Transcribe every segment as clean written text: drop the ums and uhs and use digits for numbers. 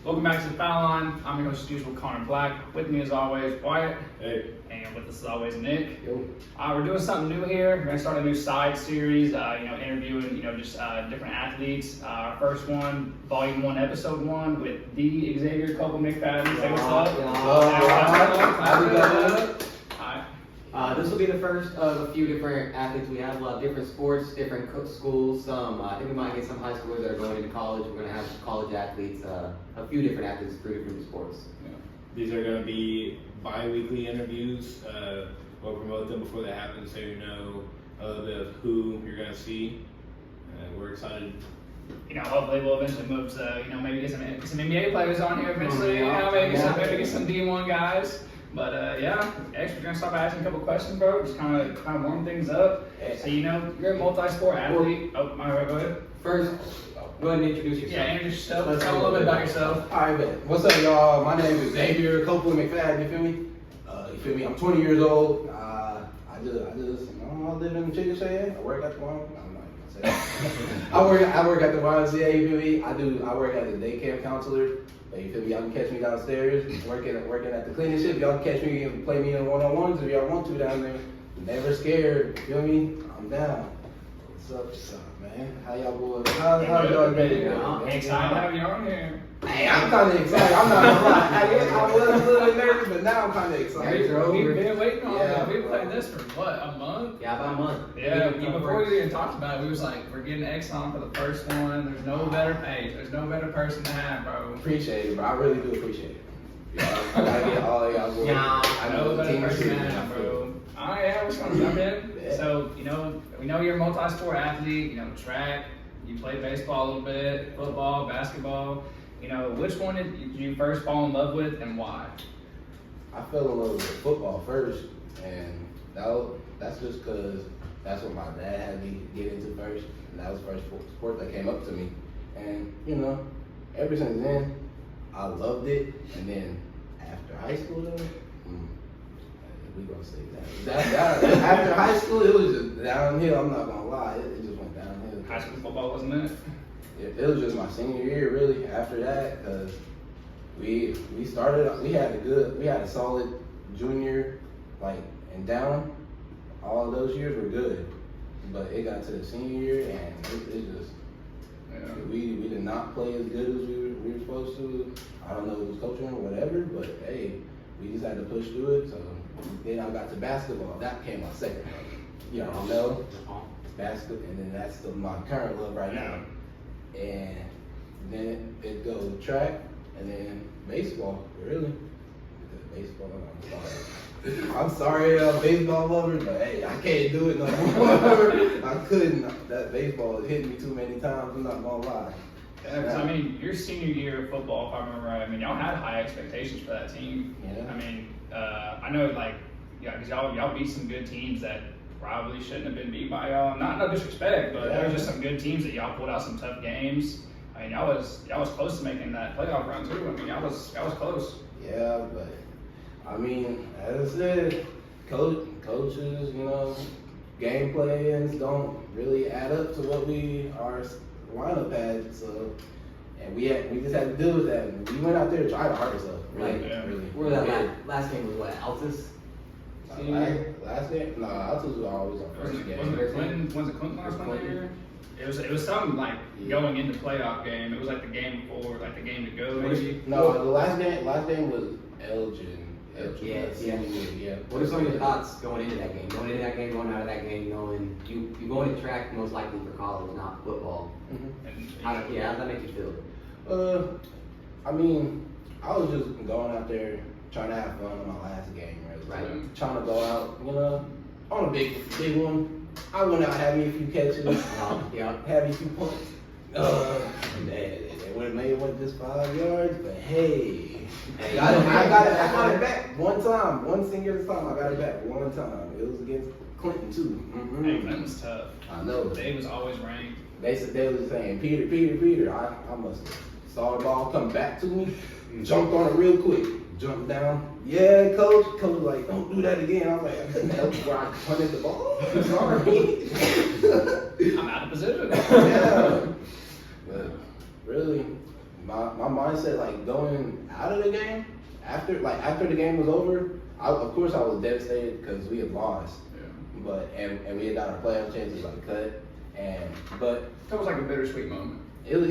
Welcome back to the Foul Line. I'm your host, as usual, Connor Black. With me, as always, Wyatt. Hey. And with us, as always, Nick. Yo. We're doing something new here. We're gonna start a new side series. Interviewing, just different athletes. Our first one, Volume 1, Episode 1, with the Xavier Copeland-Mcfadden. Say what's up. How's it going? Hi. This will be the first of a few different athletes. We have different sports, different schools. Some I think we might get some high schoolers that are going into college. We're going to have college athletes, a few different athletes for different sports. Yeah. These are going to be bi-weekly interviews. We'll promote them before they happen so you know a little bit of who you're going to see. We're excited. Hopefully we'll eventually move to, maybe get some NBA players on here eventually. Maybe get some D1 guys. But X, we're gonna start by asking a couple questions, bro. Just kind of warm things up. So you're a multi-sport athlete. Oh, my bad. Go ahead. First, go ahead and introduce yourself. Yeah, introduce yourself. Tell a little bit about yourself. All right, man. What's up, y'all? My name is Xavier Copeland-Mcfadden. You feel me? I'm 20 years old. I live in the chicken shed. I work at the farm. I'm not gonna say that. I work at the YMCA. You feel me? I work as a day camp counselor. You feel me? Y'all can catch me downstairs working at the cleaning ship. Y'all can catch me and play me in one-on-ones if y'all want to down there. Never scared. You feel me? I'm down. What's up, man? How y'all boys? How y'all been? Excited to have you on here. Hey, I'm kind of excited. I'm not gonna lie. I was a little bit nervous, but now I'm kind of excited. We've been waiting on Yeah, it. We've played this for what, a month? Yeah, about a month. Yeah, before we even talked about it, we was like, we're getting X on for the first one. There's no better person to have, bro. Appreciate it, bro. I really do appreciate it. I gotta get all of y'all boys. Yeah, I know the better team is person to here, have, bro. Alright, yeah, we're just gonna jump in. Yeah. So, we know you're a multi-sport athlete, track, you play baseball a little bit, football, basketball. Which one did you first fall in love with and why? I fell in love with football first, and that's just because that's what my dad had me get into first, and that was the first sport that came up to me. And ever since then, I loved it. And then after high school, though, we gonna say that. After high school, it was just downhill. I'm not gonna lie, it just went downhill. High school football, wasn't it? It was just my senior year, really. After that, because we had a solid junior, and down. All of those years were good, but it got to the senior year, and it just we did not play as good as we were supposed to. I don't know if it was coaching or whatever, but hey, we just had to push through it. So then I got to basketball. That came my second love. Basketball, and then that's my current love right now. And then it goes track, and then baseball, really. Because baseball, I'm sorry, baseball lovers, but hey, I can't do it no more. I couldn't. That baseball has hit me too many times, I'm not gonna lie. Yeah, because your senior year of football, if I remember right, y'all had high expectations for that team. Yeah. I know, because y'all beat some good teams that probably shouldn't have been beat by y'all. No disrespect, but there were just some good teams that y'all pulled out some tough games. Y'all was close to making that playoff run too. Y'all was close. Yeah, but as I said, coaches, game plans don't really add up to what our lineup had. So, and we just had to deal with that. And we went out there to try to hard ourselves. Really. Where that last game was what? Altus? Last game? No, Altus was always our first game. Was it Clinton last one year? It was something going into playoff game. It was the game before, the game to go maybe. No, the last game was Elgin. Yeah. What are some of your thoughts going into that game? Going out of that game, knowing you going to track most likely for college, not football. Mm-hmm. How does that make you feel? I was just going out there trying to have fun in my last game, really. Right. Trying to go out, on a big one. I went out, had me a few catches, had me a few points. They would have made it just 5 yards, but hey, I got it back one time, one singular time. I got it back one time. It was against Clinton too. Mm-hmm. Hey, Clinton was tough. I know. They was always ranked. They was saying, Peter. I must have saw the ball come back to me, jumped on it real quick, jumped down. Yeah, coach. Coach was like, don't do that again. I was like, I couldn't help where I punted the ball. Sorry. I'm out of position. Yeah. But really, my mindset, like going out of the game after the game was over, of course I was devastated because we had lost. Yeah. But and we had got our playoff chances like cut, but It was like a bittersweet moment. it was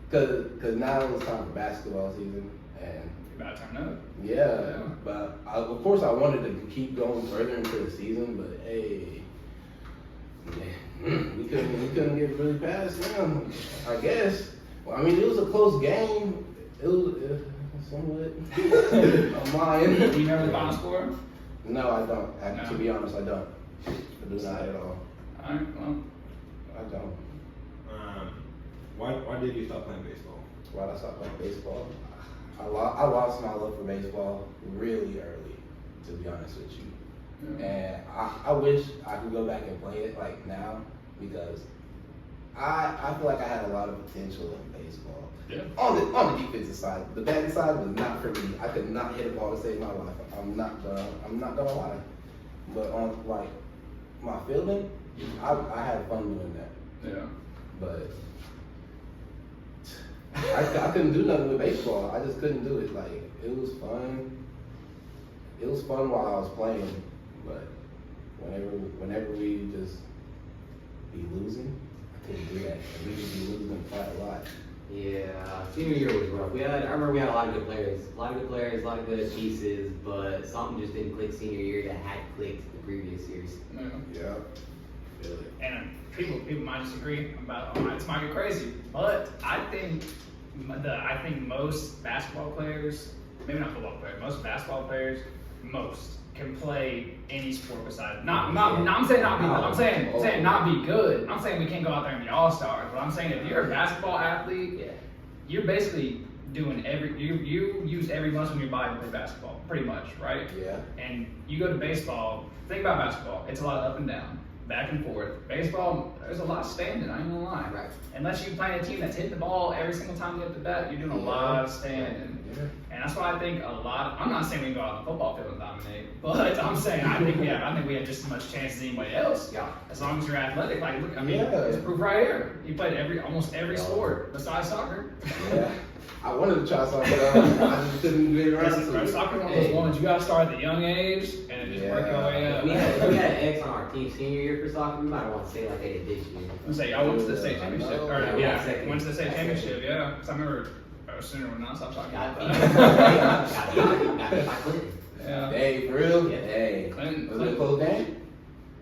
because now it was time for basketball season and About to turn up. yeah. But of course I wanted to keep going further into the season, but hey, we couldn't get really past them, I guess. Well, I mean it was a close game. It was somewhat of mine. Do you remember the final score? No, I don't. No. To be honest, I don't. I do not at all. Alright, well. I don't. Why did you stop playing baseball? Why did I stop playing baseball? I lost my love for baseball really early, to be honest with you. Yeah. And I wish I could go back and play it like now because I feel like I had a lot of potential in baseball. Yeah. On the defensive side, the batting side was not for me. I could not hit a ball to save my life. I'm not gonna lie. But on like my fielding, I had fun doing that. Yeah. But I couldn't do nothing with baseball. I just couldn't do it. Like it was fun. It was fun while I was playing, but whenever we just be losing, I couldn't do that. And we could be losing quite a lot. Yeah, senior year was rough. I remember we had a lot of good players, a lot of good pieces, but something just didn't click senior year that had clicked the previous years. Yeah. Yeah. Feel it. And people might disagree about this might get crazy, but I think most basketball players, maybe not football players, most basketball players, can play any sport besides. I'm saying not be. I'm saying not be good. I'm saying we can't go out there and be all stars. But I'm saying if you're a basketball athlete, you're basically doing you use every muscle in your body to play basketball, pretty much, right? Yeah. And you go to baseball. Think about basketball. It's a lot of up and down, back and forth. Baseball, there's a lot of standing. I ain't gonna lie. Right. Unless you play a team that's hitting the ball every single time you hit the bat, you're doing a lot of standing. Yeah. And that's why I think I'm not saying we can go out on the football field and dominate, but I'm saying I think we have just as much chance as anybody else. Yeah. As long as you're athletic. Like, look, I mean, Yeah. it's proof right here. You played almost every sport besides soccer. Yeah. I wanted to try something, but I just couldn't get around to it. Soccer's one of those ones you gotta start at the young age and just work your way up. We had X on our team senior year for soccer. We might want to say like they did this year. I'm saying y'all went to the state championship. Yeah, Went to the state championship, yeah. Because I remember sooner or not, stop talking Got about beat by Clinton. Yeah. Hey, for real? Yeah. Hey. Clinton. Was it a close game?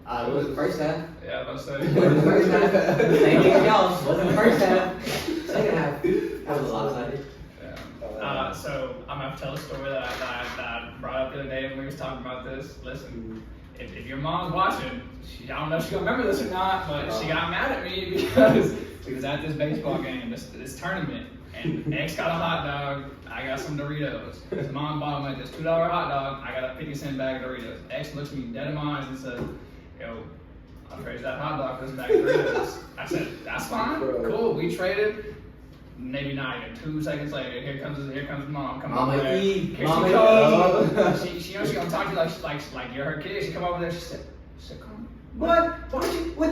It was the first half. Yeah, I was about It to was the say. first half. Same thing as y'all. Wasn't the first half. Second half. That was lopsided. So I'm gonna have to tell a story that I brought up the other day when we was talking about this. Listen, if your mom's watching, I don't know if she's gonna remember this or not, but she got mad at me because at this baseball game, this tournament, and X got a hot dog, I got some Doritos. His mom bought him like this $2 hot dog, I got a 50-cent bag of Doritos. X looks me dead in my eyes and says, "Yo, I'll trade that hot dog for this bag of Doritos." I said, "That's fine, cool, we traded." Maybe not even 2 seconds later, here comes mom. Come Mama over there. E. Here Mama she E. comes. She knows she's gonna talk to you like you're her kid. She come over there. She said, "Come. What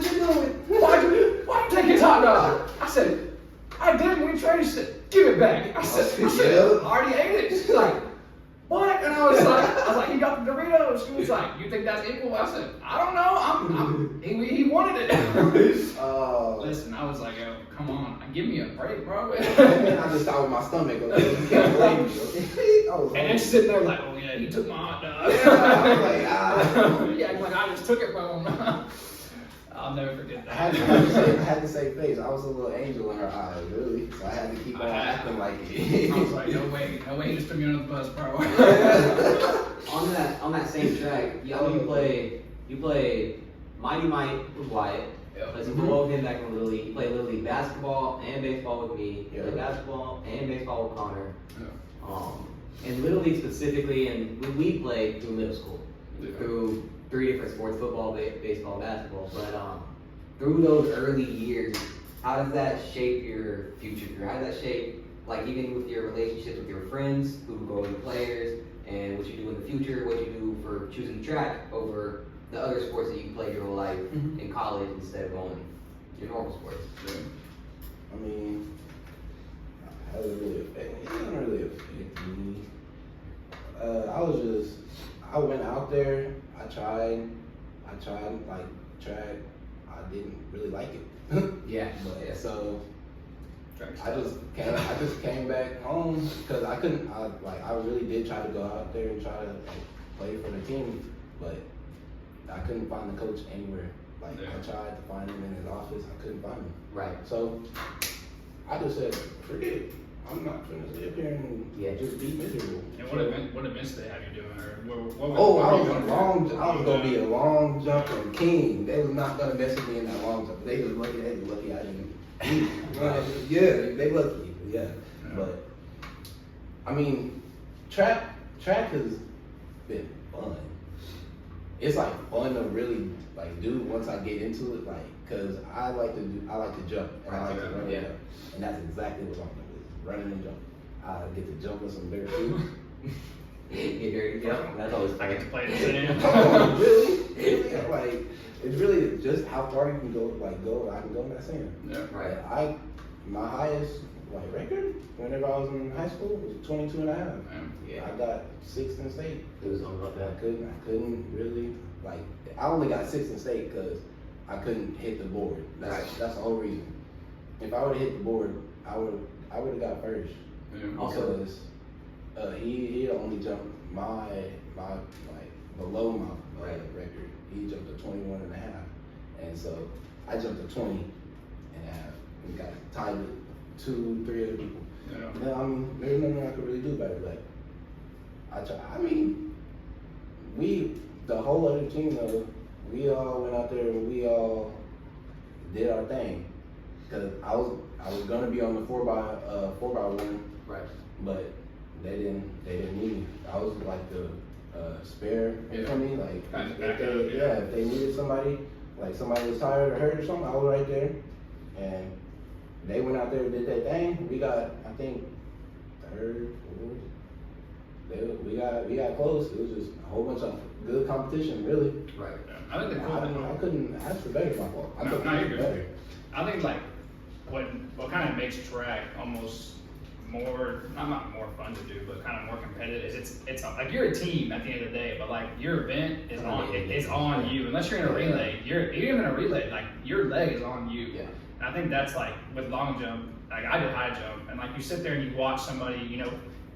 you doing? Why'd you take his hot dog?" I said, "I didn't. We traded." She said, "Give it back." I said, "I already ate it." She's like, "What?" And I was like, "He got the Doritos." She was like, "You think that's equal?" I said, "I don't know. He wanted it." Listen, I was like, "Yo, come on, give me a break, bro." I just thought with my stomach. Okay? You can't blame me. Okay? And then she's sitting there like, "Oh yeah, he took my hot dog." Yeah, I was like, ah. Yeah, like I just took it from him. I'll never forget I that. had to save face. I was a little angel in her eyes, really. So I had to keep on acting like it. I was like, no way, he just put me under the bus, bro. On that same track, y'all you play Mighty Mike with Wyatt. Yep. Let's go him back in Little League. You play Little League basketball and baseball with me. You play basketball and baseball with Connor. In Little League specifically, and we played through middle school, through 3 different sports: football, baseball, basketball. But through those early years, how does that shape your future career? How does that shape, like, even with your relationships with your friends who go to players, and what you do in the future, what you do for choosing track over the other sports that you played your whole life in college instead of going your normal sports? I mean, How does it really affect me? It doesn't really affect me. I went out there, I tried like track. I didn't really like it. Yeah. But so Track's I just came back home because I couldn't. I really did try to go out there and try to play for the team, but I couldn't find the coach anywhere. Like Yeah. I tried to find him in his office, I couldn't find him. Right. So I just said, forget it. I'm not gonna sit up here and just be miserable. And what events did they have you doing, or what I were was you doing? I was gonna be a long jumper king. They was not gonna mess with me in that long jump. They was lucky I didn't. Yeah, they lucky. Yeah. But I mean, track has been fun. It's like fun to really like do once I get into it, like, cause I like to jump and I like to run and jump, and that's exactly what I'm doing, running and jump. I get to jump with some bigger feet. Yeah, that's always I get to fun. play in the sand. Oh, really? Really? Like, it's really just how far you can go. I can go in that sand. Yeah. Right. My highest record whenever I was in high school was 22 and a half. Yeah. I got 6th in state. It was something like I that. couldn't really, like, I only got 6th in state because I couldn't hit the board. That's the whole reason. If I would have hit the board, I would have got first. Yeah. Because he only jumped my below my record. He jumped to 21 and a half. And so I jumped to 20 and a half and got tied with 2-3 other people. Yeah. No, I mean, there's nothing I could really do about it. Like, I mean, the whole other team though, we all went out there and we all did our thing. Cause I was gonna be on the 4x1, Right. but they didn't need me. I was like the spare for me. Like if they needed somebody, like somebody was tired or hurt or something, I was right there. And they went out there and did their thing. We got, I think, 3rd, 4th. We got close. It was just a whole bunch of good competition, really. Right. I think the cool thing. I couldn't ask for better. My fault. I No, couldn't no, ask you're for good. better. I think like what kind of makes track almost more, not more fun to do, but kind of more competitive is it's like you're a team at the end of the day, but like your event is on you. Unless you're in a relay, you're even in a relay, like your leg is on you. Yeah. And I think that's like with long jump, like I did high jump, and like you sit there and you watch somebody,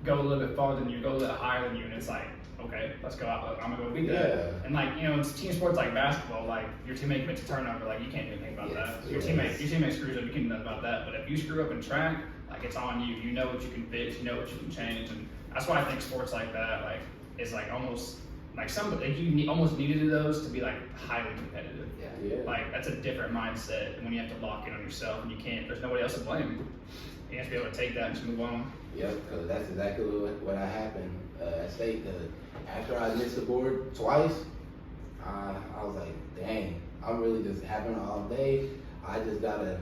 go a little bit farther than you, go a little bit higher than you, and it's like, okay, let's go out. I'm gonna go beat that. Yeah. And like, it's team sports like basketball, like your teammate commits a turnover, like you can't do anything about that. Your teammate screws up, you can't do nothing about that. But if you screw up in track, like it's on you. You know what you can fix, you know what you can change, and that's why I think sports like that, like, is like almost like almost needed those to be like highly competitive. Yeah. Like that's a different mindset when you have to lock in on yourself and you can't. There's nobody else to blame. You have to be able to take that and just move on. Yep, because that's exactly what happened at state. After I missed the board twice, I was like, dang, I'm really just having all day. I just gotta,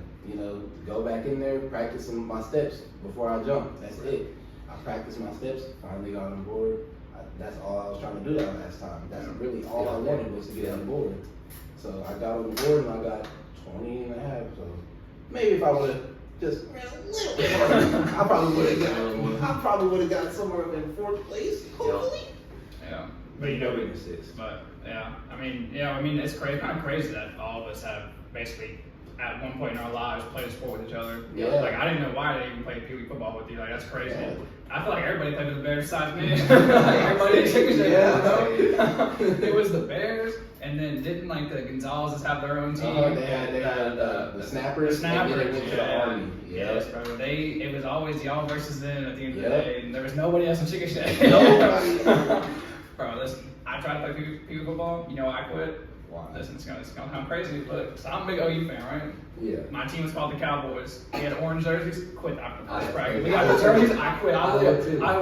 go back in there, practice my steps before I jump. That's it. I practiced my steps, finally got on the board. That's all I was trying to do that last time. That's really all I wanted was to get on the board. So I got on the board and I got 20 and a half. So maybe if I would have just ran a little bit harder, I probably would have got somewhere in 4th place, hopefully. Yeah. But in 6th. But I mean, it's kind of crazy that all of us have basically at one point in our lives played a sport with each other. Yeah. Like I didn't know why they even played Pee Wee football with you. Like that's crazy. Yeah. I feel like everybody played with the Bears besides me. Everybody it was the Bears, and then didn't like the Gonzaleses have their own team? They had the snappers. The snappers. And then they went to the Army. Yes, bro. It was always y'all versus them at the end of the Yep. day, and there was nobody else in Chickasha. Nobody. Bro, listen, I tried to play Pee Wee football. You know why I quit? Why? Listen, it's gonna sound crazy, but so I'm a big OU fan, right? Yeah. My team was called the Cowboys. We had orange jerseys. Quit. I I- practice. We got the jerseys. I quit. I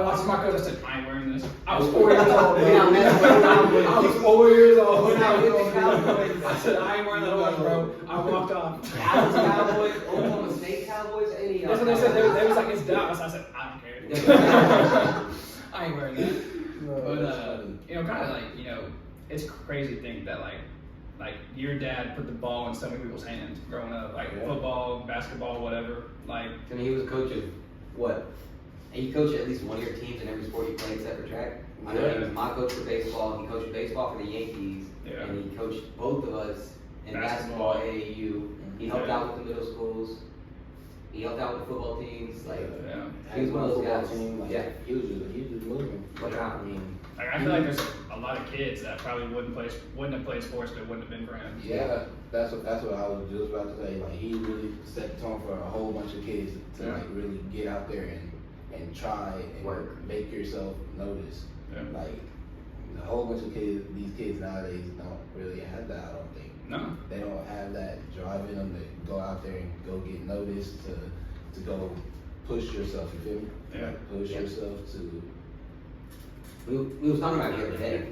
watched my coach. I said, I ain't wearing this. I was 4 years old. Bro. Yeah, man. I was 4 years old. We're not with the Cowboys. I said, I ain't wearing that orange, bro. I walked off. Dallas Cowboys, Oklahoma State Cowboys, any That's what they said. They was like, it's Dallas. I said, I don't care. I ain't wearing that. But kind of like, it's crazy to think that like your dad put the ball in so many people's hands growing up, like football, basketball, whatever. Like, I mean, he was a coach of what? And you coach at least one of your teams in every sport you play except for track. I know he was my coach for baseball. He coached baseball for the Yankees, and he coached both of us in basketball AAU. He helped out with the middle schools. He helped out with the football teams. Like, he was one of those guys. Team, like, he was just moving. I mean, like, I feel like there's a lot of kids that probably wouldn't have played sports if it wouldn't have been for him. Yeah, that's what I was just about to say. Like, he really set the tone for a whole bunch of kids to like really get out there and try and work, make yourself noticed. Like, a whole bunch of kids, these kids nowadays don't really have that. I don't think. No. They don't have that drive in them to go out there and go get noticed, to go push yourself. You feel me? Yeah. Like, push yourself to. We was talking about it the other day.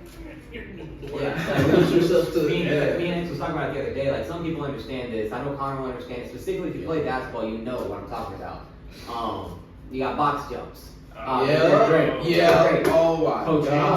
Push yourself to. Me and X was talking about it the other day. Like, some people understand this. I know Connor will understand it. Specifically, if you play basketball, you know what I'm talking about. You got box jumps. Yeah. Oh my God.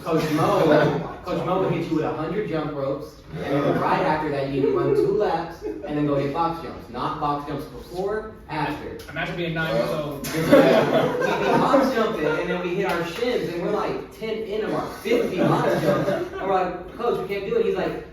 Coach Mo would hit you with 100 jump ropes, and then right after that, you need to run 2 laps and then go hit box jumps. Not box jumps before, after. Imagine being 9 years old. We'd be box jumping, and then we hit our shins, and we're like 10 in of our 50 box jumps. And we're like, Coach, we can't do it. He's like,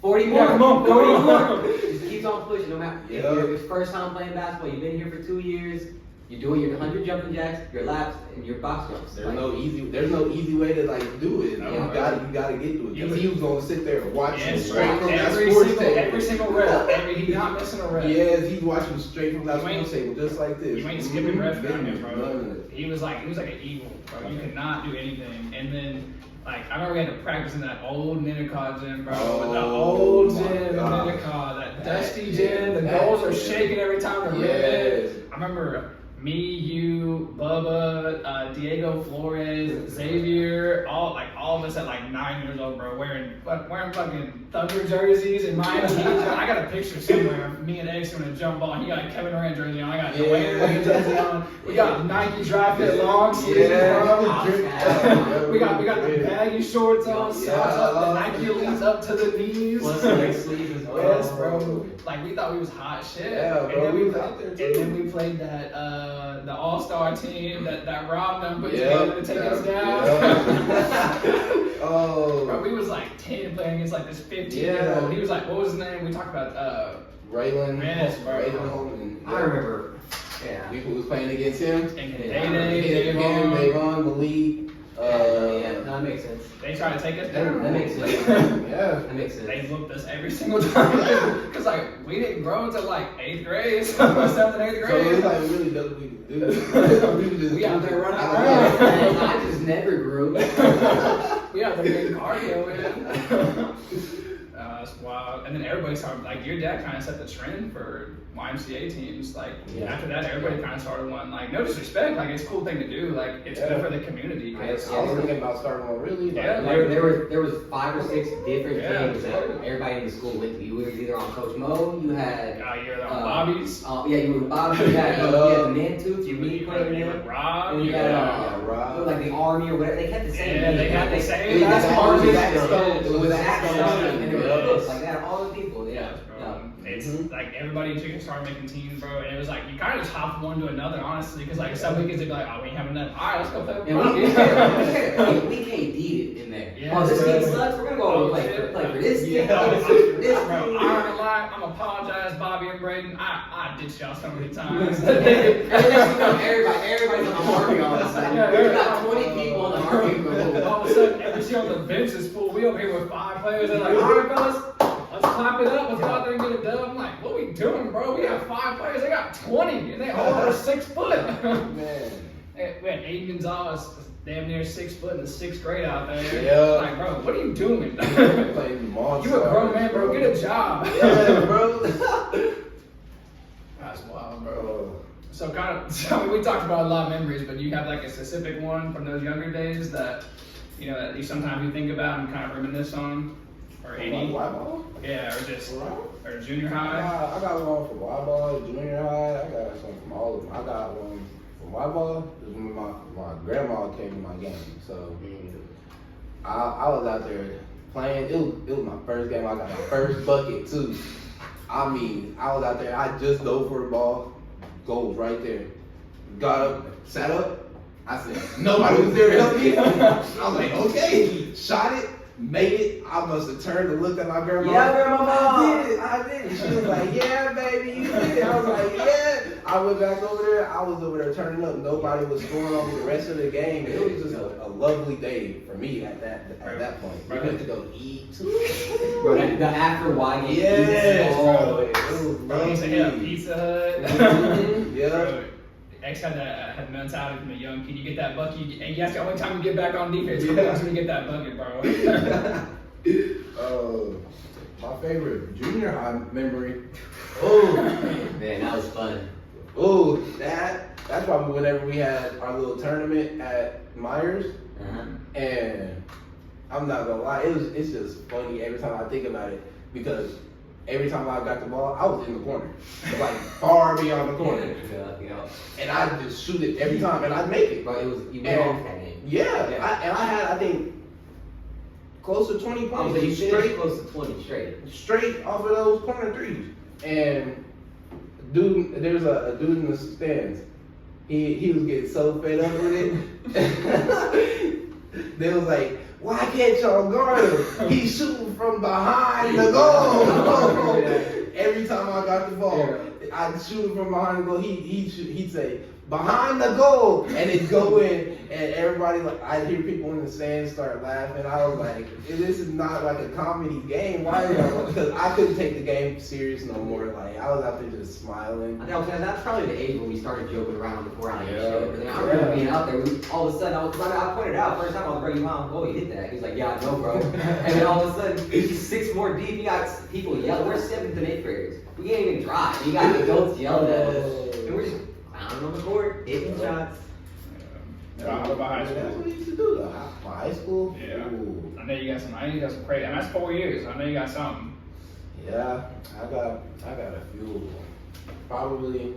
40 more, 40 more. Just keeps on pushing. No matter if it's your first time playing basketball, you've been here for 2 years. You're doing your 100 jumping jacks, your laps, and your box jumps. There's no easy way to like do it. You gotta get to it. Because he was gonna sit there and watch you straight from that sports table. Every single rep. He's not missing a rep. Yes, he's watching straight from that sports table, just like this. You ain't skipping reps down here, bro. He was like an eagle, bro. You could not do anything. And then, like, I remember we had to practice in that old Ninnekah gym, bro. The old gym in Ninnekah, that dusty gym. The goals are shaking every time they're ripping. I remember me, you, Bubba, Diego Flores, Xavier, all of us at like 9 years old, bro, wearing fucking Thunder jerseys and Miami Heat. I got a picture somewhere of me and X doing a jump ball. He got a Kevin Durant jersey on. I got a Dwayne Wade jersey on. We got Nike dry fit long sleeves, bro. We got the baggy shorts on, socks up, the Nike elites up to the knees. Yes, bro. Like, we thought we was hot shit. Yeah, bro, and then we was out there too. And then we played that the All-Star team that Rob them put together to take us down. Bro, we was like 10 playing against like this 15-year-old. He was like, what was his name? We talked about Raylan. Yes, bro. Raylan. I remember. Yeah. We was playing against him. And Davon, Malik. No, that makes sense. They tried to take us down. That makes sense. That makes sense. They whooped us every single time. Because, like, we didn't grow until, like, 8th grade, 7th and 8th grade. So it's like really nothing we could do. We out there running around. And I just never grew. We out there getting cardio, man. That's wild. And then everybody started, like, your dad kind of set the trend for YMCA teams. Like, after that, everybody kind of started one. Like, no disrespect, like, it's a cool thing to do. Like, it's good for the community. I was thinking about starting one really. There was 5 or 6 different things that everybody in the school went to. You were either on Coach Mo, you had... you're on Bobby's. You were Bobby, you had the Man-Tooth, you meet with Rob. And you had Rob. like the Army or whatever. They kept the same. Yeah, they had the same. That's Army. It was like that. All the people. It's like everybody started making teams, bro, and it was like you kind of just hop from one to another, honestly, because like some weekends they'd be like, oh, we ain't having enough. All right, let's go play. We KD'd it in there. Yeah, oh, this team sucks. We're gonna go over and play for this team. Bro, I'm not gonna lie. I'm apologize, Bobby and Braden. I ditched y'all so many times. And then next thing everybody's on the Army all of a sudden. We got 20 people on the Army. All of a sudden, every single on the bench is full. We over here with 5 players. They're like, all right, fellas. Let's clap it up. Let's go out there and get a dub. I'm like, what are we doing, bro? We have 5 players. They got 20, and they all are 6 foot. Man. We had Aiden Gonzalez, damn near 6 foot in the 6th grade out there. Yeah. Like, bro, what are you doing? You a grown man, bro. Get a job. Yeah, bro. That's wild, bro. So we talked about a lot of memories, but do you have like a specific one from those younger days that that you sometimes you think about and kind of reminisce on? Or any? Y-ball? Yeah, or junior high. I got one from Y-ball, junior high. I got some from all of them. I got one from Y-ball. It was when my grandma came to my game. So I was out there playing. It was my first game. I got my first bucket too. I mean, I was out there. I just dove for the ball. Goal right there. got up, sat up. I said, nobody was there to help me. I was like, okay, shot it, made it. I must have turned and looked at my grandma. Yeah, grandma. I did it. She was like, yeah, baby, you did it. I was like, yeah. I went back over there. I was over there turning up. Nobody was scoring on me the rest of the game. It was just a lovely day for me at that point. We went to go eat. Bro, the after Y game. Yes, Oh, it was Bro, used to hit up Pizza Hut. Yeah. Bro, X had the mentality from a young kid. You get that bucket, and that's the only time you get back on defense. That's when you get that bucket, bro. My favorite junior high memory. Oh man, that was fun. Oh, that's probably whenever we had our little tournament at Myers. And I'm not gonna lie, it's just funny every time I think about it because every time I got the ball, I was in the corner, like far beyond the corner, Yeah. and I just shoot it every time, and I'd make it. But you went off that game. Yeah. I had I think close to 20 points. You straight close to 20 straight. off of those corner threes. And there's a dude in the stands. He was getting so fed up with it. They was like, why can't y'all guard him? He's shooting from behind the goal. Every time I got the ball, I'd shoot him from behind the goal. He'd say, behind the goal, and it'd go in, and everybody, like, I'd hear people in the stands start laughing. I was like, this is not like a comedy game. Why are y'all? Because I couldn't take the game serious no more. Like, I was out there just smiling. I know, that's probably the age when we started joking around before I Yeah. shit. I remember being out there, all of a sudden, I pointed out, first time I was like, bro, you mom, boy, you hit that. He's like, yeah, I know, bro. And then all of a sudden, he's 6 more deep, you got people yelling. We're 7th and 8th graders. We can't even drive. You got adults yelling at us. And we're just clowning on the court, hitting shots. How about high That's school? what we used to do, though. High school? Yeah. Ooh. I know you got some crazy, and that's 4 years. I know you got something. Yeah, I got a few. Probably.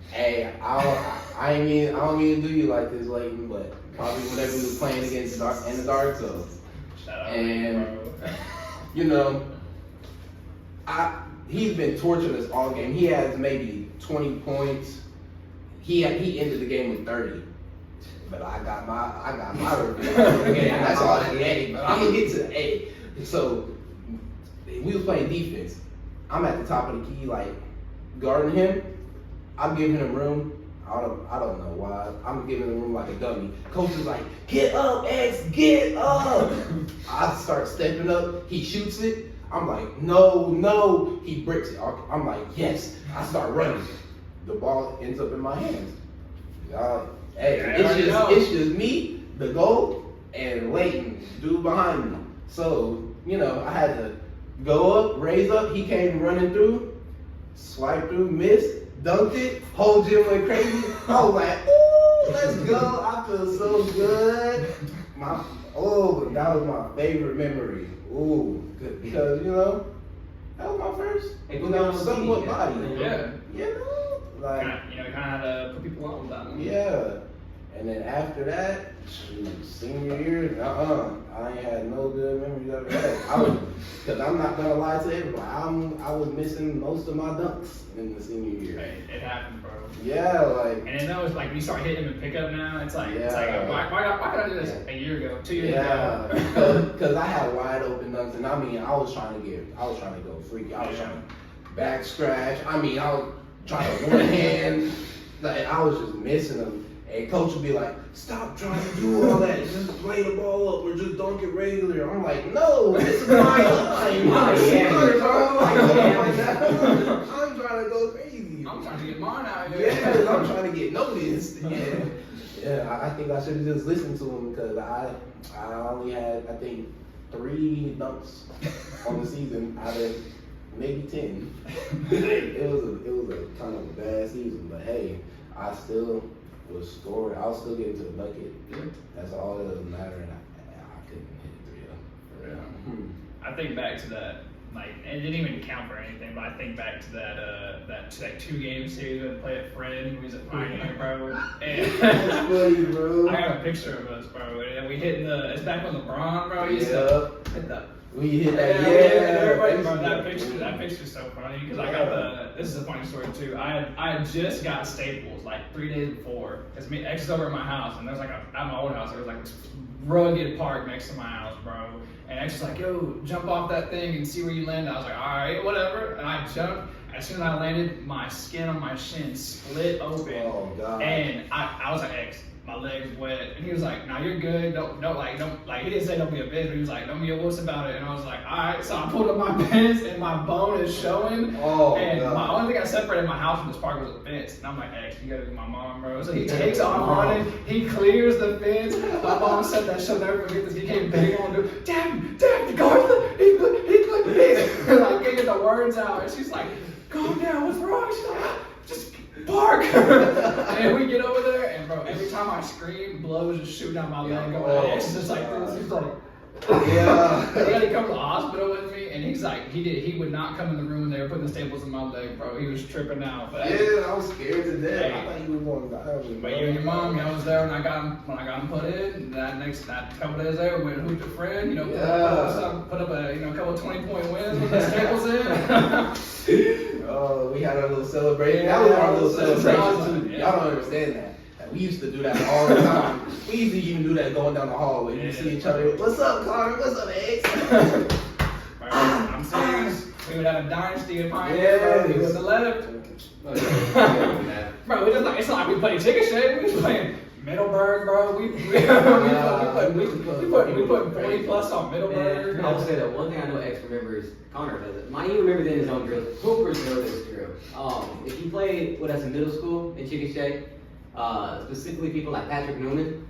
Hey, I don't mean to do you like this, Layton, but probably whenever we was playing against in the dark, so. Shout out, And bro. you know, he's been torturing us all game. He has maybe 20 points. He ended the game with 30. But I got my review. That's all I need. But I'm gonna get to the A. So we was playing defense. I'm at the top of the key, like guarding him. I'm giving him room. I don't know why. I'm giving him room like a dummy. Coach is like, get up, X, get up. I start stepping up. He shoots it. I'm like, no. He bricks it. I'm like, yes. I start running. The ball ends up in my hands. Hey, it's just me, the goal, and Layton, dude behind me. So, you know, I had to go up, raise up. He came running through, swipe through, missed, dunked it, whole gym went crazy. I was like, ooh, let's go. I feel so good. That was my favorite memory. Ooh, good. Because, you know, that was my first, somewhat body. Yeah. You know, like, kind of had to put people on with that one. yeah. And then after that, senior year, I ain't had no good memories after that. Because I'm not gonna lie to everybody, I was missing most of my dunks in the senior year. Hey, it happened, bro. Yeah, like. And then that was like, when you start hitting them and pick up now, it's like, Yeah. why could I do this a year ago, 2 years ago? Yeah, because I had wide open dunks, and I mean, I was trying to go freaky. I was trying to back scratch. I mean, I was trying to one hand. Like, I was just missing them. And coach would be like, stop trying to do all that. Just play the ball up or just dunk it regular. I'm like, no, this is my line. I'm trying to go crazy. I'm trying to get mine out here. Yeah, I'm trying to get noticed. Yeah, I think I should have just listened to him because I only had, I think, 3 dunks on the season out of maybe 10. It was a kind of a bad season, but hey, I still was scoring. I was still getting to the bucket. That's all that doesn't matter, and I couldn't hit 3 For real. I think back to that, like, it didn't even count for anything, but I think back to that 2-game series we played at Fred, who was at Pioneer, bro. And That's funny, bro. I got a picture of us, bro, and we hit it's back on LeBron, bro. He used to hit the We hit that, everybody, bro, that picture's so funny because I got this is a funny story too. I had just got Staples like 3 days before. Cause me X is over at my house and there's like at my old house there was like this rugged park next to my house, bro. And X was like, yo, jump off that thing and see where you land. I was like, all right, whatever. And I jumped. As soon as I landed, my skin on my shin split open. Oh God. And I was like, X, my leg's wet. And he was like, nah, you're good. Don't he didn't say don't be a bitch, but he was like, don't be a wuss about it. And I was like, all right. So I pulled up my pants and my bone is showing. Oh, and God. my only thing I separated my house from this park was a fence. And I'm like, X, you gotta be my mom, bro. So he takes off running, he clears the fence. My mom said that she'll never forget this. He came banging on the door, Dad, the guard, he like can't get the words out. And she's like, calm down, what's wrong? She's like, just bark. And we get over there, and bro, every time I scream, blood was just shooting out my leg. And it's just like this. He's like, Yeah. He had to come to the hospital with me, and he's like, he would not come in the room when they were putting the staples in my leg, bro. He was tripping out. But Yeah, I was scared to death. Hey. I thought you were going to die. But you and your mom, y'all was there when I got him put in. That couple days there, we hooped a friend, put up a couple 20-point wins with the staples in. Oh, we had our little celebration. Yeah, That was our little that was celebration awesome. too. Yeah. Y'all don't understand that. Like, we used to do that all the time. We used to even do that going down the hallway. We see each other. What's up, Connor? What's up, X? I'm serious. We would have a dynasty of Pioneer, bro. He was the left. Bro, it's not like we played chicken shake. We was playing Middleburg, bro. We put 40 plus on Middleburg. Man, I will say that one thing I know X remembers, Connor does it. He remembers in his own drill. Hoopers know this drill. If you played with us in middle school in chicken shake, specifically people like Patrick Newman,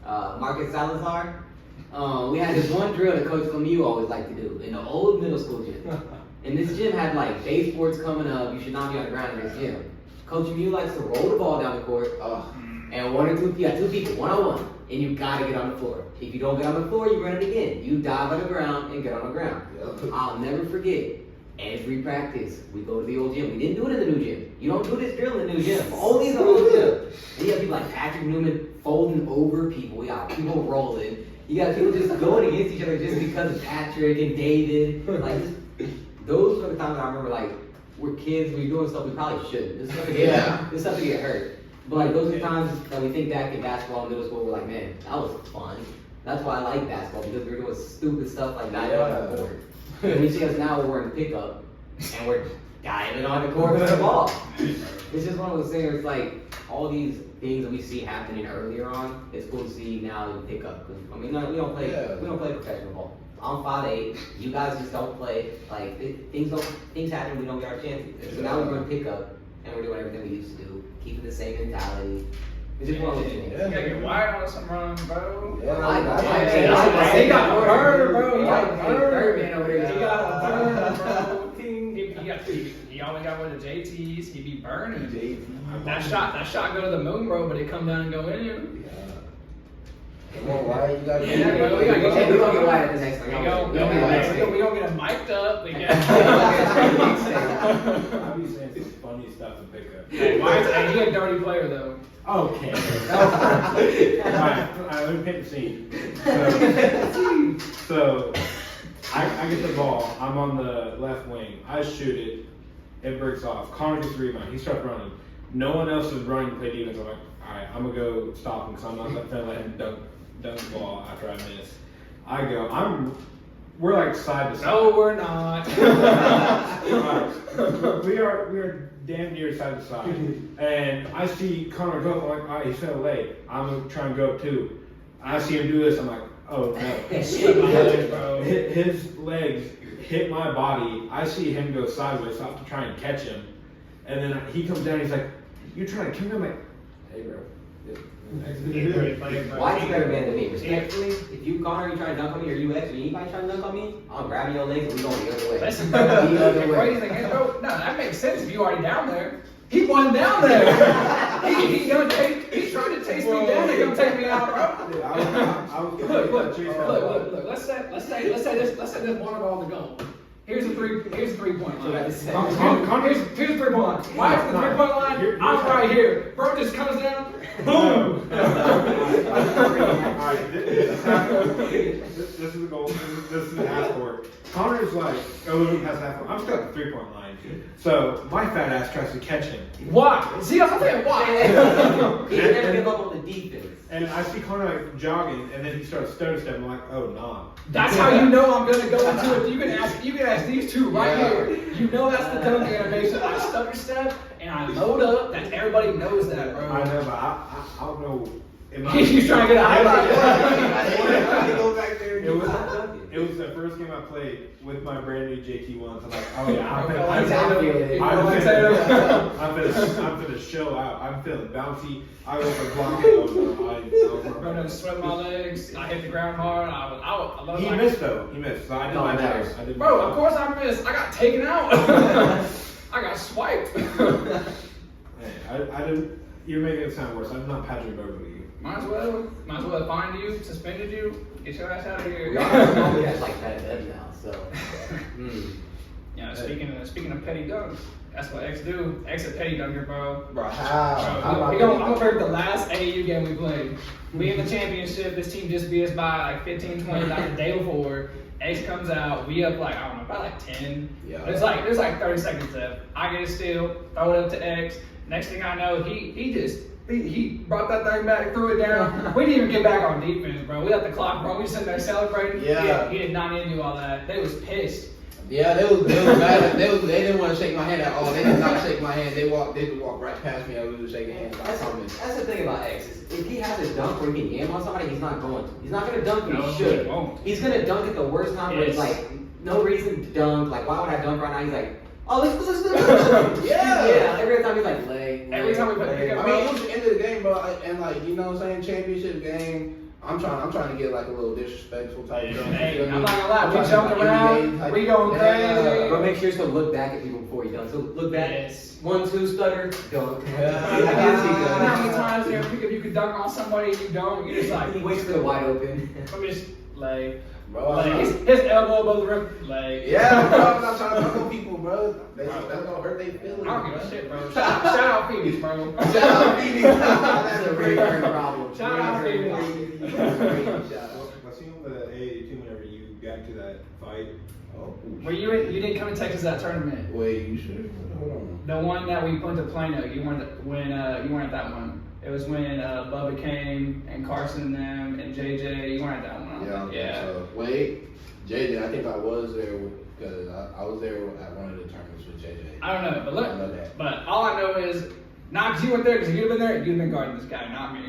Marcus Salazar, we had this one drill that Coach Lemieux always liked to do in the old middle school gym. And this gym had like day sports coming up. You should not be on the ground in this gym. Coach Lemieux likes to roll the ball down the court. And you got two people, one-on-one, and you gotta get on the floor. If you don't get on the floor, you run it again. You dive on the ground and get on the ground. I'll never forget, every practice, we go to the old gym. We didn't do it in the new gym. You don't do this drill in the new gym. Only in the old gym. And you have people like Patrick Newman folding over people. We got people rolling. You got people just going against each other just because of Patrick and David. Like, those are the times I remember, like, we're kids, we're doing stuff we probably shouldn't. This is stuff to get hurt. But like those are times that we think back in basketball in middle school, we're like, man, that was fun. That's why I like basketball, because we were doing stupid stuff like that on the court. And you see us now, we're in pickup, and we're diving on the court with the ball. It's just one of those things, it's like, all these things that we see happening earlier on, it's cool to see now in pickup. I mean, we don't play professional ball. I'm 5'8", you guys just don't play, like, things happen, we don't get our chances. So now we're going to pick up, and we're doing everything we used to do, keeping the same mentality. It's just one of those things. You gotta get Wyatt on some run, bro. He got a burner, bro. He got a Birdman over there. He got a burner, bro. He always got one of the JTs. He be burning. That shot go to the moon, bro, but it come down and go in. Come on, Wyatt, you gotta Yeah, bro, we We're gonna get Wyatt the next time. We gonna get him mic'd up. We got. I'll be saying some funny stuff to pick up. Hey, Wyatt's he a dirty player though. Okay. Alright, let me paint the scene. So I get the ball. I'm on the left wing. I shoot it. It breaks off. Connor gets the rebound. He starts running. No one else is running to play defense. I'm like, alright, I'm gonna go stop him because I'm not gonna let him dunk the ball after I miss. I go. We're like side to side. No, we're not. we are damn near side to side. And I see Connor go up. I'm like, all right, he's gonna lay. I'm gonna try and go up too. I see him do this. I'm like, oh no. His legs hit my body. I see him go sideways, so I have to try and catch him. And then he comes down. He's like, you trying to kill me? I'm like, hey, bro. Why's better man than me? Respectfully, if you Connor, you trying to dunk on me, or you X, or anybody trying to dunk on me, I'm grabbing your legs and we going the other way. Listen, bro, the crazy thing is, bro, no, that makes sense if you already down there. He wasn't down there. He's trying to chase me down. They're gonna take me out, bro. Look. Let's say this one of all the goal. Here's the 3-point line. Here's the 3-point line. Why is the 3-point line? I'm right here. Bro just comes down. Boom. Alright, this this is the goal. This is the half court. Connor's like, literally past half court. I'm still at the 3-point line. So my fat ass tries to catch him. Why? See, I'm saying why? He never give up on the defense. And I see Connor like jogging, and then he starts stutter stepping. I'm like, oh nah. That's how you know I'm gonna go into it. You can ask these two right here. You know that's the dunk animation. I stutter step and I load up. That everybody knows that, bro. I know, but I don't know. He's trying to get a highlight. It was the first game I played with my brand new JT1s. I'm like, oh yeah, I'm finna show out. I'm feeling bouncy. I was a block. I'm gonna sweat my legs. I hit the ground hard. I love He missed though. He missed. So I did my best. Bro, of course I missed. I got taken out. I got swiped. Hey, I didn't. You're making it sound worse. I'm not Patrick Beverly. Might as well find you, suspended you, get your ass out of here. That's like that now, so. Yeah, speaking of petty dunks, that's what X do. X a petty dunker, bro. Bro, how? I'm gonna break the last AAU game we played. We in the championship, this team just beat us by like 15, 20 like the day before. X comes out, we up like, I don't know, about like 10. Yeah. There's like 30 seconds left. I get a steal, throw it up to X. Next thing I know, he brought that thing back, threw it down. We didn't even get back on defense, bro. We let the clock run. We sitting there celebrating. Yeah. He did not need to do all that. They was pissed. Yeah, they was mad. They didn't want to shake my hand at all. They did not shake my hand. They just walked right past me. I was just shaking hands. That's the thing about X. Is if he has a dunk where he can yam on somebody, he's not going to. He's not going to dunk when he should. He's going to dunk at the worst time where it's like, no reason to dunk. Like, why would I dunk right now? He's like, oh, let's yeah. Every time he's like, leg. Every time we put pick up. I mean, it was the end of the game, bro. And like, you know what I'm saying? Championship game. I'm trying to get like a little disrespectful type of thing. Hey, I'm not gonna lie, we jumped around, we going crazy. But make sure to look back at people before you dunk. So look back. Yes. 1, 2, stutter, dunk. How many times there you could dunk on somebody and you don't? You just like he waits till they're wide open. I'm just like, Bro, like his elbow above the rim, like yeah, bro. I'm not trying to dunk on people, bro. That's gonna hurt their feelings. I don't give a shit, bro. Shout out Phoenix, bro. Shout out Phoenix. That's a very problem. Shout out Phoenix. I seen on the AA2 whenever you got into that fight. Oh, Were you didn't come to Texas that tournament? wait, you should. Hold on. The one that we went to Plano. You weren't at that one. It was when Bubba came and Carson and them and JJ. You weren't at that one. Yeah. Yeah. So, wait, JJ. I think I was there because I was there at one of the tournaments with JJ. I don't know, but look. I know that. But all I know is, not because you weren't there, because if you'd have been there, you'd have been guarding this guy, not me.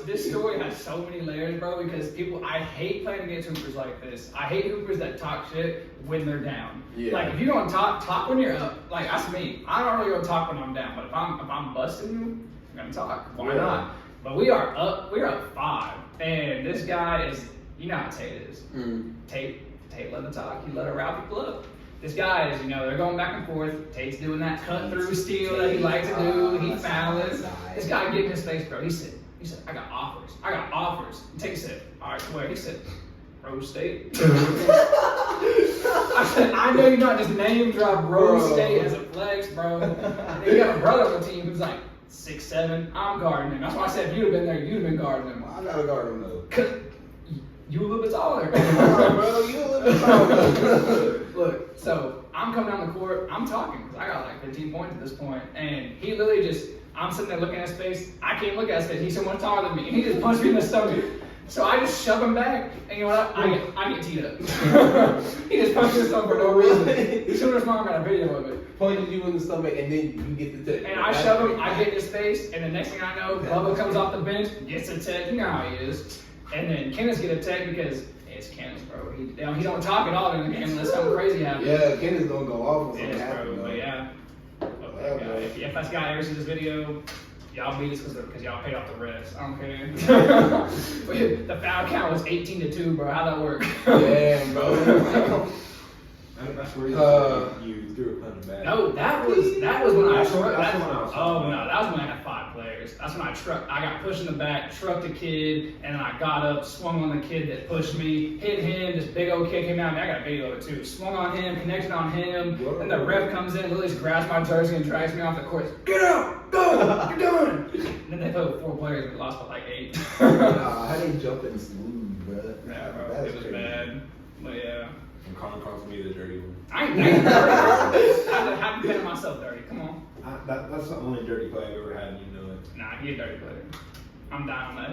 This story has so many layers, bro, because I hate playing against hoopers like this. I hate hoopers that talk shit when they're down. Yeah. Like, if you're going to talk when you're up. Like, that's me. I don't really go talk when I'm down, but if I'm busting you, I'm going to talk. Why not? But we're up 5, and this guy is, you know how Tate is. Tate let him talk. He let her route people up. This guy is, they're going back and forth. Tate's doing that cut through steal that he likes to do. He fouling. This guy get in his face, bro. He said, I got offers. Take a sip. All right, where? He said, Rose State. I said, I know you're not just name drop Rose State as a flex, bro. And you got a brother on the team who's like 6'7". I'm guarding him. That's why I said if you'd have been there, you'd have been guarding him. I gotta guard him though. Cause you a little bit taller. Bro, you a little bit taller. Look, so I'm coming down the court, I'm talking, because I got like 15 points at this point, and he literally I'm sitting there looking at his face, I can't look at his face, he's so much taller than me, and he just punched me in the stomach. So I just shove him back, and you know what, I get teed up. He just punched me in the stomach for no reason. As soon as mom got a video of it. Pointed you in the stomach, and then you get the tech. And I shove him, I get in his face, and the next thing I know, Bubba comes off the bench, gets a tech, you know how he is. And then Kenneth get a tech because it's Kenneth, bro. He don't talk at all in the game unless something crazy happens. Yeah, Kenneth's gonna go off when something Yes, happens. bro, but yeah. Okay, if that guy ever sees this video, y'all beat us because y'all paid off the refs. I don't care. The foul count was 18-2, bro. How'd that work? Damn, bro. That's where you threw a punch back. No, that was when I That's the one I was Oh no, that was when I had 5 foul players. That's when I got pushed in the back, trucked a kid, and then I got up, swung on the kid that pushed me, hit him, this big old kick came out. I got a video of it too. Swung on him, connected on him, and the ref comes in, literally just grabs my jersey and drags me off the court. Get out! Go! You're done! And then they played with 4 players and we lost by like 8. How they jump and smooth, bro? Yeah, bro, That's it was crazy. bad. But yeah. And Connor calls me the dirty one. I ain't dirty, bro. I haven't been myself dirty. Come on. That's the only dirty play I've ever had, and you know it. Nah, he a dirty player. I'm dying on that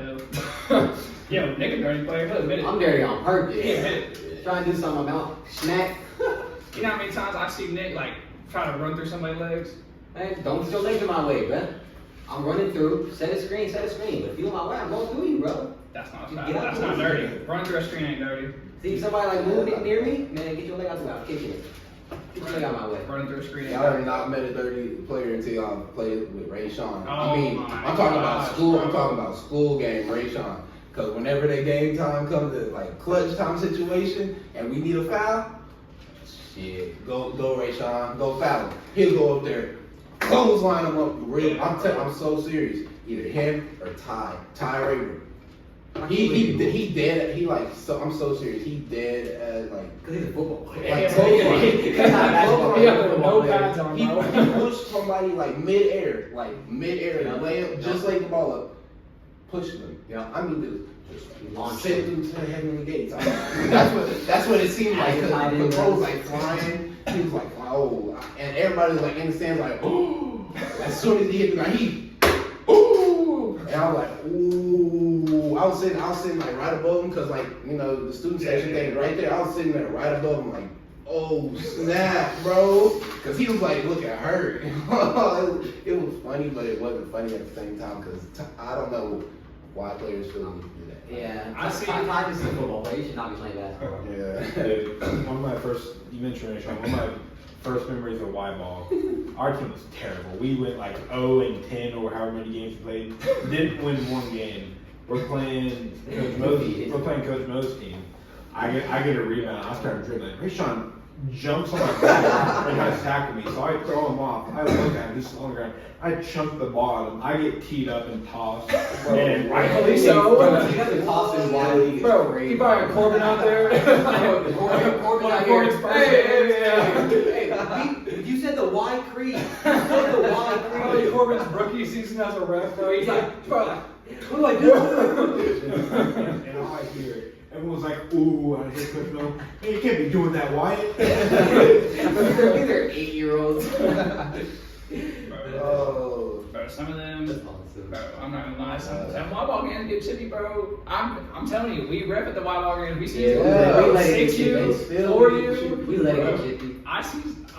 hill. Yo, Nick a dirty player. He'll admit it. I'm dirty on purpose. He admit it. Trying to do something about smack. You know how many times I see Nick like try to run through somebody's legs? Hey, don't get your legs in my way, bro. I'm running through. Set a screen. But if you in my way, I'm going through you, bro. That's not Get foul. out That's the not way. dirty. Running through a screen ain't dirty. See if somebody like moving near me, man, get your leg out the way. I'm kicking it. Get your leg out of my way. Running through a screen ain't Y'all have dirty. not met a dirty player until y'all played with Ray Sean. Oh I mean, my I'm talking about gosh, school. bro. I'm talking about school game Ray Sean. Cause whenever the game time comes to like clutch time situation and we need a foul, shit, go Ray Sean, go foul him. He'll go up there, clothesline him up. Real, I'm so serious. Either him or Ty Raver. He dead. He like so. I'm so serious. He dead as like. Cause he's a football player. Like, He have no pads on, He bro. pushed somebody like mid-air, Yeah. lay him, just laid the ball up, pushing them. Yeah. I mean, dude, Launch sent them to the heavenly gates. I mean, that's what it seemed like. Tied in, The ball was bro. like flying. He was like, oh, and everybody was like in the stands like, oh. As soon as he hit the ground, ooh, and I was like, ooh. I was sitting like right above him because like the student section thing right there. I was sitting there right above him like, oh snap, bro, because he was like looking hurt. It was funny, but it wasn't funny at the same time because I don't know why players feel need to do that. Yeah. I see. Ty is a football player. You should not be playing basketball. Yeah. Dude, one of my first, you mentioned Ray Sean, one of my first memories of Y ball. Our team was terrible. We went like 0-10 or however many games we played. Didn't win one game. We're playing Coach Mo's team. I get a rebound. I start dribbling. Ray Sean jumps on my back and tries to tackle me. So I throw him off. I look at him, just on the ground. I chunk the ball at him. I get teed up and tossed. And Rightfully so. Bro, you have to toss in wide league. Bro, you probably a Corbin out there. Corbin out Corbin's here. first. Hey, you said the Y Creed. You said the Y Probably Creed. Corbin's rookie season as a ref, bro. He's like, bro, What do I do? and all I hear, everyone's like, ooh, I hit Coach Mo. Hey, you can't be doing that, Wyatt. These are 8-year-olds. Oh. bro, some of them. That's awesome. Bro, I'm not gonna lie, some Y-ball games get chippy, bro. I'm telling you, we rep at the Y-ball games. We see Yeah, we let it 6 get you, chippy. 4 you. We let it Bro, get chippy.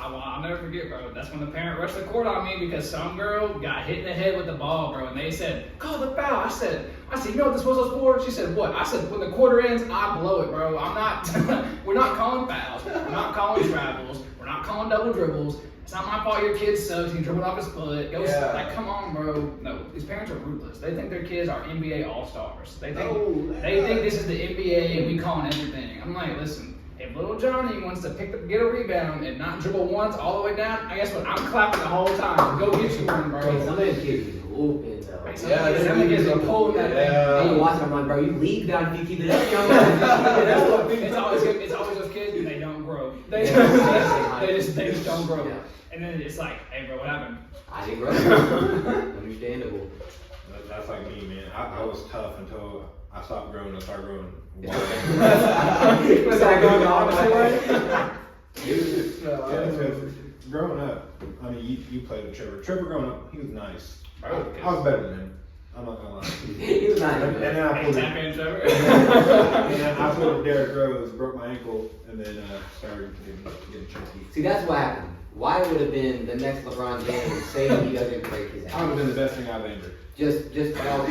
I'll never forget, bro. That's when the parent rushed the court on me because some girl got hit in the head with the ball, bro. And they said, call the foul. I said, you know what this was for? She said, what? I said, when the quarter ends, I blow it, bro. I'm not, we're not calling fouls. We're not calling travels. We're not calling double dribbles. It's not my fault your kid sucks. He dribbled off his foot. Like, come on, bro. No, these parents are ruthless. They think their kids are NBA All-Stars. They think this is the NBA and we calling everything. I'm like, listen. If little Johnny wants to get a rebound and not dribble once all the way down, I guess what? I'm clapping the whole time. Go get you one, bro. Bro, some of them kids be open, though. Some kids are pulling that thing. And you watch them run, bro. You leave down if you keep it up, young man. It's always those kids and they don't grow. They just don't grow. Yeah. And then it's like, hey, bro, what happened? I didn't grow. Understandable. That's like me, man. I was tough until I stopped growing and started growing. Was that going the opposite way? Yeah, because growing up, I mean, you played with Trevor. Trevor growing up, he was nice. I was better than him. I'm not gonna lie. He was not And even. then I Hey, pulled tap in, Trevor. and then I pulled Derrick Rose, broke my ankle, and then started getting chunky. See, that's what happened. Why would have been the next LeBron James saying he doesn't break his I would ankle? have been the best thing I've ever. Just y'all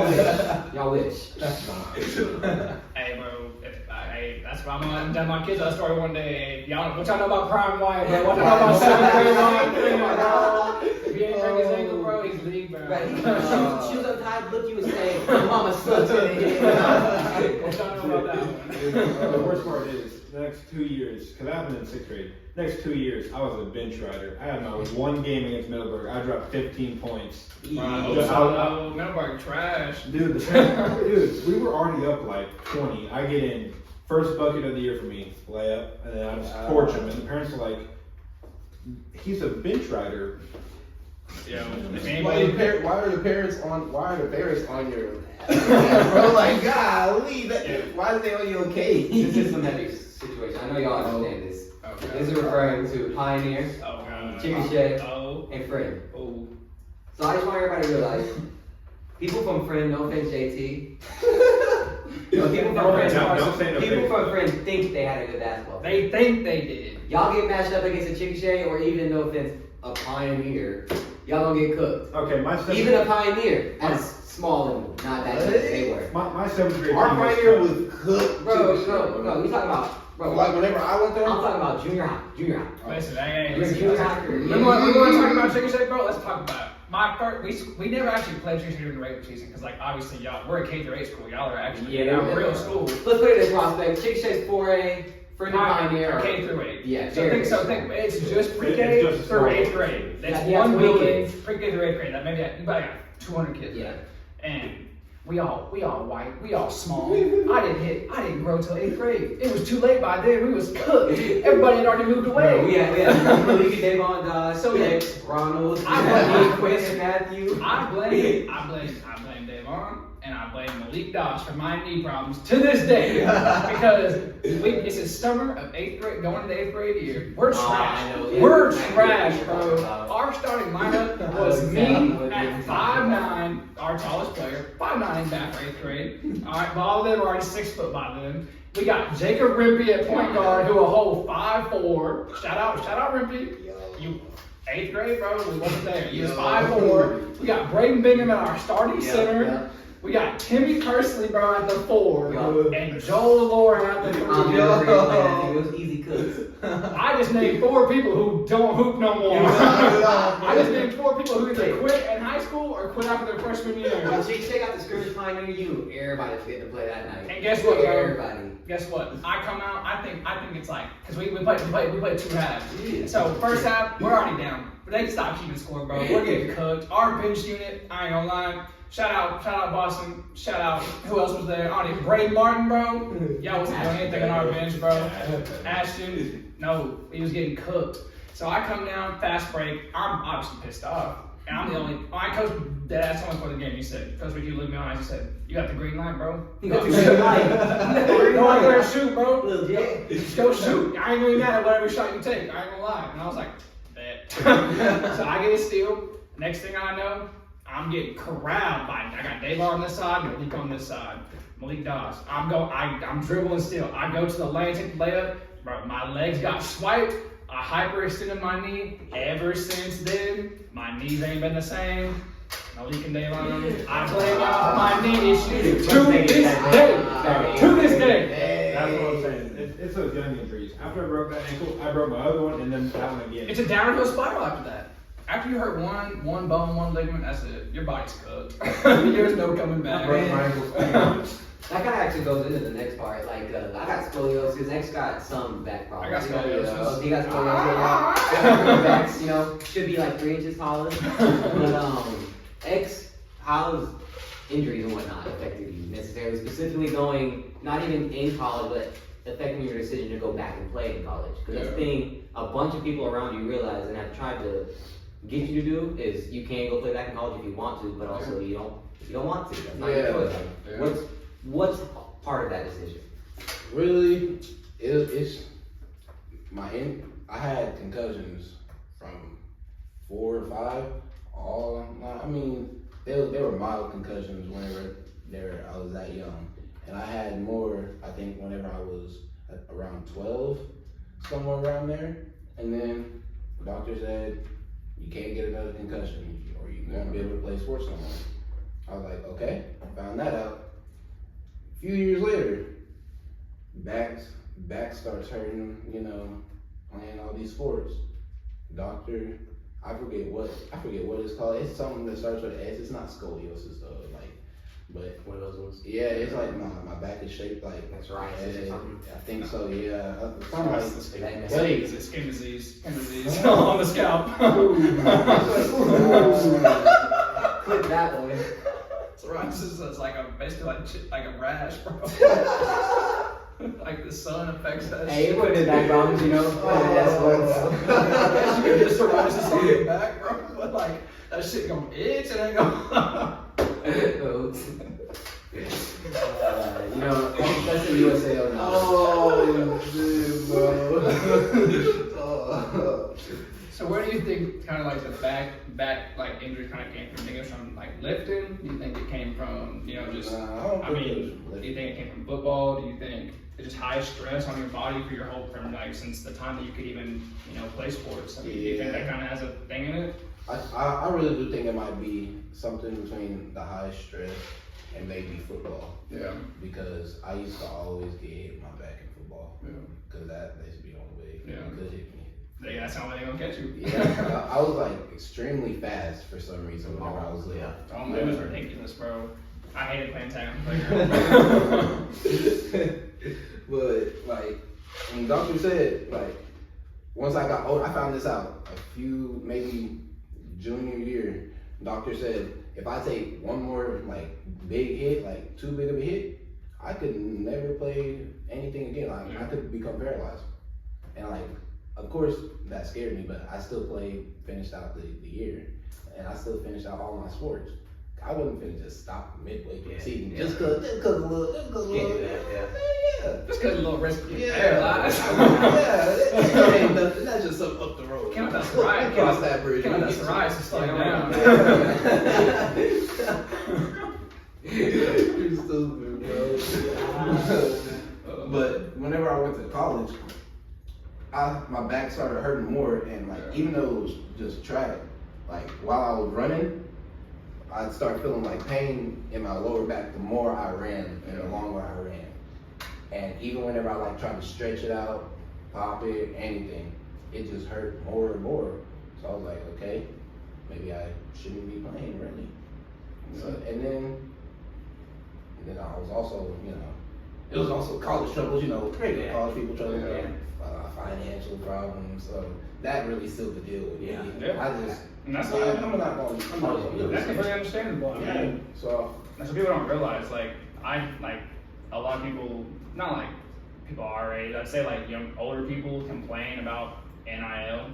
wish. Y'all wish. Hey, bro. That's why I'm gonna tell my kids that story one day. Y'all, what y'all know about Prime Wyatt, bro? What y'all know about 7th grade Wyatt? If he ain't break his ankle, bro, he's league, bro. Right. Shoes untied, look you and say, Mama sucks. What y'all know about that one? The worst part is, next 2 years, because I happened in 6th grade. Next 2 years, I was a bench rider. I had my one game against Middleburg. I dropped 15 points. Middleburg trash. Dude, we were already up like 20. I get in, first bucket of the year for me, layup, and then I just torch him. And the parents are like, he's a bench rider. Yeah. Why are the parents on your bro, like, golly, why is they on your case? This is some heavy situation. I know y'all understand this. Okay. This is referring to Pioneer, Chickasha, and Friend. Oh. So I just want everybody to realize, people from Friend, no offense, JT. People from Friend think they had a good basketball team. They think they did. Y'all get matched up against a Chickasha or even, no offense, a Pioneer. Y'all gonna get cooked. Okay, even a Pioneer at a small level, not that good as they were. My 7th grade Our team Pioneer was cooked. Bro, you talking about, bro. Like whenever I went there? I'm talking about junior high. Listen, I You're junior high. we want to talk about Chicken Shake, bro? Let's talk about it. My first, we never actually played Chicken Shake during the regular season because, like, obviously, y'all, we're a K-8 school. Y'all are actually a real school. Let's put it in prospect. Chicken Shake's 4A, Friend and Pioneer. K-8. Yeah, So think it's just pre-K through 8th grade. That's one building, pre-K through 8th grade. That maybe you probably got 200 kids there. And we all white, we all small. I didn't grow till 8th grade. It was too late by then. We was cooked. Everybody had already moved away. Bro, we had Malik, Davon, Ronald, Quinn, and Matthew. I blame Davon and I blame Malik Doss for my knee problems to this day because it's the summer of 8th grade, going into 8th grade year. We're trash. We're trash, bro. Our starting lineup was me at 5'9", our tallest player, 5'9" back for 8th grade. All right, all of them are already 6 foot by then. We got Jacob Rimpey at point guard, who a whole 5'4". Shout out Rimpey. You 8th grade, bro. We wasn't there. He was 5'4". We got Braden Bingham at our starting center. Yeah. We got Timmy Kersley, bro, at the 4, and Joel Lauren at the 3. It was easy cooks. I just named 4 people who don't hoop no more. I just named 4 people who either quit in high school or quit after their freshman year. When check out the scrimmage Pioneer U, everybody's getting to play that night. And guess what, bro? Everybody. Guess what? I come out. I think it's like because we played 2 halves. So first half we're already down, but they stop keeping score, bro. We're getting cooked. Our bench unit, I ain't gonna lie. Shout out Boston. Shout out who else was there? I don't even Bray Martin, bro. Y'all wasn't doing anything on our bench, bro. Ashton, no, he was getting cooked. So I come down, fast break. I'm obviously pissed off. And I'm the only, my coach, that's only for the game. He said, Coach, would you look me on? He said, you got the green light, bro. You got the green light. Go out there and shoot, bro. Go shoot. I ain't gonna be mad at whatever shot you take. I ain't gonna lie. And I was like, bet. So I get a steal. Next thing I know, I'm getting corralled by, I got Dave on this side, Malik on this side. Malik Doss. I'm dribbling still. I go to the lane, take the layup. Bro, my legs got swiped. I hyperextended my knee. Ever since then, my knees ain't been the same. Malik and Davon, I blame y'all for my knee issues to this day. That's what I'm saying. It's those young injuries. After I broke that ankle, I broke my other one, and then that one again. It's a downhill spiral after that. After you hurt one bone, one ligament, that's it. Your body's cooked. There's no coming back. That kind of actually goes into the next part. Like, I got scoliosis. X got some back problems. I got scoliosis. He got scoliosis. Backs, should be like 3 inches taller. But X, how's injuries and whatnot affected you necessarily? Specifically going, not even in college, but affecting your decision to go back and play in college. Because that's the thing a bunch of people around you realize and have tried to get you to do is you can go play back in college if you want to, but also you don't want to. That's not your choice. What's part of that decision? Really, it's I had concussions from 4 or 5. They were mild concussions whenever I was that young, and I had more. I think whenever I was around 12, somewhere around there, and then the doctor said you can't get another concussion or you won't be able to play sports no more. I was like, okay, I found that out. A few years later, back starts hurting, playing all these sports. Doctor, I forget what it's called. It's something that starts with an S. It's not scoliosis though. But One of those ones. yeah, it's like my back is shaped like Psoriasis or something? I think so. Yeah, something like It's skin disease. Skin disease on the scalp. Click that one. Psoriasis is like basically like a rash, bro. Like the sun affects that Hey, shit. you put it in the background, you know? That's I guess you could get psoriasis on your back, bro. But like that shit gonna itch and ain't gonna. You know, that's the USAO now. Oh, shit, bro. So where do you think kind of like the back like injury kind of came from? Do you think it was from like lifting? Do you think it came from just? I mean, do you think it came from football? Do you think it's just high stress on your body for your whole from like since the time that you could even play sports? I mean, do you think that kind of has a thing in it? I really do think it might be something between the high stress and maybe football. Yeah. Because I used to always get hit in my back in football. Yeah. Because that used to be the only way Yeah. you could hit me. Yeah, that's the only way they're gonna catch you. Yeah, I was like extremely fast for some reason whenever I was little. Oh, it was ridiculous, bro. I hated playing tag on the playground. But like, when doctor said, like, once I got old, I found this out maybe junior year. Doctor said if I take one more like big hit, like too big of a hit, I could never play anything again. Like I could become paralyzed. And like, of course, that scared me, but I still finished out the year, and I still finished out all my sports. I wouldn't finna just stop midway through the season just cause a little, Just cause a little risk of getting yeah, paralyzed. that ain't nothing. That's just something up the road. Can't let that psoriasis Cross that bridge. Can't let that psoriasis slow you down. You're stupid, bro. But whenever I went to college, my back started hurting more, and like even though it was just track, like while I was running, I'd start feeling like pain in my lower back the more I ran and the longer I ran. And even whenever I like tried to stretch it out, pop it, anything, it just hurt more and more. So I was like, okay, maybe I shouldn't be playing really. So, and then I was also, it was also college troubles, regular college people troubles, financial problems. So that really sealed the deal with me. Yeah. And that's I'm not going to. That's completely understandable. I mean, so that's what people don't realize. Like a lot of people, not like people our age. I'd say like older people complain about NIL.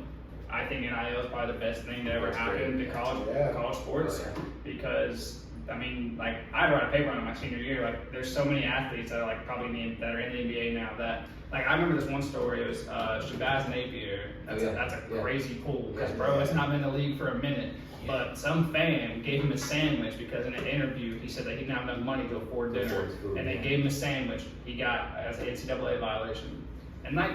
I think NIL is probably the best thing to ever happen to college sports because I mean, like I wrote a paper on it my senior year. Like, there's so many athletes that are like probably that are in the NBA now that. Like, I remember this one story, it was Napier. That's a crazy pull, because bro has not been in the league for a minute. But some fan gave him a sandwich because in an interview, he said that he didn't have enough money to afford dinner. And they gave him a sandwich. He got as an NCAA violation. And like,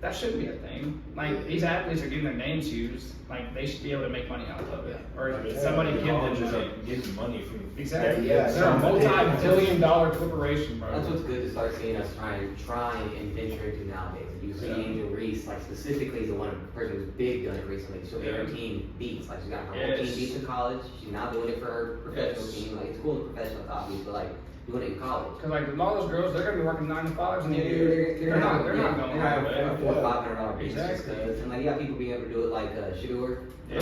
that shouldn't be a thing. Like, these athletes are getting their names used. Like, they should be able to make money out of it. Or somebody give them money. Getting money from Exactly. They're a multi-billion-dollar corporation, bro. That's what's good to start seeing us try and venture into nowadays. You see Angel Reese, like specifically, is the person who's big doing it recently. She'll get her team beats. Like, she's got her whole team beats in college. She's now doing it for her professional team. Like, it's cool in professional obviously, but like doing it in college. Because like all those girls, they're gonna be working 9 to 5s in the They're year. not They're not going $400 away. $500 Exactly. And like, you got people being able to do it like Shador. Yeah.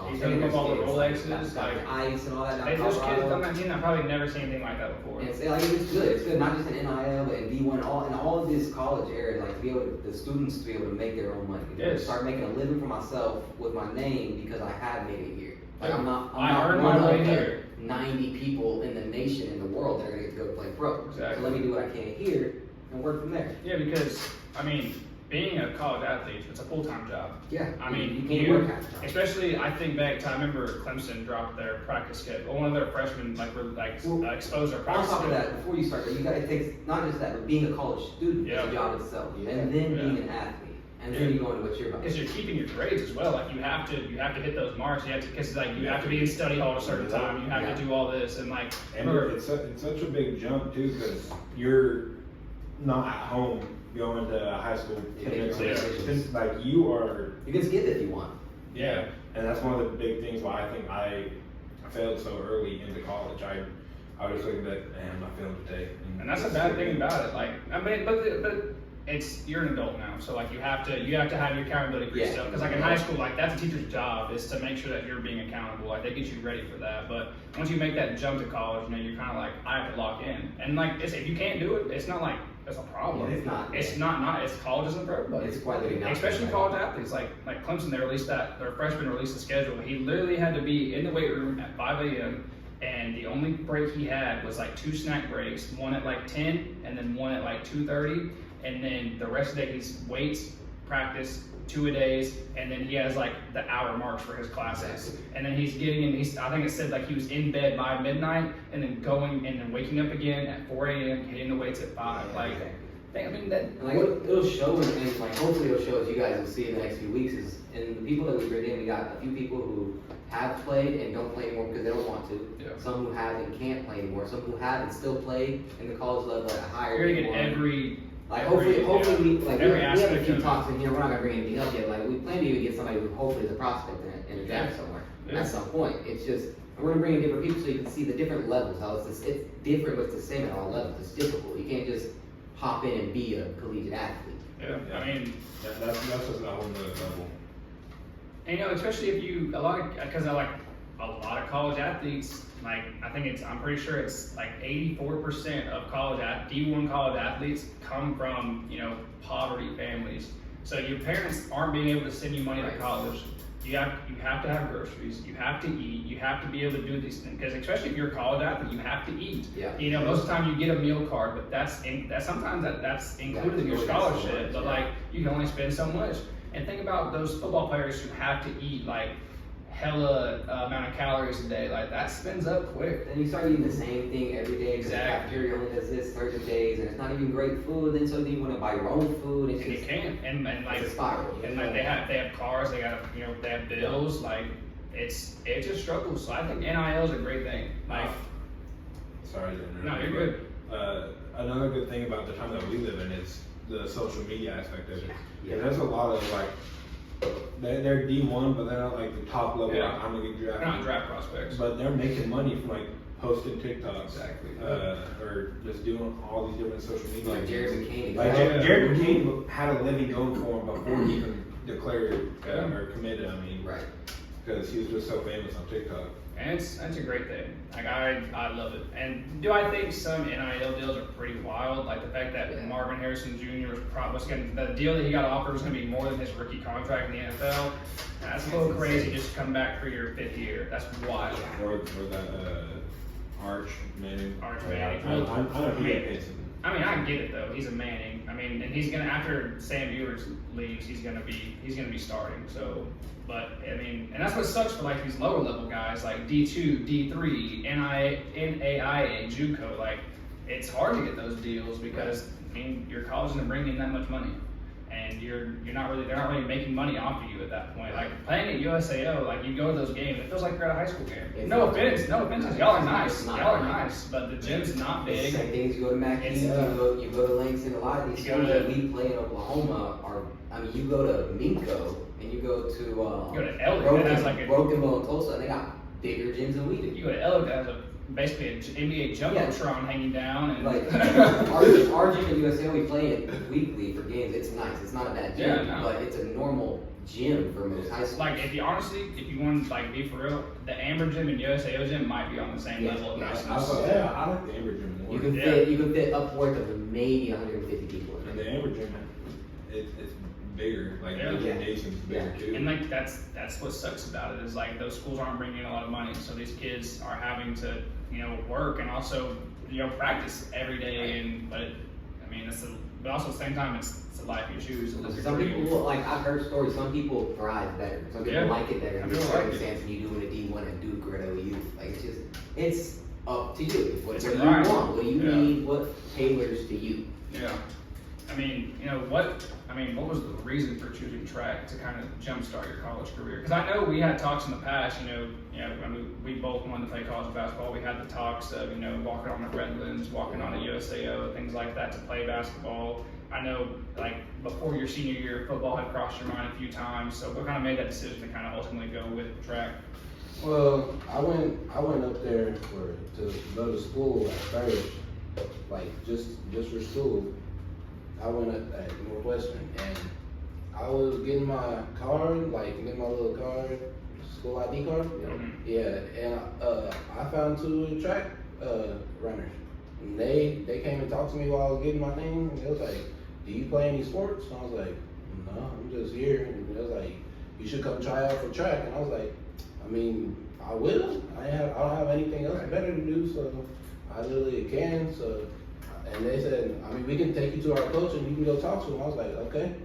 He's gonna give all the Rolexes, like ice and all that. Hey, there's kids on that team that probably never seen anything like that before. And it's like, it's good. It's good not just in NIL but in D1, all of this college area, like to be able to, the students to be able to make their own money. Yes. Start making a living for myself with my name because I have made it here. Like I'm not earned one my way of the here. 90 people in the nation, in the world that are gonna get to go play pro. Exactly. So let me do what I can here and work from there. Yeah, because I mean, being a college athlete, it's a full-time job. Yeah. I mean, you can't work half the time. especially I think back to I remember Clemson dropped their practice schedule. One of their freshmen exposed their On practice top of schedule. that, before you start, it takes not just that, but being a college student is a job itself, and then being an athlete, and then you go into what you're about. Because you're keeping your grades as well. Like you have to hit those marks. You have to because like you have to be in study hall at a certain time. You have to do all this and like. And it's such a big jump too, because you're not at home going to high school. Like you are. You can skip if you want. Yeah, and that's one of the big things why I think I failed so early into college. I was just looking at, man, I'm not feeling today. And that's the bad thing about it. Like, I mean, but it's you're an adult now, so like you have to have your accountability for yourself. Because like in high school, like that's a teacher's job is to make sure that you're being accountable. Like they get you ready for that. But once you make that jump to college, you know, you're kind of like I have to lock in. And like if you can't do it, it's not like it's a problem. Yeah, it's not. It's not. It's college isn't for everybody. It's quite literally not. Especially college athletes. Like Clemson, they released their freshman released the schedule. He literally had to be in the weight room at 5 a.m. And the only break he had was like 2 snack breaks, one at like 10 and then one at like 2:30. And then the rest of the day he's weights, practice, 2 a days, and then he has like the hour marks for his classes. And then he's getting in, I think it said like he was in bed by midnight and then going and then waking up again at 4 a.m., hitting the weights at 5. Like, I mean, that. And like it'll show, and like hopefully it'll show as you guys will see in the next few weeks is, and the people that we bring in, we got a few people who have played and don't play anymore because they don't want to. Yeah. Some who have and can't play anymore. Some who have and still play in the college level at a higher. You're gonna get level. every. Like hopefully we like every we have a aspect few of it. talks in here. We're not gonna bring anything up yet. Like we plan to even get somebody who hopefully is a prospect in a draft somewhere at some point. It's just we're gonna bring in different people so you can see the different levels. How it's different, but it's the same at all levels. It's difficult. You can't just hop in and be a collegiate athlete. Yeah, I mean, that's just a whole nother level. and you know, especially if you because I like a lot of college athletes. Like I'm pretty sure it's like 84% of D1 college athletes come from poverty families. So your parents aren't being able to send you money to college. You have to have groceries. You have to eat. You have to be able to do these things because especially if you're a college athlete, you have to eat. Yeah. You know, most of the time you get a meal card, but that's sometimes that's included in your scholarship. But like you can only spend so much. And think about those football players who have to eat like hella amount of calories a day. Like that spins up quick. Then you start eating the same thing every day. Exactly. The cafeteria only does this certain days, and it's not even great food. Then so then you want to buy your own food. It's And you just can't. And like it's a spiral. and like they have cars. They got they have bills. Like it's a struggle. So I think NIL is a great thing. Like Sorry to interrupt. no, you're good. Another good thing about the time that we live in is the social media aspect of it. Yeah. There's a lot of like they're D1, but they're not like the top level. Yeah. Like, I'm gonna get They're drafted. not draft prospects. But they're making money from like posting TikToks, Exactly. or just doing all these different social media. Like Jared McCain. Like Yeah. Jared McCain had a living going for him before he even declared Yeah. or committed. I mean, Right. because he was just so famous on TikTok. And it's a great thing. Like I love it. And do I think some NIL deals are pretty wild? Like the fact that Yeah. Marvin Harrison Jr. was getting the deal that he got offered was going to be more than his rookie contract in the NFL. That's a little crazy just to come back for your 5th year. That's wild. Or that Arch Manning. Arch I Manning. know he got paid some. I mean, I get it though. He's a Manning. I mean, and he's gonna after Sam Ewers leaves, he's gonna be starting. So, but I mean, and that's what sucks for like these lower level guys like D2, D3, NAIA, JUCO. Like, it's hard to get those deals because I mean, your college isn't bringing in that much money, and they're not really making money off of you at that point. Like playing at USAO, like you go to those games, it feels like you're at a high school game. No offense, y'all are nice, but the gym's not It's big. the same things you go to McKee, you go to Langston, a lot of these You go schools to- that we play in Oklahoma are, I mean, you go to Minko and you go to, You go to Elliott, that has like a Brokenville and Tulsa, and they got bigger gyms than we do. You go to Elliott, that has basically an NBA jumbotron hanging down, and Like our gym at USAO, we play it weekly for games. It's nice. It's not a bad gym, Yeah, no. but it's a normal gym for most high schools. like if you want to like be for real, the Amber gym and USAO gym might be on the same Yeah. level of I niceness. like the Amber Gym more. You can fit upwards of maybe 150 people in And there. the Amber Gym, it's bigger. Like Yeah. the gymnasium's bigger too. And like that's what sucks about it is like those schools aren't bringing in a lot of money, so these kids are having to work and also practice every day. But I mean, but also at the same time it's a life you choose. Some people, like I've heard stories, some people thrive better. Some people Yeah. like it better in Some this people like it. circumstance than you do in a D1 at Duke or at OU. Like it's up to you. What It's do a you grind. want? What do you Yeah. need? What tailors to you? Yeah. I mean, what was the reason for choosing track to kind of jumpstart your college career? Because I know we had talks in the past, I mean, we both wanted to play college basketball. We had the talks of, walking on the Redlands, walking on a USAO, things like that to play basketball. I know, like, before your senior year, football had crossed your mind a few times. So what kind of made that decision to kind of ultimately go with track? Well, I went up there to go to school at first, like just for school. I went up at Northwestern and I was getting my card, like getting my little card, school ID card. Yeah, and I found two track runners. And they came and talked to me while I was getting my thing. And they was like, "Do you play any sports?" And I was like, "No, I'm just here." And they was like, "You should come try out for track." And I was like, I mean, I will. I don't have anything else better to do, so I literally can. So, and they said, I mean, we can take you to our coach and you can go talk to him. I was like, okay.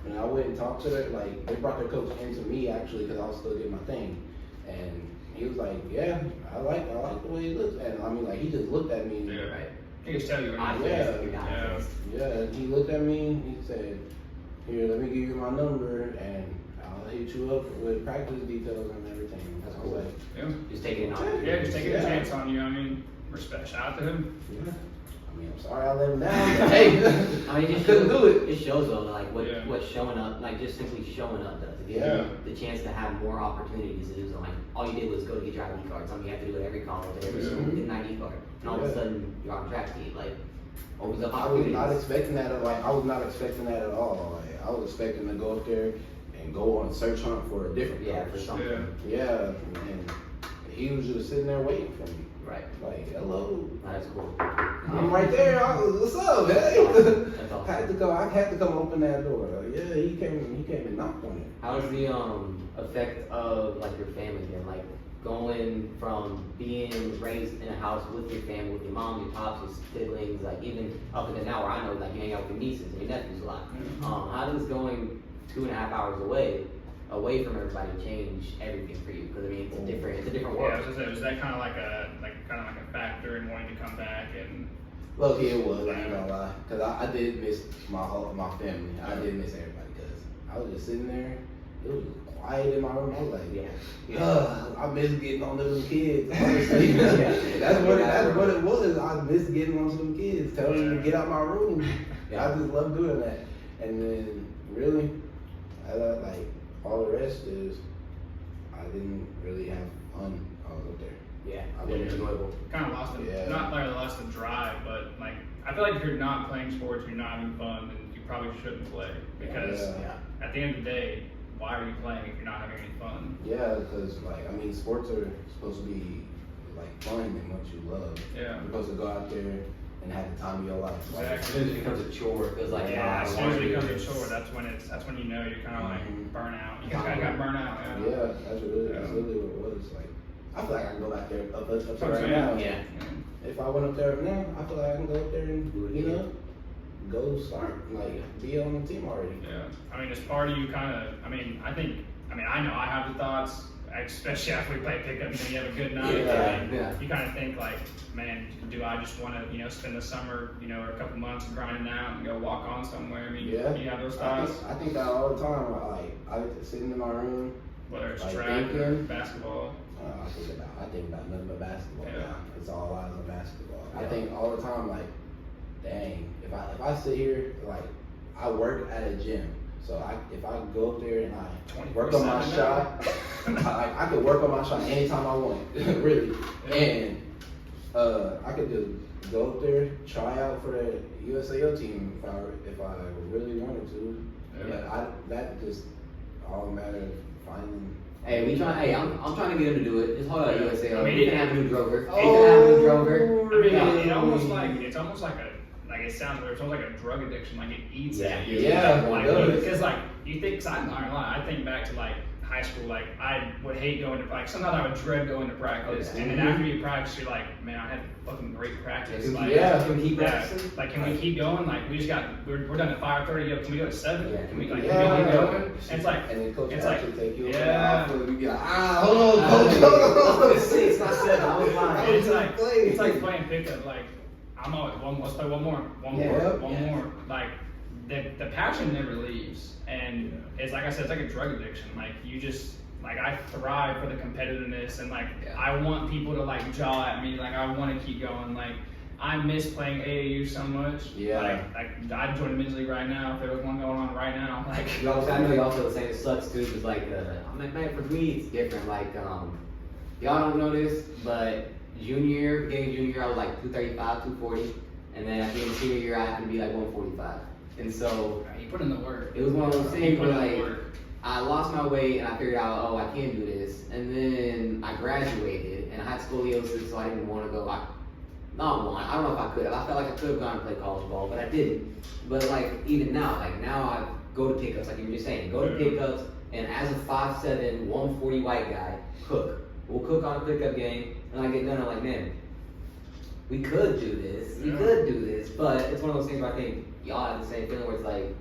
And I went and talked to their, like, they brought their coach into me actually because I was still getting my thing. And he was like, yeah, I like the way he looks. And I mean, like, he just looked at me. And, Right. He just tell you. Yeah. He looked at me and he said, here, let me give you my number and I'll hit you up with practice details and everything. That's cool. Just taking it on. Yeah, just taking a chance on you. I mean, respect. Shout out to him. Yeah. I mean, I'm sorry I let him down. But hey, I mean, I couldn't do it. It shows though, like what showing up, like just simply showing up does. It gives you the chance to have more opportunities to do something. Like all you did was go to get your ID card. Something you have to do at every college, at every school, get an ID card, and all of a sudden you're on track team. Like opens up I was opportunities. not expecting that. Like I was not expecting that at all. Like I was expecting to go up there and go on a search hunt for a different for coach. something. Yeah, and he was just sitting there waiting for me. Right. Like, hello. That's cool. I'm right there. What's up, man? That's awesome. I had to come open that door. Like, yeah, he came and knocked on it. How's the effect of like your family then? Like going from being raised in a house with your family, with your mom, your pops, your siblings, like even up until now where I know like you hang out with your nieces and your nephews a lot. How does going 2.5 hours away from everybody change everything for you? Because I mean it's a different world. Yeah, I was gonna say, was that kind of like a factor in wanting to come back and? Low key it was, I ain't gonna lie. Cause I did miss my family. I did miss everybody cause I was just sitting there. It was quiet in my room. I was like, I miss getting on them kids. Honestly. That's what it was. I miss getting on some kids, telling them to get out my room. I just love doing that. And then really, like all the rest is I didn't really have fun. I was up there. Yeah, I didn't enjoyable. Kind of lost the, not like lost the drive, but like I feel like if you're not playing sports, you're not having fun, then you probably shouldn't play because at the end of the day, why are you playing if you're not having any fun? Yeah, because like I mean, sports are supposed to be like fun and what you love. Yeah. You're supposed to go out there and have the time of your life. Exactly. As soon as it becomes a chore, it feels like as soon as it becomes a chore, that's when you know you're kind of like burnt out. You kind of got burnt out. Yeah, that's really what it was. Like I feel like I can go back there up there right now. Yeah. If I went up there now, I feel like I can go up there and go start, like be on the team already. Yeah. I mean, as part of you kind of, I know I have the thoughts, especially after we play pickup and then you have a good night. You kind of think like, man, do I just want to, spend the summer, or a couple months grinding out and go walk on somewhere? I mean, you have those thoughts? I think that all the time. I like sitting in my room, whether it's like track or basketball. I think about nothing but basketball. Yeah. It's all eyes on basketball. I think all the time, like, dang, if I sit here, like, I work at a gym. So if I go up there and I work on my shot, I could work on my shot anytime I want, really. And I could just go up there, try out for the USAO team if I really wanted to. But that just all matter of finding. Hey, I'm trying to get him to do it. Just hold out USAO. I mean, we can have a new Drover. I mean, it's almost like it sounds weird. It's almost like a drug addiction. Like it eats at you. Because like you think, I'm not gonna lie. I think back to like high school. Like I would hate going to like sometimes I would dread going to practice. And then after you practice, you're like, man, I had fucking great practice. Can we keep practicing? Like, can we keep going? Like we just we're done at 5:30. Can we go at 7? Can we keep going? And it's like, and then coach it's actually like, take you yeah. we be like, hold on, coach, hold on. It's 6, not 7. I was lying. It's like playing pickup. Like I'm always let's play one more. Like the passion never leaves, and it's like I said, it's like a drug addiction. Like you just I thrive for the competitiveness, and I want people to jaw at me. Like I want to keep going. Like I miss playing AAU so much. Yeah. Like I'd join the men's league right now if there was one going on right now. I know you also the same. It sucks too. Cause man, for me it's different. Like y'all don't know this, but beginning of junior year, I was like 235, 240. And then at the end of senior year, I happened to be like 145. And so You put in the work. it was one of those You things put where in the like, work. I lost my weight and I figured out, oh, I can do this. And then I graduated and I had scoliosis, so I didn't want to go. I don't know if I could have. I felt like I could have gone and played college ball, but I didn't. But like, even now, I go to pickups, like you were just saying, go to pickups, and as a 5'7", 140 white guy, cook. We'll cook on a pickup game, and I get done, I'm like, man, we could do this, but it's one of those things where I think y'all have the same feeling where it's like,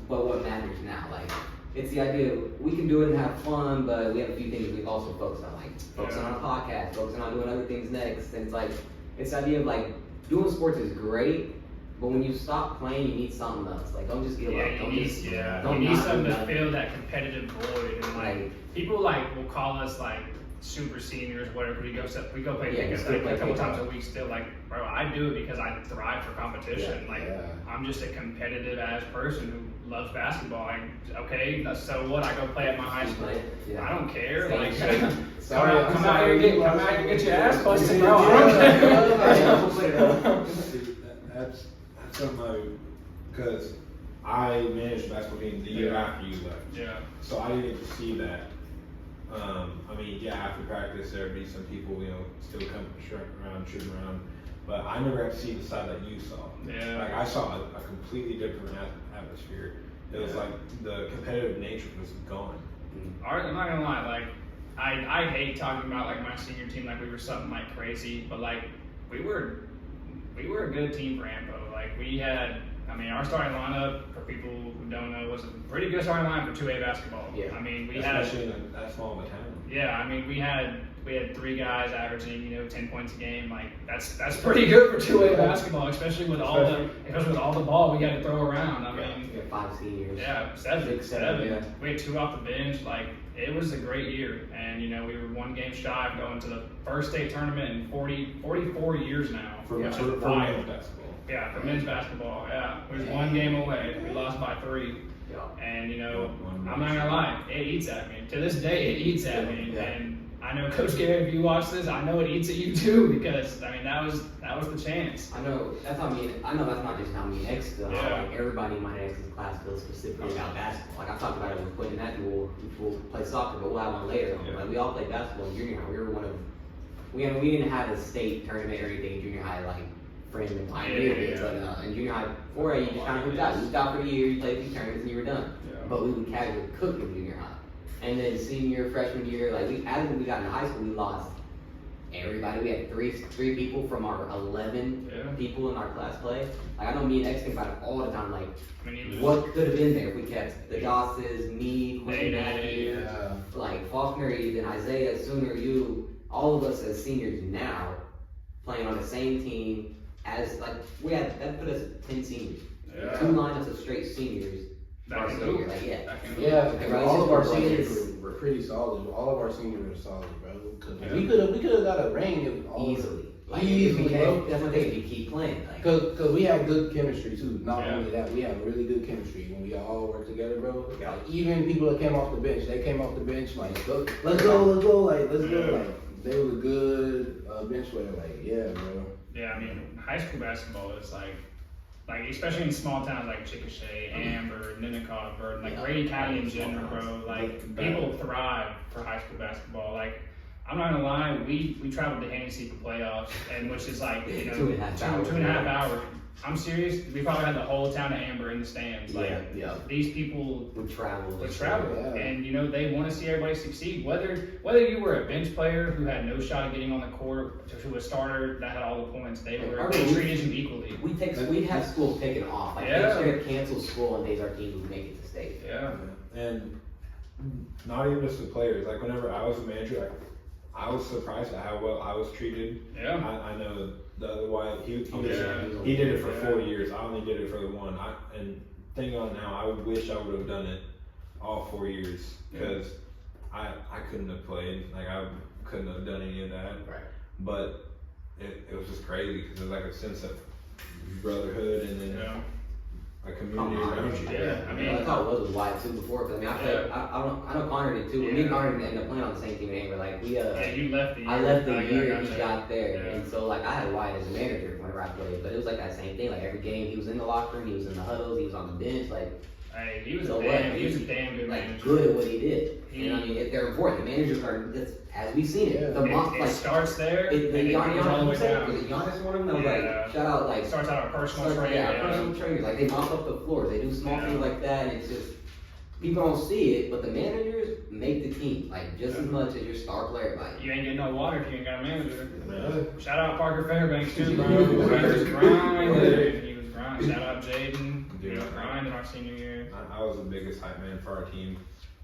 but what matters now? Like, it's the idea of, we can do it and have fun, but we have a few things we've also focused on, like focusing on a podcast, focusing on doing other things next, and it's like, it's the idea of like, doing sports is great, but when you stop playing, you need something else. Like, don't just give up. You need not something do to nothing. fill that competitive void. And like people like will call us like super seniors, whatever. We go play pickup like a couple times a week still. Like, bro, I do it because I thrive for competition. I'm just a competitive ass person who loves basketball. Like, okay, so what? I go play at my high school. I don't care. Like, come out here, get your ass busted, bro. I don't care. That's something because I managed basketball team the year after you left. Yeah. So I didn't get to see that. I mean, yeah, after practice there'd be some people, still come shooting around, but I never got to see the side that you saw. Yeah. Like I saw a completely different atmosphere. It was like the competitive nature was gone. I'm not gonna lie, like I hate talking about like my senior team like we were something like crazy, but like we were a good team for Ampo. Like we had, our starting lineup, for people who don't know, was a pretty good starting lineup for 2A basketball. Yeah. Especially in that small of a town. Yeah, we had 3 guys averaging 10 points a game. Like that's pretty good for 2A basketball, especially with all the ball we got to throw around. We had 5 seniors. Yeah, seven. Yeah. We had 2 off the bench. Like, it was a great year. And, we were 1 game shy of going to the first state tournament in 44 years now. For men's basketball. Yeah, for men's basketball. Yeah, we was 1 game away. We lost by 3. Yeah. And, I'm not gonna lie, it eats at me. To this day, it eats at me. Yeah. And I know, Coach Gary, if you watch this, I know it eats at you too, because that was the chance. I know that's how I know that's not just how me and X feel. Yeah. Like everybody in my X's class feels specifically about basketball. Like I talked about it with Quentin and Matthew, we'll play soccer, but we'll have one later. Yeah. Like we all played basketball in junior high. We were one of we didn't have a state tournament or anything in junior high like friend and pioneer but in junior high 4A you just kind of hooped out. You hooped out for the year, you played a few tournaments and you were done. Yeah. But we would casually cook in junior high. And then senior, freshman year, like when we got into high school, we lost everybody. We had three people from our 11 people in our class play. Like I know me and X think about it all the time. Like what could have been there if we kept the Dosses, me, Quentin, Matthew, like Faulkner, even Isaiah, Sooner, you, all of us as seniors now playing on the same team as like that put us at 10 seniors. Yeah. 2 lineups of straight seniors. That can senior, do. like, Yeah, Everybody's all of our just seniors were pretty solid. All of our seniors were solid, bro. Cause Yeah. we could have got a ring if all Easily. Like, Easily, bro. That's one thing if you keep playing. Like, Cause we had good chemistry too. Not Yeah. only that, we had really good chemistry when we all worked together, bro. Like even people that came off the bench, they came off the bench like, let's go, like let's go. Like they was a good bench player. Like bro. Yeah, high school basketball is like especially in small towns like Chickasha, Amber, Ninnekah, Burton, like Grady County in general, bro. Like people thrive for high school basketball. Like I'm not gonna lie, we traveled to Hennessy for playoffs, and which is like 2.5 hours. 2.5 hours. I'm serious. We probably had the whole town of Amber in the stands. Like these people would travel. and they want to see everybody succeed. Whether you were a bench player who had no shot at getting on the court to a starter that had all the points, they treated you equally. We'd have school taken off. Like they should cancel school on days our team would make it to state. Yeah. And not even just the players. Like whenever I was a manager, I was surprised at how well I was treated. Yeah. I know the other Wyatt, he Yeah. did it for 4 years. I only did it for the 1. And thinking on it now, I wish I would have done it all 4 years because I couldn't have played. Like I couldn't have done any of that. Right. But it was just crazy because it was like a sense of brotherhood and then a community around you. Yeah, I mean, that's how it was with Wyatt too before. Cause I mean, I played, I know Connor did too. Me and Connor ended up playing on the same team in Anchor. Like we, yeah, you left the year. I left the I year he there. got there, Yeah. and so like I had Wyatt as a manager whenever I played. But it was like that same thing. Like every game, he was in the locker room, he was in the huddles, he was on the bench. Like Hey, he was So a damn, what? he was a damn good like manager. good at what he did. And I mean, if they're important, the managers are. That's, as we've seen it, the month It like starts there. the and it goes all the way Giannis, down. was it Giannis one of them? That was Yeah. like shout out like It starts out our personal training. yeah, personal trainers. Like they mop up the floors, they do small Yeah. things like that, and it's just people don't see it, but the managers make the team like just as much as your star player. Like You ain't getting no water if you ain't got a manager. Yeah. Shout out Parker Fairbanks too, bro. He was grinding. He was grinding. Shout out Jaden. He was grinding our senior year. I was the biggest hype man for our team.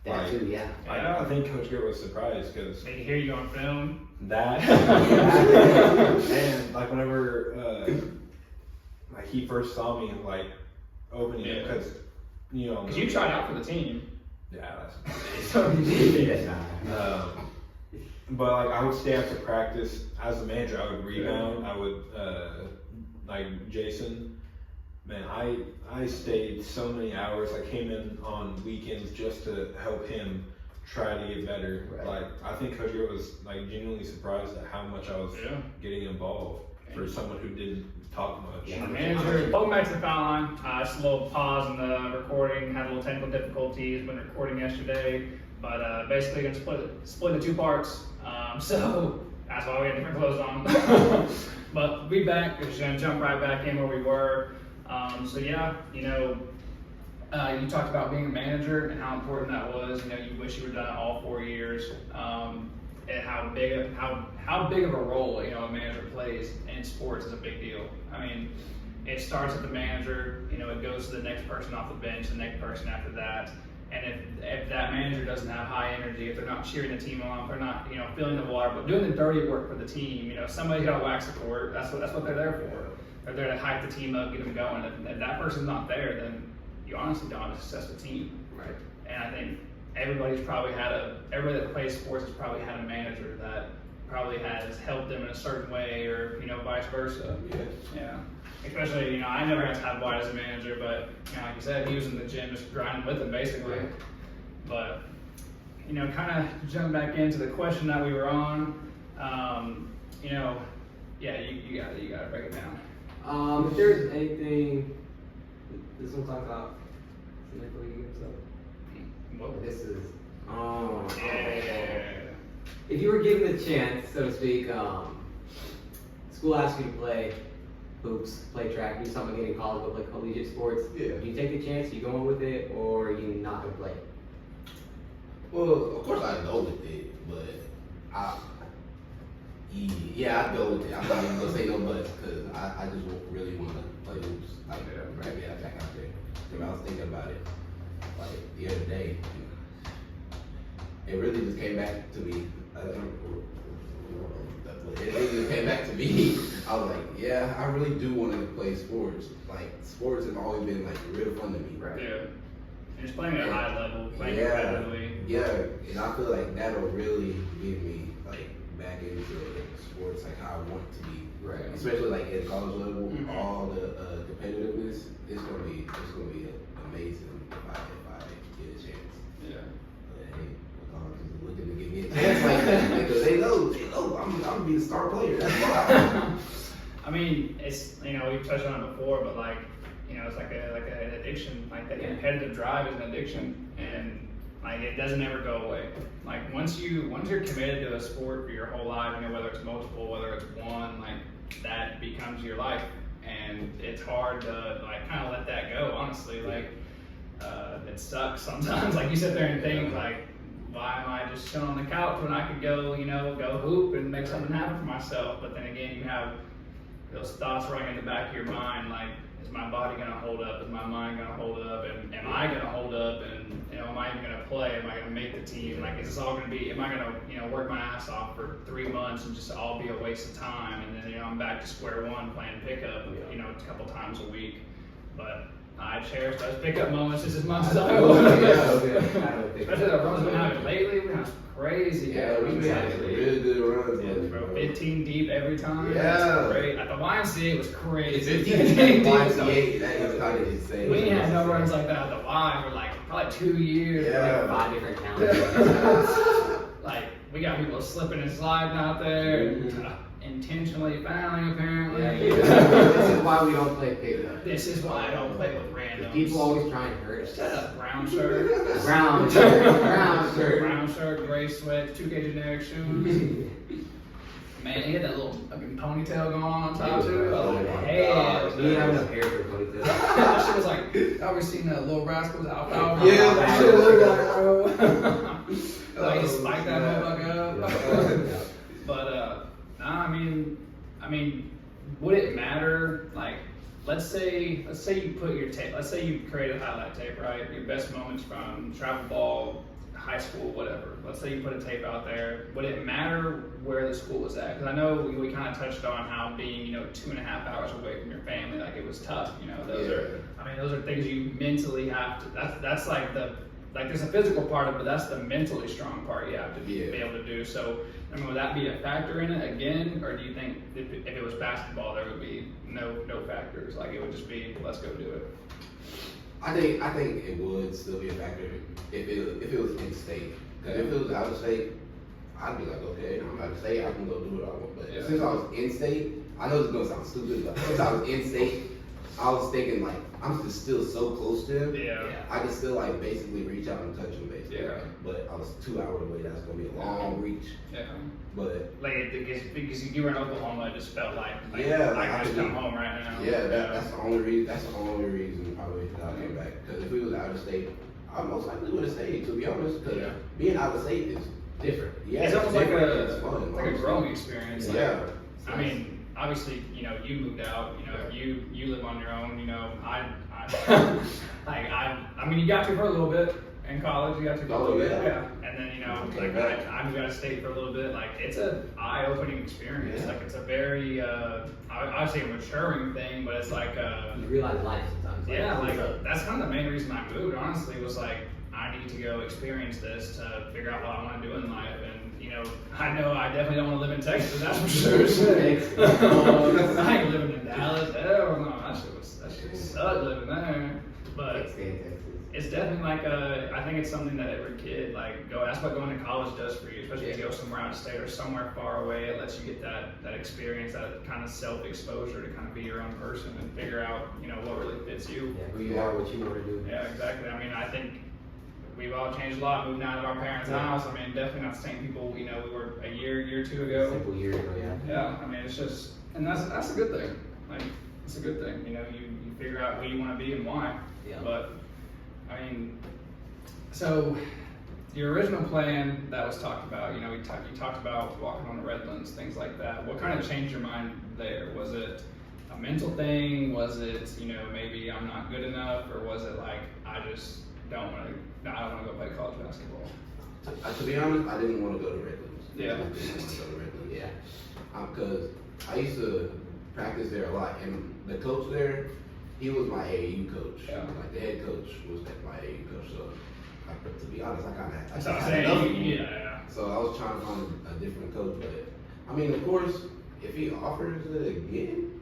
that too, yeah. I think Coach Garrett was surprised because They can hear you on film. that and like whenever like he first saw me like opening it Yeah. because you know Because you tried out for the team. yeah Yeah. but like I would stay after practice as a manager. I would rebound. I would like Jason. Man, I stayed so many hours. I came in on weekends just to help him try to get better. Right. Like I think Coach Garrett was like genuinely surprised at how much I was Yeah. getting involved for someone who didn't talk much. Yeah. Manager, welcome back to the foul line. Just a little pause in the recording. Had a little technical difficulties when recording yesterday, but basically gonna split the two parts. So that's why we had different clothes on. But we back. We're just gonna jump right back in where we were. So yeah, you know, you talked about being a manager and how important that was. You know, you wish you were done it all 4 years, and how big of a role, you know, a manager plays in sports is a big deal. I mean, it starts at the manager. You know, it goes to the next person off the bench, the next person after that. And if that manager doesn't have high energy, if they're not cheering the team on, if they're not, you know, filling the water, but doing the dirty work for the team, you know, somebody's got to wax the court. That's what they're there for. They're there to hype the team up, get them going. If that person's not there, then you honestly don't have a successful team. Right. And I think everybody that plays sports has probably had a manager that probably has helped them in a certain way, or you know, vice versa. Yeah. Especially, you know, I never got to have White as a manager, but you know, like you said, he was in the gym just grinding with them basically. But you know, kind of jump back into the question that we were on. You know, yeah, you got to break it down. If there's anything, this one talk about. Before you get up. Whoa. This is. Yeah. If you were given the chance, so to speak, school asks you to play hoops, play track, do something again in college, but play collegiate sports. Yeah. Do you take the chance? You going with it, or are you not gonna play it? Well, of course I go with it, but I'd go with it. I'm not even gonna say no buts because I just really want to play hoops. Like, right, yeah, back out there. Because I was thinking about it like the other day. It really just came back to me. It really just came back to me. I was like, yeah, I really do want to play sports. Like, sports have always been like real fun to me. Right. Yeah. You're just playing at a high level, playing Yeah. competitively. Yeah, and I feel like that'll really get me like back into sports like how I want to be. Right. Especially like at college level, Mhm. all the competitiveness, it's gonna be amazing if I get a chance. Yeah. But hey, college is looking to give me a chance like that because they know I'm gonna be the star player. That's why. I mean, it's, you know, we've touched on it before, but like, you know, it's like an addiction. Like that competitive drive is an addiction, and like it doesn't ever go away. Like once you're committed to a sport for your whole life, you know, whether it's multiple, whether it's one, like that becomes your life, and it's hard to like kind of let that go. Honestly, like it sucks sometimes. Like you sit there and think like, why am I just sitting on the couch when I could go, you know, go hoop and make something happen for myself? But then again, you have those thoughts running in the back of your mind, like, is my body gonna hold up? Is my mind gonna hold up? And am I gonna hold up? And you know, am I even gonna play? Am I gonna make the team? Like, is this all gonna be? Am I gonna, you know, work my ass off for 3 months and just all be a waste of time? And then, you know, I'm back to square one playing pickup, you know, a couple times a week. But I cherish those pickup moments just as much as I would. Especially the runs we've been having lately. We're having some crazy. Yeah, we've been having some really good runs. Yeah, bro. 15 deep every time. Yeah. It's great. At the YMCA, it was crazy. 15 deep. YMCA, that is kind of insane. We ain't had no runs like that at the Y for like probably 2 years. Yeah. Like 5 different counties. Like, we got people slipping and sliding out there, intentionally fouling apparently. This is why we don't play pickup. This is why I don't play with randoms. People always try and hurt us. Shut up, brown shirt. Brown shirt. Brown shirt, gray sweat, 2K generic shoes. Man, he had that little fucking ponytail going on top too. I was like, hell. We didn't have enough hair for a ponytail. That shit was like, y'all ever seen that Little Rascals Alfalfa? Yeah, that shit looked like, bro. Like, he spiked that motherfucker up. Yeah. But, nah, I mean, would it matter? Like, let's say you put your tape, let's say you create a highlight tape, right? Your best moments from travel ball, high school, whatever. Let's say you put a tape out there. Would it matter where the school was at? Because I know we kind of touched on how being, 2.5 hours away from your family, like it was tough. Those are things you mentally have to. That's like there's a physical part of it, but that's the mentally strong part you have to be able to do. So, would that be a factor in it again, or do you think if it was basketball, there would be no factors? Like it would just be, let's go do it. I think it would still be a factor if it was in state. Because if it was out of state, I'd be like, okay, I'm out of state, I can go do what I want. But since I was in state, I know this is gonna sound stupid, but since I was in state, I was thinking like I'm just still so close to him. Yeah. I could still like basically reach out and touch him basically. Yeah. But I was 2 hours away. That's gonna be a long reach. Yeah. But Like because you were in Oklahoma, it just felt like Yeah, I I just could come be- home right now. yeah, that's the only reason. That's the only reason probably that I came back. Because if we was out of state, I most likely would have stayed. To be honest, because being out of state is Different. yeah, It's almost like different, a it's fun, like a honestly. growing experience. Like, Yeah. I mean, obviously, you moved out. You live on your own. I mean, you got to for a little bit in college. You got to for a little bit, yeah. And then I moved out of state for a little bit. Like it's a eye-opening experience. Yeah. Like it's a very I would say a maturing thing, but it's like You realize life sometimes. yeah, like that's kind of the main reason I moved. Honestly, was like I need to go experience this to figure out what I want to do in life. And I know I definitely don't want to live in Texas. That's for sure. I ain't living in Dallas. Hell no, that shit sucked living there. But Stay in Texas. it's definitely like I think it's something that every kid that's what going to college does for you, especially if you go somewhere out of state or somewhere far away. It lets you get that experience, that kind of self-exposure to kind of be your own person and figure out what really fits you. Yeah, who you are, what you want to do. Yeah, exactly. I mean, I think we've all changed a lot, moving out of our parents' house. I mean, definitely not the same people we were a year or two ago. Simple year ago, yeah. Yeah, I mean, it's just, and that's a good thing. Like, it's a good thing. You figure out who you want to be and why. Yeah. But I mean, so your original plan that was talked about, you talked about walking on the Redlands, things like that. What kind of changed your mind there? Was it a mental thing? Was it, maybe I'm not good enough, or was it like I just don't want to go play college basketball? To be honest, I didn't want to go to Redlands. Yeah. I didn't want to go to Redlands. Yeah. Because I used to practice there a lot, and the coach there, he was my AAU coach. Yeah. Like the head coach was my AAU coach. So, to be honest, I kind That's of what I'm had enough of saying. him. Yeah. So I was trying to find a different coach, but I mean, of course, if he offers it again,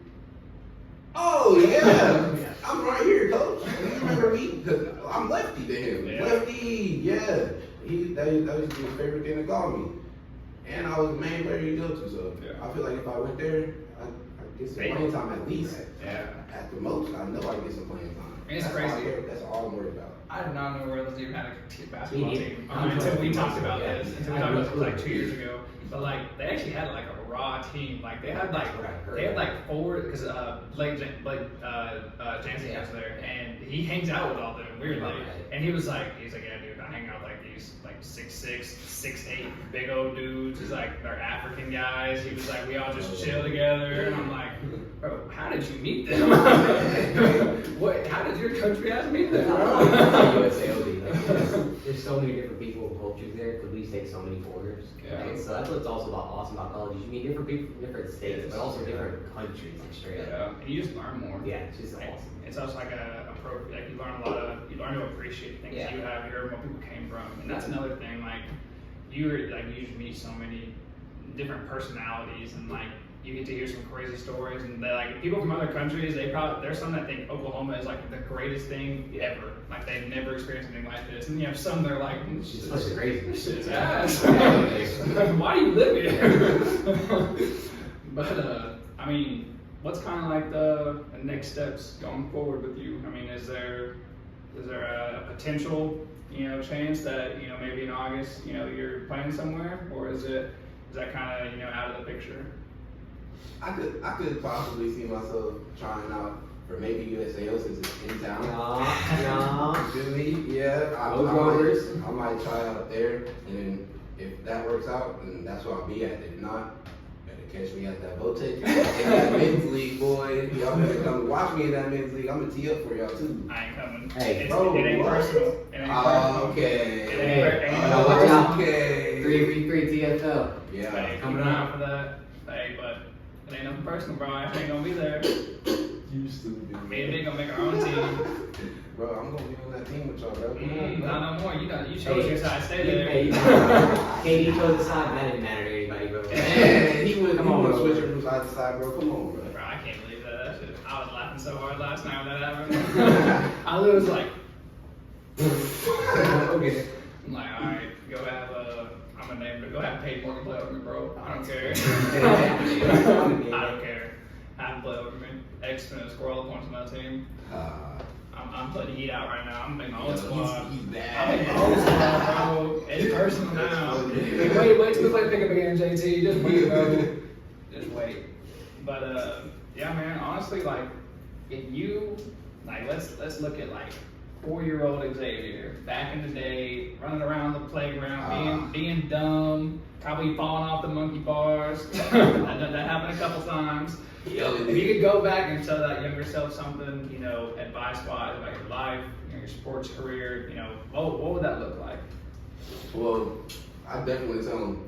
oh yeah, I'm right here, coach. You remember me? Because I'm lefty to him. Yeah. Lefty, yeah. That used to be his favorite thing to call me. And I was the main player you go to, so I feel like if I went there, I'd get some playing time at least. Yeah. At the most, I know I'd get some playing time. It's That's crazy. all I care- That's all I'm worried about. I did not know where Redlands even had a basketball Me team neither. until we talked about Yeah. this. Until we talked about this like 2 years ago. But like they actually had like a raw team. Like they had like four because Blake Jansen was there and he hangs out with all them weirdly. And he's like, yeah, dude, I hang out with like these like 6'6", 6'8", big old dudes. He's like they're African guys. He was like, we all just chill together. And I'm like, bro, how did you meet them? How did your country ass meet them? USAOD. There's so many different people and cultures there because we take so many foreigners. Yeah. Right? So that's what's also awesome about college. You meet meet different people from different states, but also different countries, like straight up. Yeah, and you just learn more. Yeah, it's just Like, awesome. it's also like like you learn to appreciate things Yeah. you have here and where people came from, and that's another thing. Like you just meet so many different personalities, and like you get to hear some crazy stories, and they like people from other countries. There's some that think Oklahoma is like the greatest thing ever. Like they've never experienced anything like this, and you have some that are like, It's just such crazy. this shit's ass. Why do you live here? But I mean, what's kind of like the next steps going forward with you? I mean, is there a potential, chance that, maybe in August, you're playing somewhere, or is that kind of, out of the picture? I could possibly see myself trying out for maybe USAO since it's in town. No. Really? Yeah. I might try out there, and then if that works out, then that's where I'll be at. If not, better catch me at that Votech. In that men's league, boy. Y'all better come watch me in that men's league. I'm gonna tee up for y'all too. I ain't coming. Hey, bro, it ain't what? personal. It ain't personal. Okay. It ain't Now watch out. Okay. 3v3 TFL. Yeah. Hey, coming keep an eye up. out for that. Hey, but it ain't nothing personal, bro. I ain't gonna be there. You stupid. Me and Nick gonna make our own team. Bro, I'm gonna be on that team with y'all, bro. Come on, bro. Not no more. You chose your side. Stay there. Hey, KD chose the side. That didn't matter to anybody, bro. Man, he would Come on, bro. switch from side to side, bro. Come on, bro. Bro, I can't believe that shit. I was laughing so hard last night when that happened. I literally was like, Okay. I'm like, all right, go have I'm gonna name it. Go have Peyton Morgan play over me, bro. I don't care. I don't care. Have him play over me. X gonna score all the points on that team. I'm putting heat out right now. I'm making my own squad. He's I'm bad. making my own squad, bro. It's personal now. Wait till we play pickup again, JT. Just wait, bro. Just wait. But yeah, man. Honestly, like, if you like, let's look at like 4-year-old Xavier back in the day, running around the playground, being dumb, probably falling off the monkey bars. that happened a couple times. If you could go back and tell that younger self something, advice-wise about your life, your sports career, what would that look like? Well, I definitely tell him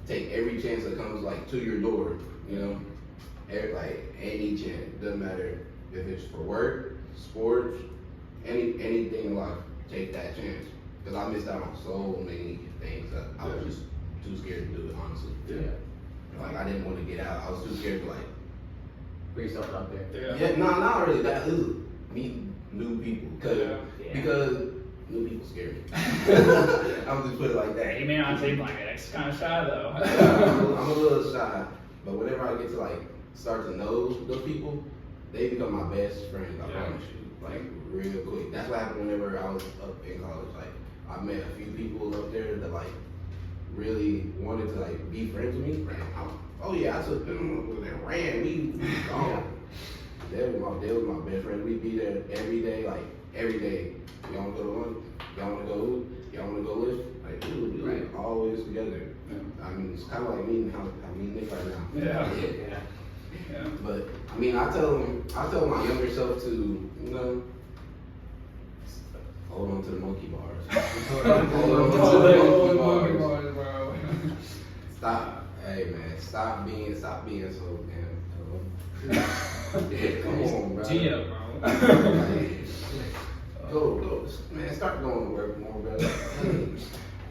take every chance that comes like to your door. Like any chance. Doesn't matter if it's for work, sports, anything in life. Take that chance. Because I missed out on so many things that I was just too scared to do it. Honestly. Yeah. Like I didn't want to get out. I was too scared to like. Put yourself out there. Yeah, no, not really. That is meet new people because new people scare me. I'm just put it like that. You may not seem like it. It's kind of shy though. I'm a little shy, but whenever I get to like start to know those people, they become my best friends. I promise you, like real quick. That's what happened whenever I was up in college. Like I met a few people up there that like really wanted to like be friends with me. I took them and ran. We gone. They was my best friends. We'd be there every day, like every day. Y'all wanna go to lunch? Y'all wanna go hoop? Y'all wanna go lift? Like we would do it always together. I mean, it's kind of like me and how me and Nick right now. Yeah. But I mean, I tell my younger self to, hold on to the monkey bars. Hold on to the monkey bars. bro. Stop. Hey man, stop being so damn. Come on, bro. Gio, bro. Go, man. Start going to work more, bro.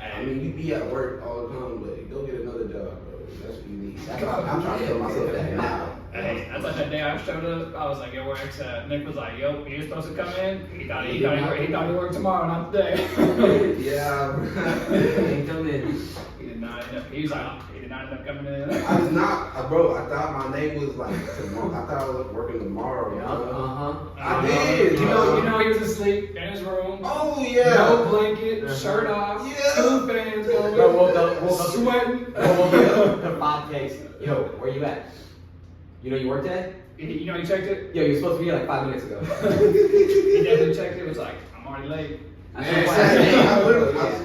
I mean, you be at work all the time, but go get another job, bro. That's what you need. That's what I'm trying to tell myself that now. Hey, that's like that day I showed up. I was like, yo, where X at? Nick was like, yo, you're supposed to come in. He thought he worked tomorrow, not today. Yeah. Ain't coming in. He did not end up coming in. I was not, bro. I thought my name was like tomorrow. I thought I was working tomorrow. I did. You know, he was asleep in his room. Oh yeah. No blanket, shirt off. Yeah. 2 fans going. Bro, woke up, sweating. Bob takes, yo, where you at? You know you worked at? You know he checked it? Yo, you were supposed to be here like 5 minutes ago. He definitely checked it. It was like, I'm already late. I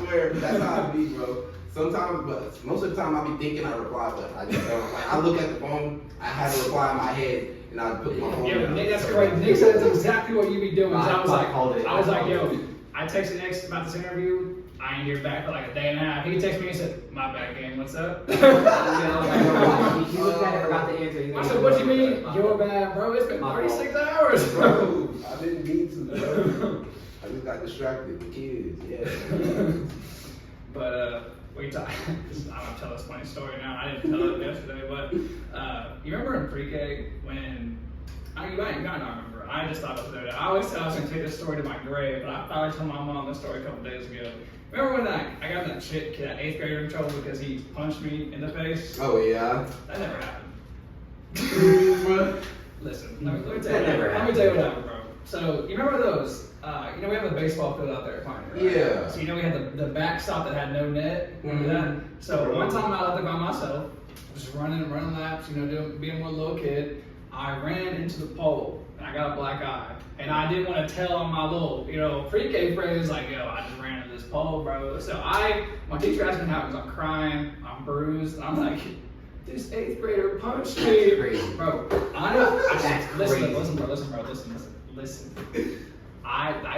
swear, that's how I be, bro. Sometimes, but most of the time I be thinking I reply, but I just don't. Like, I look at the phone, I have a reply in my head, and I put my phone Yeah, down. Nick, that's correct. Nick said that's exactly what you be doing. So I was I called it. like, yo, I texted Nick about this interview. I ain't hear back for like a day and a half. He texted me and said, "My bad, game. What's up?" He looked at it, forgot to answer. He's I like, said, "What you mean? You're bad, bro. It's been 36 hours, Bro, I didn't mean to, bro. I just got distracted. The kids, yeah. But we talked. I'm gonna tell this funny story now. I didn't tell it yesterday, but you remember in pre-K when you might not remember. I just thought of it. I always said I was gonna take this story to my grave, but I finally told my mom this story a couple days ago. Remember when I got that shit kid, that 8th grader in trouble because he punched me in the face? Oh, yeah. That never happened. Listen, let me tell you. Let me tell you what happened, bro. So you remember those? We have a baseball field out there at Pioneer, right? Yeah. So we had the backstop that had no net. Remember that? So one time I was out there by myself, just running laps, being one little kid. I ran into the pole and I got a black eye. And I didn't want to tell on my little, pre-K friends like, yo, I just ran into this pole, bro. So my teacher asked me how it was. I'm crying, I'm bruised. And I'm like, this 8th grader punched me. Crazy. Bro, That's listen, crazy. listen, bro, listen.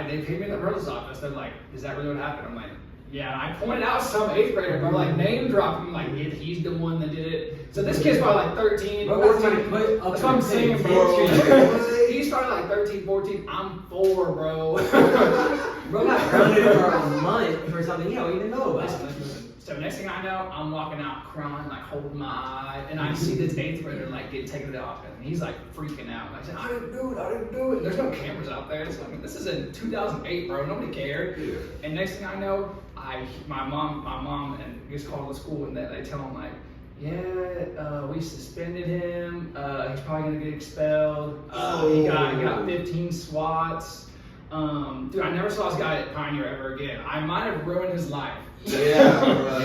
They paid me in the principal's office. They're like, is that really what happened? I'm like, yeah. And I pointed out some 8th grader, bro, like name dropped him, like, yeah, he's the one that did it. So this kid's probably like 13, 14. That's what I'm saying, bro. He started like 13, 14. I'm 4, bro. Bro got grounded for a month for something you don't even know about. Listen. So next thing I know, I'm walking out crying, like holding my eye, and I see this 8th grader like get taken to the office, and he's like freaking out. And I said, I didn't do it. There's no cameras out there. So, this is in 2008, bro. Nobody cared. Yeah. And next thing I know, my mom and gets called to school, and they tell him like, yeah, we suspended him. He's probably gonna get expelled. He got 15 swats. Dude, I never saw this guy at Pioneer ever again. I might have ruined his life. Yeah, bro.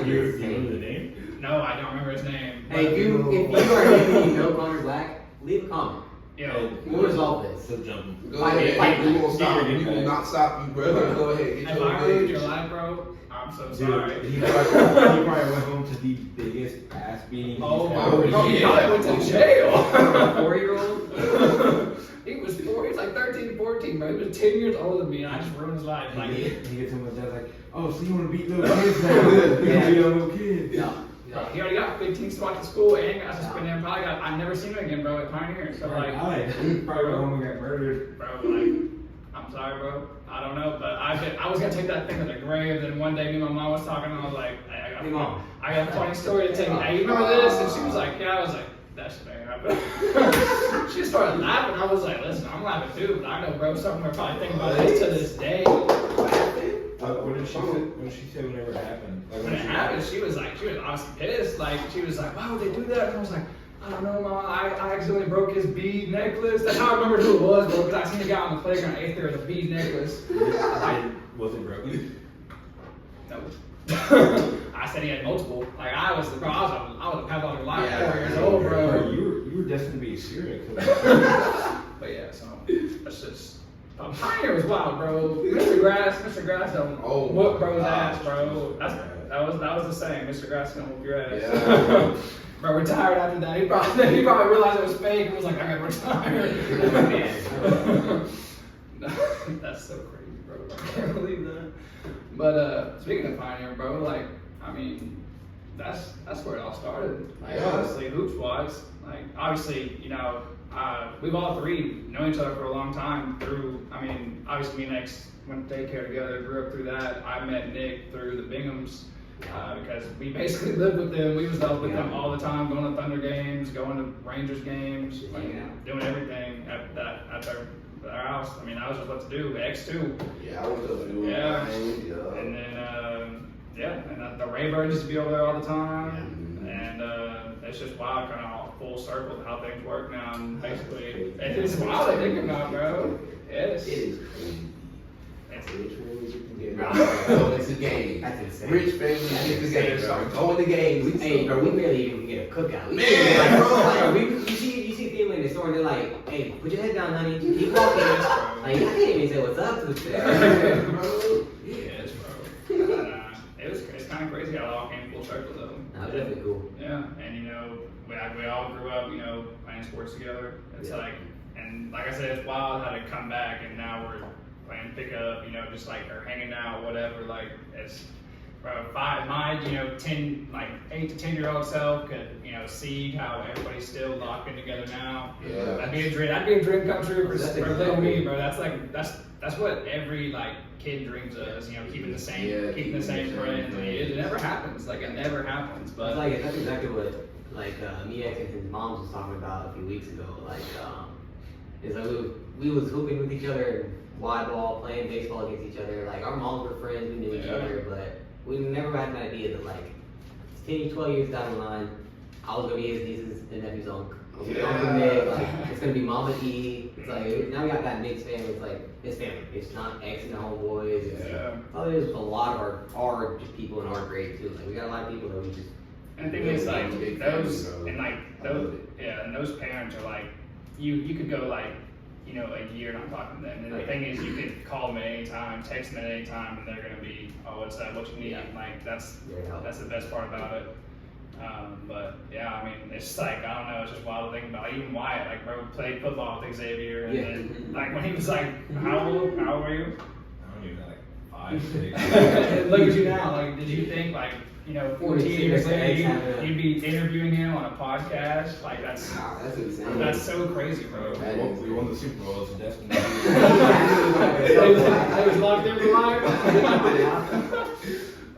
You remember the name? No, I don't remember his name. Hey, if you are new, you know Connor Black, leave a comment. We'll resolve this. So jump. Go ahead. We won't stop. We will not stop you, brother. Go ahead. Get If your I ruined your life, bro, I'm so sorry. Dude, he probably went home to the biggest ass beating. Oh my my God. God, I went to jail. 4-year-old? He was 4, he was like 13, 14, bro. He was 10 years older than me, and I just ruined his life. Like, He gets him with that like, oh, so you want to beat little kids now? You Yeah. beat little kids. Yeah. bro, he already got 15 spots at school and got suspended. And probably I've never seen him again, bro, at Pioneer. So like, He probably went home and got murdered. bro, like, I'm sorry, bro. I don't know, but I was gonna take that thing to the grave. Then one day, me and my mom was talking, and I was like, hey, I got a funny story to tell you. Hey, you remember this? And she was like, yeah. I was like, that shit ain't happening. She started laughing. I was like, listen, I'm laughing too, but I know, bro, somewhere probably thinking about this to this day. What did she say whenever it happened? Like, When it happened, she was obviously pissed. Like, she was like, why would they do that? And I was like, I don't know, Mom. I accidentally broke his bead necklace. That's how I remember who it was, bro, because I seen a guy on the playground 8th grade with a bead necklace. Was it broken? No. I said he had multiple. Like, I was a pathological liar at 4 years old, bro. You were destined to be a serial killer. But yeah, so that's just. Pioneer was wild, bro. Mr. Grass don't whoop bro's ass, bro. That was the saying. Mr. Grass gonna whoop your ass. Yeah. Bro, retired after that. He probably realized it was fake and was like, I gotta retire. That's so crazy, bro. I can't believe that. But speaking of Pioneer, bro, like, I mean, that's where it all started. Like, honestly, hoops wise, like, obviously, we've all three known each other for a long time through, obviously me and X went to daycare together, grew up through that. I met Nick through the Binghams because we basically lived with them. We was out with them all the time, going to Thunder games, going to Rangers games, doing everything at their house. That was just what to do. X too. Yeah, I went to do And then, and the Raybirds used to be over there all the time. And it's just wild, kind of all full circle of how things work now. And basically, it's wild to think about, bro. Yes. It is crazy. It's Rich families get going to games. That's insane. Rich families get to games. Start going to games. Hey, bro, we barely even get a cookout. Man, bro. You see people in the store and they're like, hey, put your head down, honey. Keep walking. Like, I can't even say what's up to each other. Bro. Yes, bro. It's kind of crazy how it all came full circle, though. That was definitely cool. Yeah, and we all grew up, playing sports together. It's like I said, it's wild how to come back, and now playing pickup, you know, just like or hanging out, whatever. Like it's. Bro, if my 8 to 10-year-old self could, you know, see how everybody's still locked in together now. Yeah. That'd be a dream come true for That's little exactly. me, bro. That's what every like kid dreams of, is, you know, keeping the same friends. I mean, it never happens. Like it never happens. But Like that's exactly what me and his mom was talking about a few weeks ago. Like is like we was hooping with each other and wide ball, playing baseball against each other. Like our moms were friends, we knew each other, but we never had an idea that like 10, 12 years down the line, I was gonna be his nieces and nephews' uncle. Uncle Nick, like it's gonna be Mama E. It's like now we got that mixed family. It's like it's family. It's not ex and homeboys. It's probably there's a lot of our just people in our grade too. Like we got a lot of people that we just. and the thing is like those parents are like you could go like, you know, a year not talking to them. And the thing is, you could call them at any time, text them at any time, and they're gonna be, oh, what's that? What you need? Like that's the best part about it. But yeah, I mean, it's just like, I don't know, it's just wild to think about. Even Wyatt, like, bro, played football with Xavier, and then like when he was like, how old were you? I don't even know, like 5, 6. And look at you now. Like, did you think like, you know, 14 years later, you'd be interviewing him on a podcast? Like that's insane. that's so crazy, bro. We won the Super Bowl, it's a destiny. I was locked in for life.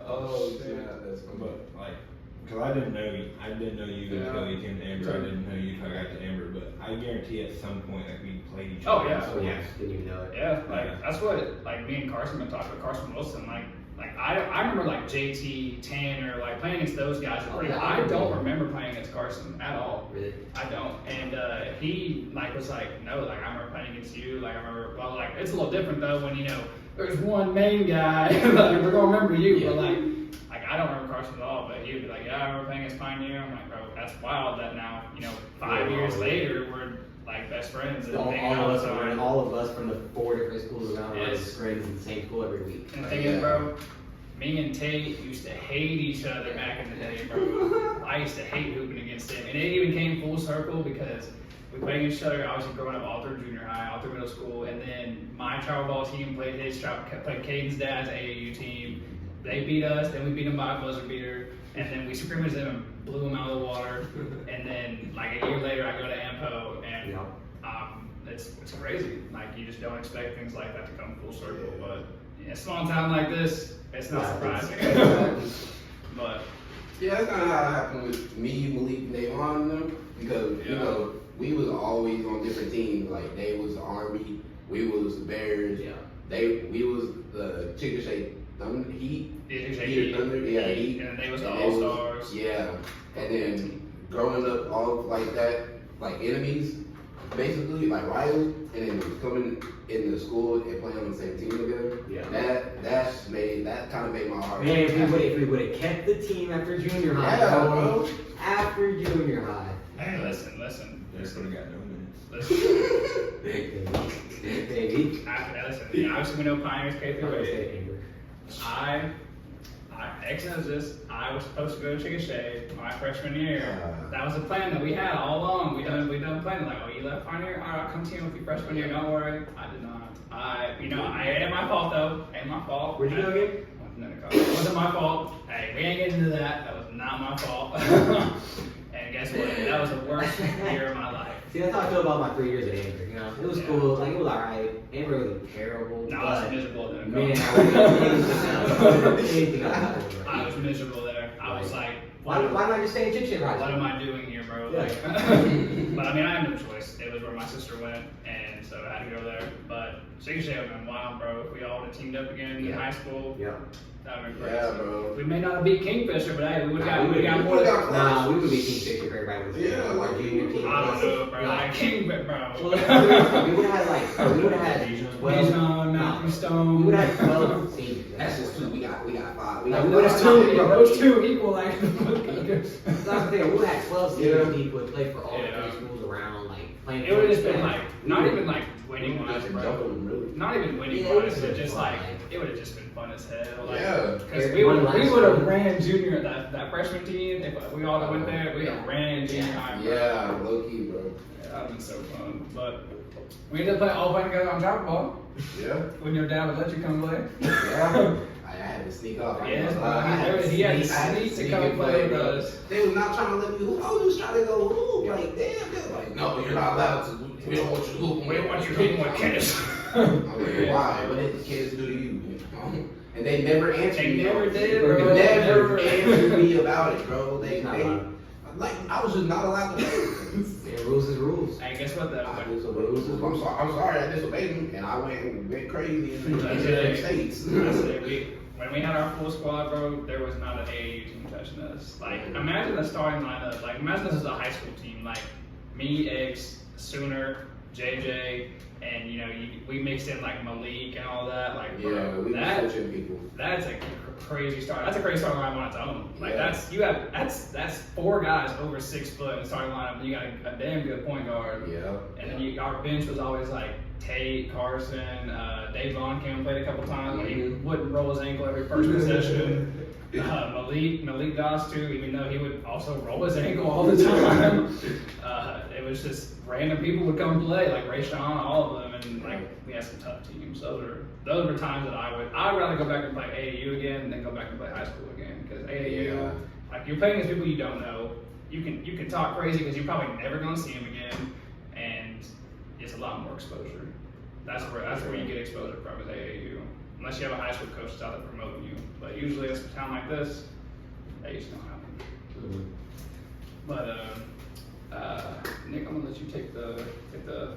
Oh, yeah, that's funny. But like, because I didn't know you until you came to Amber. I didn't know you until I got to Amber. But I guarantee at some point, like we played each Oh, other. yeah. So, Yeah, didn't even know it. Yeah, like that's what like me and Carson been talking about. Carson Wilson, like I remember like JT, Tanner, like playing against those guys. I don't remember playing against Carson at all. Really? I don't. And he like was like, no, like I remember playing against you. Like I remember, well, like it's a little different though when, you know, there's one main guy. Like we're gonna remember you, but like I don't remember Carson at all. But he would be like, yeah, I remember playing against Pioneer. I'm like, bro, that's wild that now, you know, 5 years later we're like best friends. And all of us from the 4 different schools around are Yes. friends in the same school every week. And the thing is, bro, me and Tate used to hate each other back in the day, bro. I used to hate hooping against him. And it even came full circle because we played against each other, obviously growing up all through junior high, all through middle school. And then my travel ball team played Caden's dad's AAU team. They beat us, then we beat them by a buzzer beater. And then we scrimmaged them and blew them out of the water. And then like a year later, I go to AMPO and it's crazy. Like you just don't expect things like that to come full circle. But in a small town like this, it's not surprising. But yeah, that's kind of how it happened with me, Malik, and Davon and them. Because, you know, we was always on different teams. Like, they was the Army, we was the Bears. Yeah. We was the Chickasha Thunder, Heat. Heat. Thunder, yeah, Heat. And then they was the All-Stars. Yeah. And then growing up all like that, like enemies, basically, like rivals, and then coming into school and playing on the same team together. Yeah. That kind of made my heart. Man, if we would have kept the team after junior high, Yeah, bro. After junior high. Hey, listen. They would have got no minutes. Listen. Maybe. Listen, obviously we know Pioneers K through 8. X knows this. I was supposed to go to Chickasha my freshman year. That was a plan that we had all along. We done planning like, oh, you left Pioneer? All right, I'll come to you with you freshman year. Don't worry. I did not. It ain't my fault though. Ain't my fault. Where'd you go again? It wasn't my fault. Hey, we ain't getting into that. That was not my fault. And guess what? That was the worst year of my life. See, that's how I feel about my 3 years at Amber. You know, it was cool. Like it was alright. Amber wasn't terrible. No, I was miserable there. Man, I was miserable there. I was like, why don't I just stay in Chickasha right? what am I doing here, bro? Yeah. Like, but I mean, I had no choice. It was where my sister went, and so I had to go there. But Chickasha would have been wild, bro. If we all would have teamed up again in high school, Yeah. that would have been crazy. Yeah, bro. We may not have beat Kingfisher, but hey, we would have got more. Nah, we would be Team Six if everybody was our junior team. I don't know, bro. Like Kingfisher, bro. We would have had 12. Bijan, Matthew Stone. We would have 12 seniors. That's just 2. We got 5. We Like, got we would've 5. Those two equal, like. That's the thing. We would have 12 senior people would play for all Yeah. 3 schools around, like playing. It would have just been like, not even like winning wise, bro. Really. Not even winning Yeah, it wise, was but just just fun, like like, it would have just been fun as hell. Like, Yeah. because we would have ran junior that freshman team. If we all went there, we would have ran junior high. Bro. Yeah, low key, bro. Yeah, that'd been so fun. But we ended up all playing together on drop ball. Yeah. When your dad would let you come play. Yeah. I had to sneak off. Yeah, he had to sneak to come play with us. They was not trying to let me hoop. I was just trying to go hoop. Like, damn, they're like, no, you're not allowed to. We don't want you to hoop. We don't want you hitting with kids. I'm like, why? What did the kids do to you? You know? And they never answered They me. never did, They bro. never answered me about it, bro. They Not I was just not allowed to play. Yeah, rules is rules. Hey, guess what though? I disobeyed. I'm sorry, I disobeyed them, and I went crazy in the United States. When we had our full squad, bro, there was not an AAU team touching us. Like, imagine the starting lineup. Like, imagine this is a high school team. Like, me, Eggs, Sooner, JJ, and we mixed in like Malik and all that. Like, bro, Yeah, we were switching people. that's a crazy start. That's a crazy starting lineup on its own. Like, Yeah. that's 4 guys over 6 foot in the starting lineup. And you got a damn good point guard. Yeah. And then our bench was always like Tate, Carson, Dave Vaughn came and played a couple times. But he wouldn't roll his ankle every first possession. Malik Doss too, even though he would also roll his ankle all the time. It was just random people would come play, like Ray Sean, all of them, and like we had some tough teams. Those were times that I'd rather go back and play AAU again than go back and play high school again, because AAU, like you're playing against people you don't know. You can talk crazy because you're probably never gonna see them again, and it's a lot more exposure. That's where you get exposure from is AAU. Unless you have a high school coach that's out there promoting you. But usually it's a town like this, that used to don't happen. But Nick, I'm gonna let you take the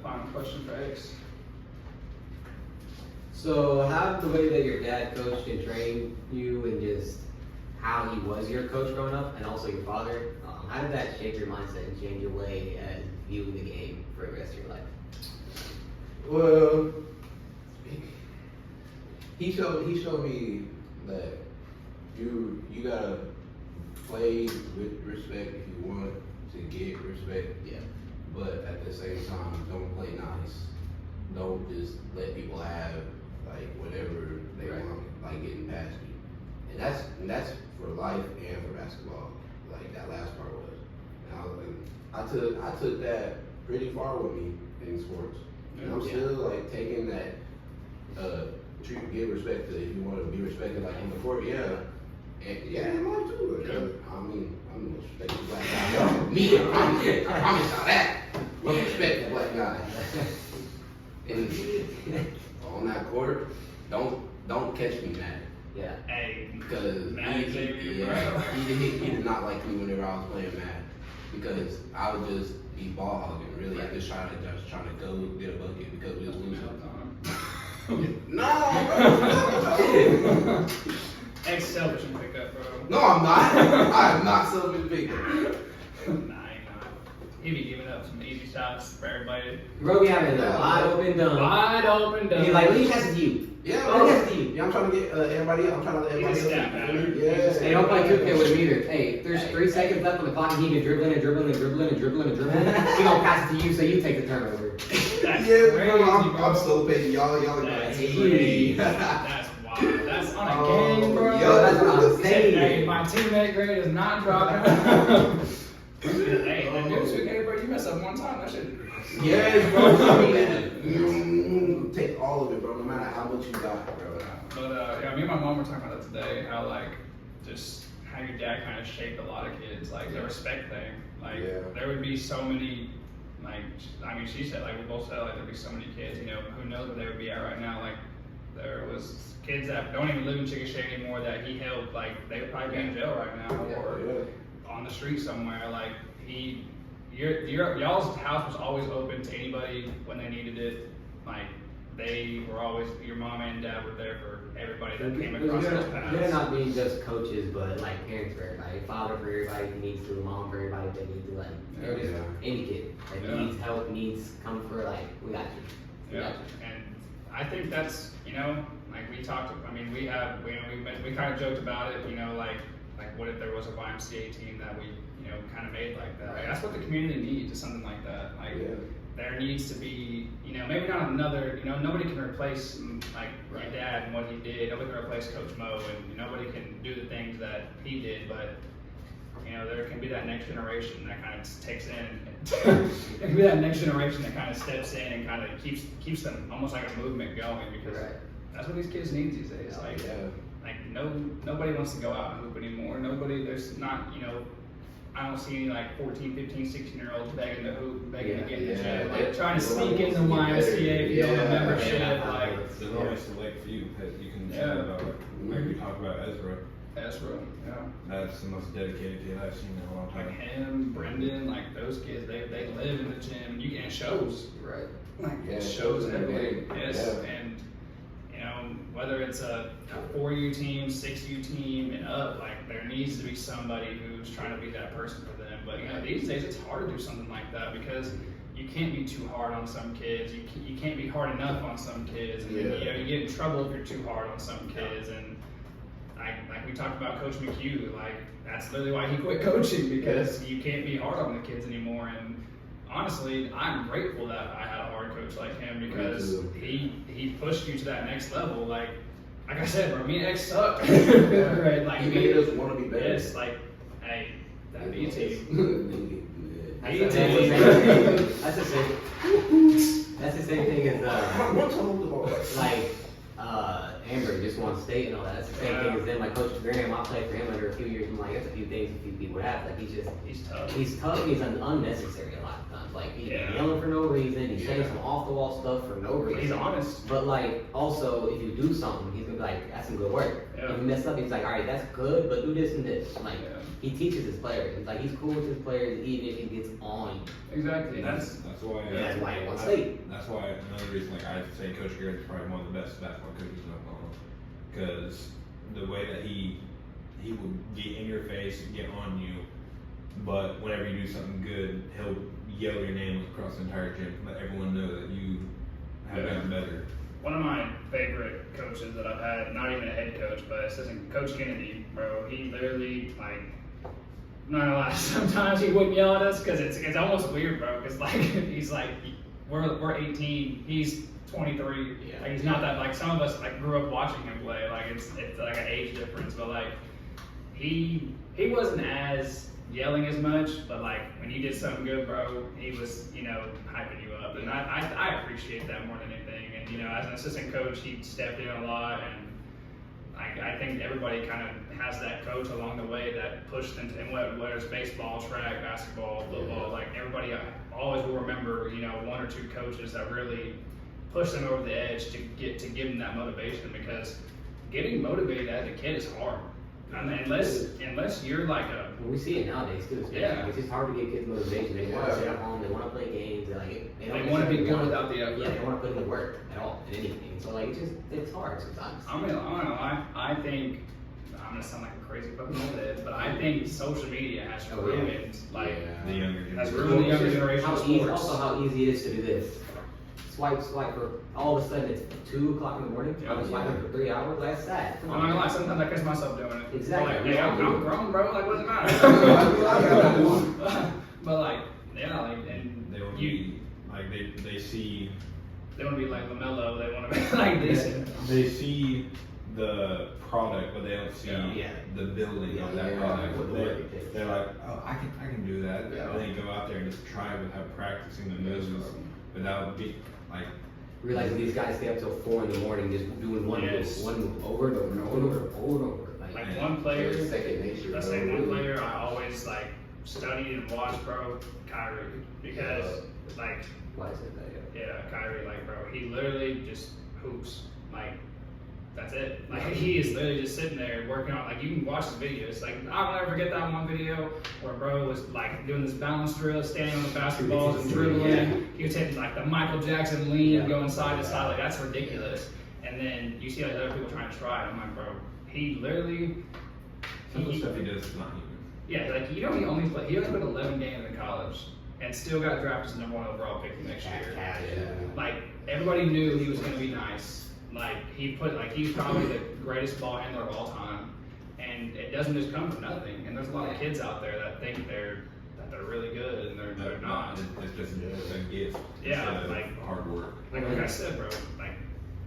final question for X. So how the way that your dad coached and trained you and just how he was your coach growing up and also your father, how did that shape your mindset and change your way as viewing the game for the rest of your life? Well, he showed me that you gotta play with respect if you want to get respect. Yeah. But at the same time, don't play nice. Don't just let people have like whatever they want, like getting past you. And that's for life and for basketball. Like that last part was. And I took that pretty far with me in sports. And I'm still like taking that give respect to if you want to be respected like in the court, yeah. And in life too. I mean, I'm the most respected black guy. Me, I promise y'all that. Most respected black guy. And on that court, don't catch me mad. Yeah. Hey, Because Xavier, he did not like me whenever I was playing mad. Because I would just be ball hogging, really. I'm just trying to go get a bucket because we was losing. No, bro. X selfish and pick up, bro. No, I'm not. I am not selfish bigger. Nah, ain't not. He be giving up some easy shots for everybody. Bro, we having a wide open dunk. Wide open dunk. And he's like, leave passes to you. Yeah, Bro. bro. Yeah, I'm trying to get everybody else. I'm trying to let everybody else. Yeah. Hey, don't play 2K with him either. Hey, if there's 3 seconds left on the clock and he can dribbling, he gonna pass it to you so you take the turnover. That's Yeah, crazy, bro, bro. I'm so petty. Y'all are That's like, crazy. That's wild. That's on a game, bro. yo, that's what I'm saying. Hey, my teammate grade is not dropping. Hey, that new 2K, bro, you mess up one time, that shit. yes, bro. I mean, take all of it, bro. No matter how much you got, bro. But yeah, me and my mom were talking about that today. How like just how your dad kind of shaped a lot of kids, like the respect thing. Like there would be so many, like I mean, she said like we both said like there'd be so many kids, who knows where they would be at right now. Like there was kids that don't even live in Chickasha anymore that he helped. Like they would probably be in jail right now or on the street somewhere. Like y'all's house was always open to anybody when they needed it. Like they were always, your mom and dad were there for everybody that came across those paths. They're not being just coaches, but like parents for everybody, father for everybody who needs to, mom for everybody that needs to, like any kid that needs help, needs comfort, like we got you. Yeah, and I think that's, like we talked, I mean, we kind of joked about it, like like what if there was a YMCA team that we, you know, kind of made like that? Like, that's what the community needs, is something like that. Like, there needs to be, you know, maybe not another, you know, nobody can replace like my dad and what he did. Nobody can replace Coach Mo, and nobody can do the things that he did. But you know, there can be that next generation that kind of takes in. There can be that next generation that kind of steps in and kind of keeps them almost like a movement going, because that's what these kids need these days. Like nobody wants to go out and hoop anymore. There's not, you know, I don't see any like 14, 15, 16-year-olds begging to hoop, begging to get in the gym, like trying to sneak in the YMCA membership. Like, there's always select few that you can chat about. Like we talked about Ezra, yeah. That's the most dedicated kid I've seen in a long time. Like him, Brendan, like those kids, they live in the gym. And it shows. Right. Like it shows everything. Yes, and you know, whether it's a 4U team, 6U team, and up, like there needs to be somebody who's trying to be that person for them. But you know, these days it's hard to do something like that because you can't be too hard on some kids. You can't be hard enough on some kids, and then, you know, you get in trouble if you're too hard on some kids. And like we talked about Coach McHugh, like that's literally why he quit coaching, because you can't be hard on the kids anymore. And honestly, I'm grateful that I had a hard coach like him, because he pushed you to that next level. Like I said, bro, me and X sucked. Right? Like he made us want to be better. Yes, like, hey, that B team. That's the same thing as like Amber just won state and all that. That's the same thing as them. Like Coach Graham, I played for him under a few years. I'm like, that's a few things a few people have. Like he's tough. He's unnecessary a lot of times. Like he's yelling for no reason. He's saying some off the wall stuff for no reason. He's honest. But like also, if you do something, he's gonna be like, that's some good work. If you mess up, he's like, all right, that's good, but do this and this. Like he teaches his players. It's like he's cool with his players even if he gets on. Exactly. That's why. That's why he won state. That's why another reason, like I say, Coach Garrett is probably one of the best basketball coaches in Oklahoma, because the way that he would get in your face, get on you, but whenever you do something good, he'll yell your name across the entire gym, let everyone know that you have gotten better. One of my favorite coaches that I've had, not even a head coach, but assistant Coach Kennedy, bro. He literally, like, I'm not gonna lie, sometimes he wouldn't yell at us because it's almost weird, bro. Because like he's like, we're 18, he's 23. Like he's not that, like some of us like grew up watching him play. Like it's like an age difference, but like he wasn't as yelling as much, but like when you did something good, bro, he was, you know, hyping you up, and I appreciate that more than anything. And you know, as an assistant coach, he stepped in a lot, and I think everybody kind of has that coach along the way that pushed them to, and whether it's baseball, track, basketball, football, like everybody always will remember, you know, one or two coaches that really push them over the edge to give them that motivation, because getting motivated as a kid is hard. I mean, unless you're like a... We see it nowadays too. It's just hard to get kids motivation. They want to sit at home. They want to play games. They want to be good without the effort. Yeah, they want to put in the work at all in anything. So like it's hard sometimes. I'm gonna lie. I think I'm gonna sound like a crazy fucking old head, but I think social media has ruined the younger has ruined the younger generation of sports. Also, how easy it is to do this. Swipe for all of a sudden it's 2 o'clock in the morning. I'm swiping for 3 hours. That's sad. I'm not gonna lie, sometimes I catch myself doing it. Exactly. Like, hey, I'm grown, bro. Like, what's the matter? But like, yeah, like, and they want to be like they see. They want to be like LaMelo. They want to be like this. They see the product, but they don't see the building of that product. They're like, oh, I can do that. And then you go out there and just try without practicing the moves, without being like. Realizing these guys stay up till 4 in the morning just doing one move over and over and over and over. Like one player, second nature. Let's say one player I always like studied and watched, bro, Kyrie, because like. Why is it that? Yeah, Kyrie, like, bro, he literally just hoops. Like, that's it. Like, he is literally just sitting there working on, like, you can watch the videos. Like, I'll never forget that one video where bro was, like, doing this balance drill, standing on the basketballs and dribbling. He was hitting, like, the Michael Jackson lean, going side to side. Like, that's ridiculous. And then you see, like, other people trying to try it. I'm like, bro, he literally... Some of the stuff he does is not even. Yeah, like, you know, he only played 11 games in college. And still got drafted as the #1 overall pick the next year. Like, everybody knew he was going to be nice. Like, he's probably the greatest ball handler of all time. And and it doesn't just come from nothing. And there's a lot of kids out there that think they're really good, and they're not. It's just a gift. Yeah, instead of like hard work. Like I said, bro, like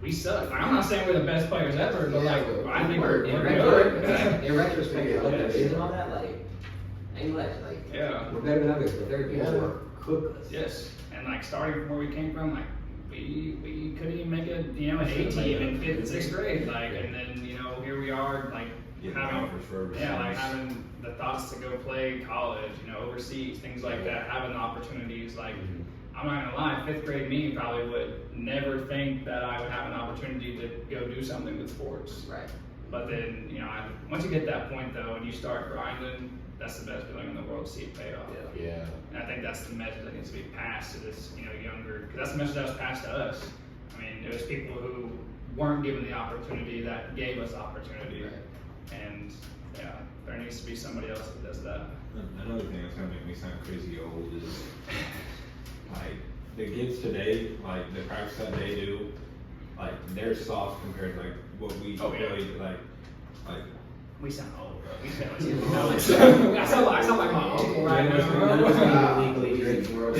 we suck. Like, I'm not saying we're the best players ever, but like I think we're good. In retrospect, like the vision on that, like ain't less. Like we're better than others, but there are people who are cook us. Yes, and like starting from where we came from, like we couldn't even make an A team in 5th and 6th grade, like, and then here we are, like having the thoughts to go play college, overseas, things like that, having opportunities. Like I'm not gonna lie, 5th grade me probably would never think that I would have an opportunity to go do something with sports. Right. But then once you get that point though, and you start grinding, that's the best feeling in the world to see it pay off. Yeah. And I think that's the message that needs to be passed to this, younger, because that's the message that was passed to us. I mean, it was people who weren't given the opportunity that gave us opportunity. Right. And there needs to be somebody else that does that. Another thing that's gonna make me sound crazy old is like the kids today, like the practice that they do, like they're soft compared to like what we played, like we sound old, bro. We sound I sound like my uncle right now. Legally drinking world.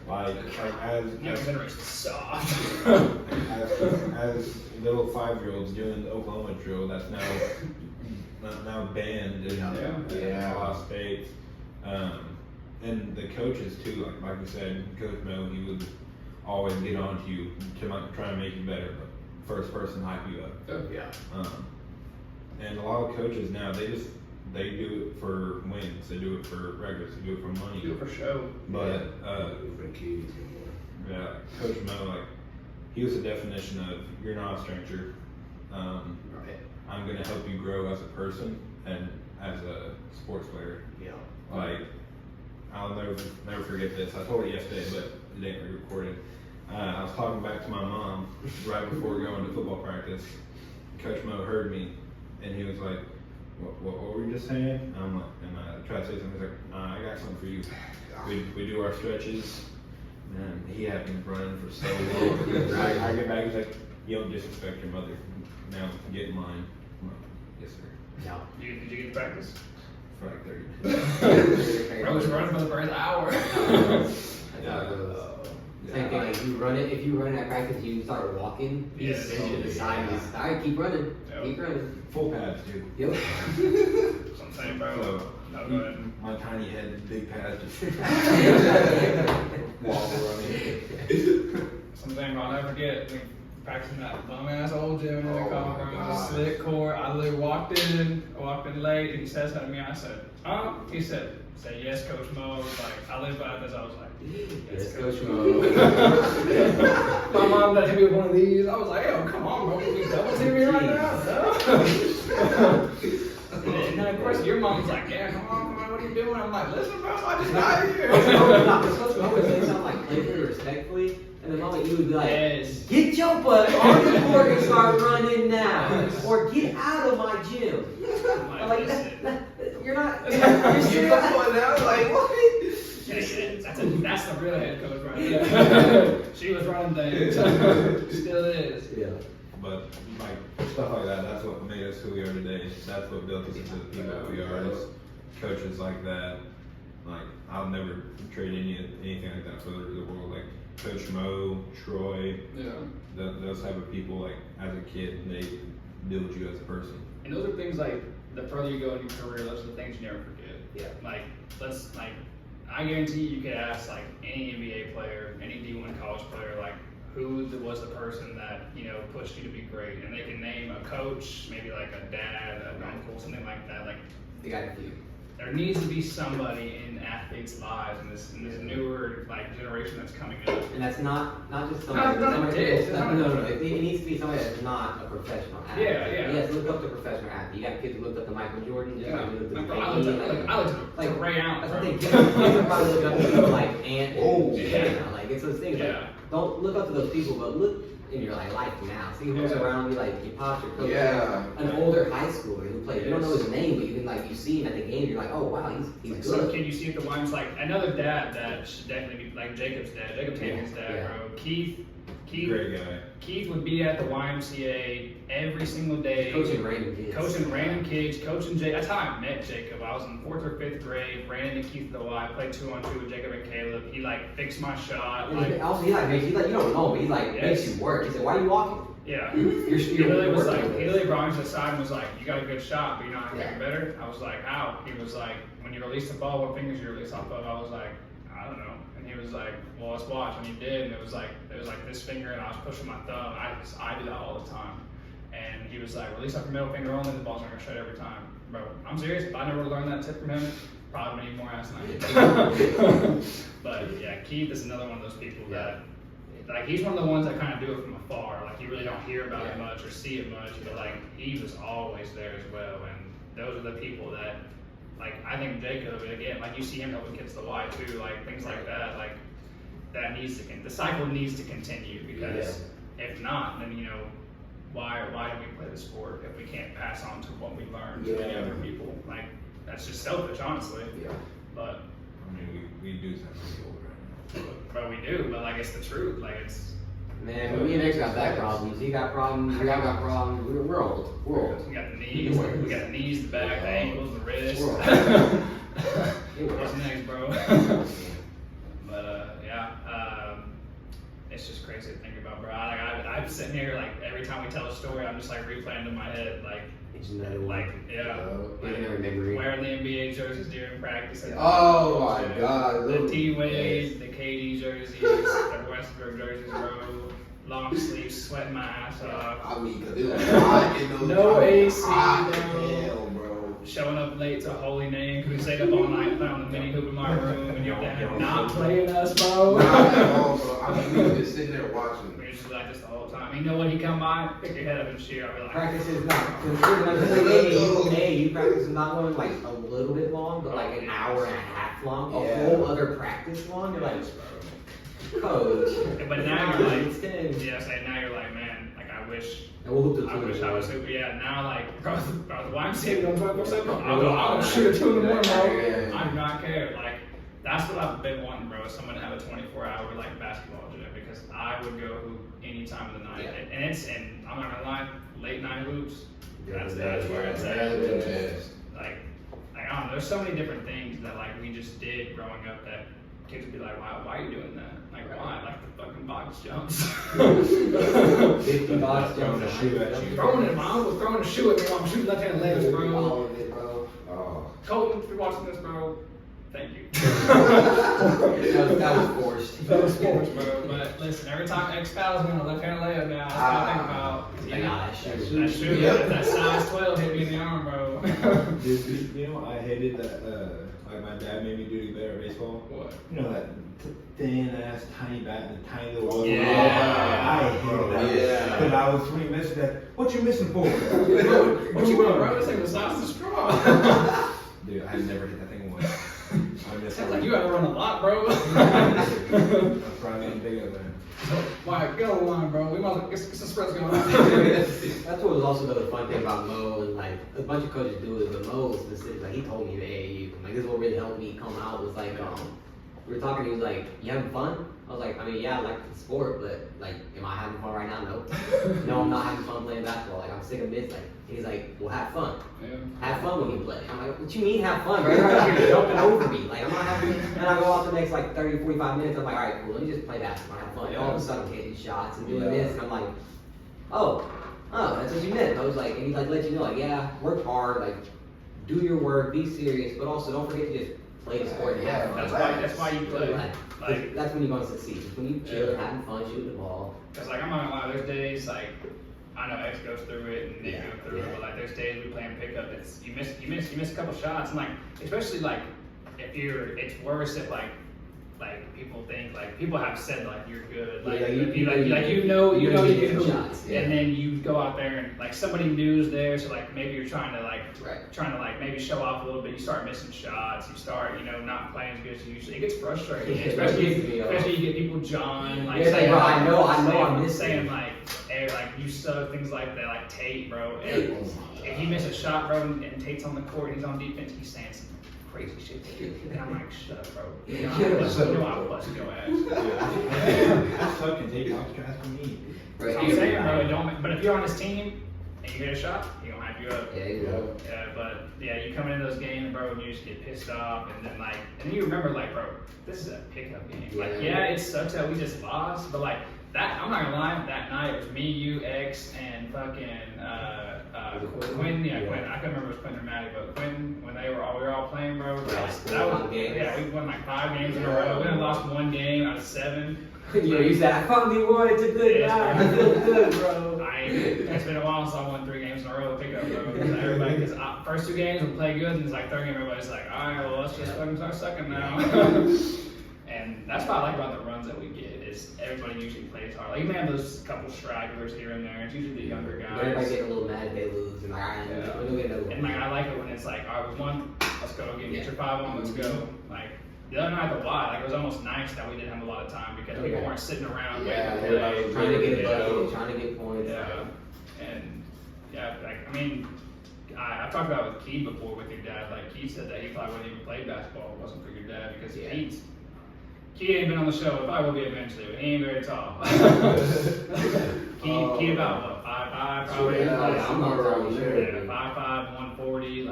like as Young generation soft. as little 5-year-olds doing the Oklahoma drill that's now banned in Ohio State. And the coaches too, like you said, Coach Mo, he would always get on to you to try and make you better, but first person hype you up. And a lot of coaches now, they do it for wins, they do it for records, they do it for money. Do it for show. But For kids. Coach Mo, like he was the definition of you're not a stranger. I'm gonna help you grow as a person and as a sports player. Yeah. Like I'll never forget this. I told it yesterday, but it ain't recorded. I was talking back to my mom right before going to football practice. Coach Mo heard me, and he was like, "What were you just saying?" I'm like, and I tried to say something. He's like, "I got something for you. We do our stretches." Man, he had me running for so long. I get back, he's like, "You don't disrespect your mother. Now get in line." I'm like, "Yes, sir." Yeah. Did you get to practice? For like 30 minutes. I was running for the first hour. Same thing, like if you run at practice, you start walking, you send you to the side, you just, alright, keep running, keep running. Full pads, dude. Yep. That's what I'm saying, bro. So, No, go ahead. my tiny head, big pads, just wall running. Something I'll never forget. We practicing that bum ass old gym in the Oh, car, my bro. God. Slick court. I literally walked in late, and he says that to me. I said, He said, yes, Coach Mo. Like, I live by this. I was like, Yes, Coach Mo. my mom that hit me with one of these. I was like, yo, come on, bro. Can you double team me right now? No. And then, of course, your mom's like, yeah, come on, what are you doing? I'm like, listen, bro, I just got here. Coach Mo would say something like playfully or respectfully, and the moment you would be like, Yes. get your butt on the court and start running now, or get out of my gym. I'm like, you're not, you're still going out like what? That's the real head coach right there. She was running things. Still is. Yeah. But like stuff like that, that's what made us who we are today. That's what built us into the people that we are. Is coaches like that. Like I'll never trade anything like that for the world. Like Coach Mo, Troy, those type of people. Like as a kid, they build you as a person. And those are things like the further you go in your career, those are the things you never forget. Yeah. I guarantee you could ask like any NBA player, any D1 college player, like who was the person that pushed you to be great, and they can name a coach, maybe like a dad, an uncle, something like that. Like They got a few. there needs to be somebody in athletes' lives in this newer generation that's coming up. And that's not just somebody. It needs to be somebody that's not a professional athlete. Yeah. Yes, look up to professional athlete. You got kids who looked up to Michael Jordan. You got kids who looked up to I looked to Ray Allen. That's the thing. Kids are probably looking up to people like Ant. Yeah. Like it's those things. Yeah. Like, don't look up to those people, but look in your life now. See who's around you, like your pops, your coach. Yeah. An older high schooler who played. You don't know his name, but you can you see him at the game. You're like, oh wow, he's Some good. kid you see at the ones like another dad that should definitely be like Jacob's dad, Jacob Tammy's dad, bro. Keith Great guy. Keith would be at the YMCA every single day. Coaching random kids. Coaching random kids, coaching Jake. That's how I met Jacob. I was in 4th or 5th grade, ran into Keith at the Y, played 2-on-2 with Jacob and Caleb. He like fixed my shot. And also, he you don't know, but he like makes you work. He said, "Why are you walking?" Yeah. You're He literally was working like, with he this. literally brought me to the side and was like, "You got a good shot, but you're not getting Yeah. better." I was like, "How?" He was like, "When you release the ball, what fingers you release off of?" I was like, "I don't know." And he was like, "Well, let's watch." And he did, and it was like this finger, and I was pushing my thumb. I do that all the time. And he was like, "Release off your middle finger only. The ball's not gonna straight every time." Bro, I'm serious. If I never learned that tip from him, probably need more ass than I did. But yeah, Keith is another one of those people that. Like he's one of the ones that kind of do it from afar. Like you really don't hear about it much or see it much, but like he was always there as well. And those are the people that, like I think Jacob again, like you see him helping kids the Y too, like things like that. Like that needs to the cycle needs to continue because if not, then you know why do we play the sport if we can't pass on to what we learned to the other people? Like that's just selfish, honestly. Yeah. But I mean, we do something old right now. But we do, but like it's the truth. Like it's Man, when me and X got back problems, he got problems, I got problems. We're old. We're old. we got the knees, the back, the ankles, the wrists. We're old. What's next, bro? But it's just crazy to think about, bro. I'm sitting here like every time we tell a story, I'm just like replaying in my head, like wearing the NBA jerseys during practice. Oh my God. The T-Wade, the KD jerseys, the Westbrook jerseys, bro. Long sleeves, sweating my ass off. I mean, because it was hot in those No AC, hot bro. as hell, bro. Showing up late to Holy Name, we stayed up all night playing on the mini hoop in my room, and you're down here not playing us, bro. Not at all, bro. I mean, we were just sitting there watching. We were just like this the whole time. You know when he come by, pick your head up and shoot. I'll be like, Practice is not considered you practice is not going like a little bit long, but like an hour and a half long, a whole other practice long. You're like, coach. but now you're like, it's 10. yeah, say now you're like, man, like I wish And we'll hoop I the wish two. I was super. Yeah, now like, bro, the YMCA don't 24/7. I'll shoot at 2 in the morning, bro. I do not care. Like, that's what I've been wanting, bro. Is someone to have a 24-hour like basketball gym because I would go hoop any time of the night. And I'm not gonna lie, late night hoops. That's where it's at. Like I don't know. There's so many different things that like we just did growing up that kids would be like, why are you doing that? Like why? Like the fucking box jumps. 50 box Throwing jumps. a shoe at you. Throwing it, my uncle throwing a shoe at me while I'm shooting left-handed legs, bro. All of it, bro. Oh. Colton, if you're watching this, bro, thank you. That was forced. That was sports, bro. But listen, every time X fouls me on a left-handed layup now, that's what I think about. That shoe, that size 12 hit me in the arm, bro. Dude, you know, I hated that, like my dad made me do better at baseball. What? You know, that thin ass tiny bat and the tiny little Yeah. I hated that. Yeah. Because I was swinging missing that. What you missing for? What you want, bro? This thing the size of a straw. Dude, I never hit that thing once. I missed Sounds like you gotta run a lot, bro. I'm probably getting bigger than. Why, get on the line, bro. We might as well get some spreads going on. That's what was also the fun thing about Mo, and like a bunch of coaches do it, but Mo specifically, like he told me the AAU, like this is what really helped me come out was like, we were talking, he was like, you having fun? I was like, I mean, yeah, I like the sport, but like, am I having fun right now? No. No, I'm not having fun playing basketball. Like, I'm sick of this. Like, he's like, well, have fun. Yeah. Have fun when you play. I'm like, what you mean have fun? Right? You're out here jumping over me. Like, I'm not having, and I go out the next like 30, 45 minutes. I'm like, all right, cool, let me just play basketball, have fun. And all of a sudden, I'm hitting shots and doing this. And I'm like, oh, that's what you meant. I was like, and he like let you know, like, yeah, work hard, like, do your work, be serious, but also don't forget to just play the sport and have fun. That's why you play. Like, That's when you're gonna succeed. When you chill, having fun, shooting the ball. cause like I'm not gonna lie, there's days like I know X goes through it and Nick goes through it, but like there's days we playing pickup. It's you miss a couple shots, and like especially like it's worse if like people think like people have said like you're good, like you know you can hoop, shots, and then you go out there and like somebody new's there, so like maybe you're trying to like maybe show off a little bit. You start missing shots, you start not playing as good as you usually. It gets frustrating, especially you get people John like saying, bro, I know I'm missing. saying like hey, like you suck, things like that, like Tate, bro. And if you miss a shot, bro, and Tate's on the court, and he's on defense, he's saying some crazy shit. And I'm like, shut up, bro. You know I bust your ass. That's suck and take Mike's trash from me. Right. I'm saying, bro, but if you're on his team and you get a shot, he gonna hype you up. Yeah, you know. Yeah, but yeah, you come into those games, bro, and you just get pissed off, and then and then you remember, bro, this is a pickup game. Yeah, it sucks that we just lost, but that, I'm not gonna lie, that night it was me, you, X, and fucking Quinn. Yeah, Quinn. I couldn't remember if it was Quinn or Maddie, but Quinn, when we were all playing, bro. Yeah, we won 5 games in a row. We only lost 1 game out of 7. You said I finally won. It's a good night. I feel good, bro. It's been a while since I won 3 games in a row to pick up, bro. Because first 2 games we play good, and it's 3rd game everybody's like, all right, well let's just fucking start sucking now. And that's what I like about the runs that we get is everybody usually plays hard. You may have those couple stragglers here and there. It's usually the younger guys. Everybody get a little mad if they lose, and alright, we're gonna get another one. And I like it when it's all right, we won, let's go, get your 5 on, let's go. The other night at the Y, it was almost nice that we didn't have a lot of time because people weren't sitting around waiting to play. Trying to get a bucket, trying to get points. Yeah, and I've talked about it with Keith before with your dad. Keith said that he probably wouldn't even play basketball if it wasn't for your dad because Keith ain't been on the show. It probably will be eventually, but he ain't very tall. Keith about what, 5'5", probably. Yeah, I'm not around there. 5'5", 140.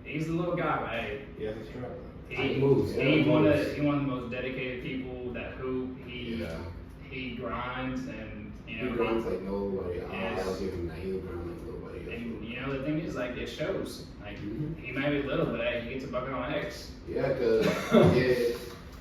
He's a little guy, but hey. Yeah, that's true. He moves. He's one of the most dedicated people that he grinds and He grinds like nobody. Yes. I'll give him that. He'll grind like nobody. And the thing is, it shows. He may be little, but hey, he gets a bucket on X. Yeah, cause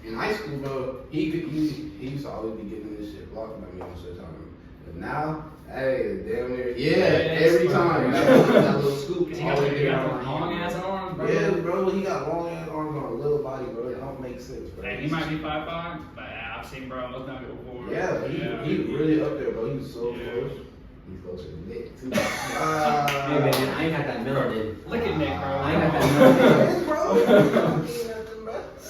in high school, bro, he used to always be getting this shit blocked by me most of the time. But now, hey, damn near, every time. That little scoop. He got long ass arms, bro. Yeah, bro, he got long ass arms on a little body, bro. It don't make sense, bro. Hey, he might be 5'5", but I've seen bro almost dunk it before. Yeah, he really up there, bro. He was so close. He's closer to Nick too. Hey man, I ain't got that melanin. Look at Nick, bro. I ain't got that melanin.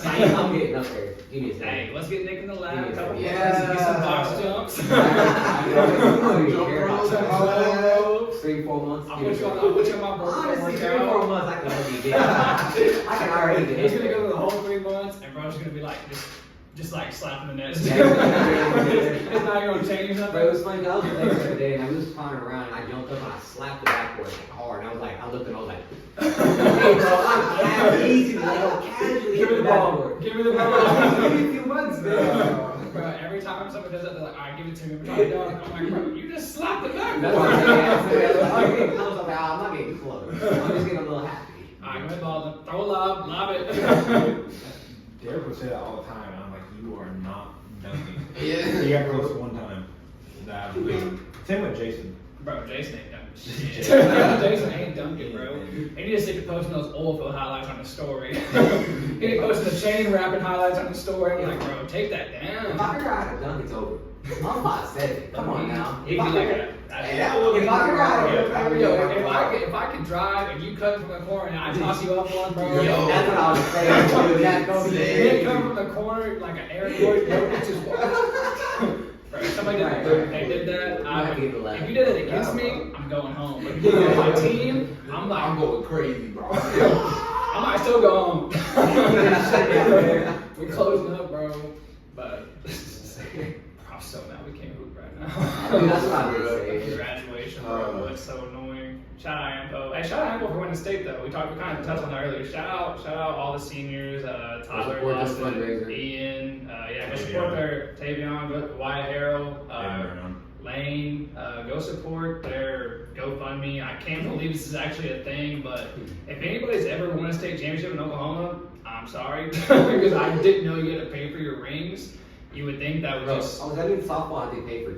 I'm getting up there. Give me a second. Hey, let's get Nick in the lab. Yeah. Couple get some box jumps. Jump rolls, 3-4 months. I'll put you on my board. Honestly, 3-4 months, I can already get. I can already get. He's gonna go the whole 3 months, and bro's gonna be just slapping the net. It's not gonna change nothing. But it was funny, I was there the other day, and I was climbing around, and I jumped up and I slapped the backboard hard, and I looked and I was like, hey bro, I'm easy, casually hit the backboard. Give me the ball. Give me a few months, man. Bro, every time somebody does that, they're like, all right, give it to me. I'm trying to dunk. I'm like, bro, you just slapped the That's backboard. what I'm getting close. I'm not getting close. I'm just getting a little happy. All right, go ahead, ball. Throw a lob it. Derek would say that all the time, and I'm like, you are not dunking. Yeah. He got close one time. Same with Jason. Bro, Jason ain't dunking shit. Jason ain't dunking, bro. He needs to stick to posting those oil field highlights on his story. He ain't posting the chain wrapping highlights on his story. I'm like, bro, take that down. If I figure out how to dunk, it's over. I'm 5'7". Come on now. He'd be like If I could drive and you cut from the corner and I toss you up one, bro. Yo, that's what I was saying. That's gonna be They come from the corner like an air Jordan, bro. It's just bro, somebody did that. They did that. If you did it against me, I'm going home. But if you did it with my team, I'm going crazy, bro. I might still go home. We're closing up, bro. But I'm so mad we can't hoop right now. That's what I was saying. Graduation, bro. It's so annoying. Shout out Ampo. Hey, shout out Ampo for winning state though. We kind of touched on that earlier. Shout out all the seniors. Tyler, Austin, Ian. Go support their Tavion, Wyatt Harrell, Lane. Go support their GoFundMe. I can't believe this is actually a thing, but if anybody's ever won a state championship in Oklahoma, I'm sorry because I didn't know you had to pay for your rings. You would think that was just. Oh, that means softball had to pay for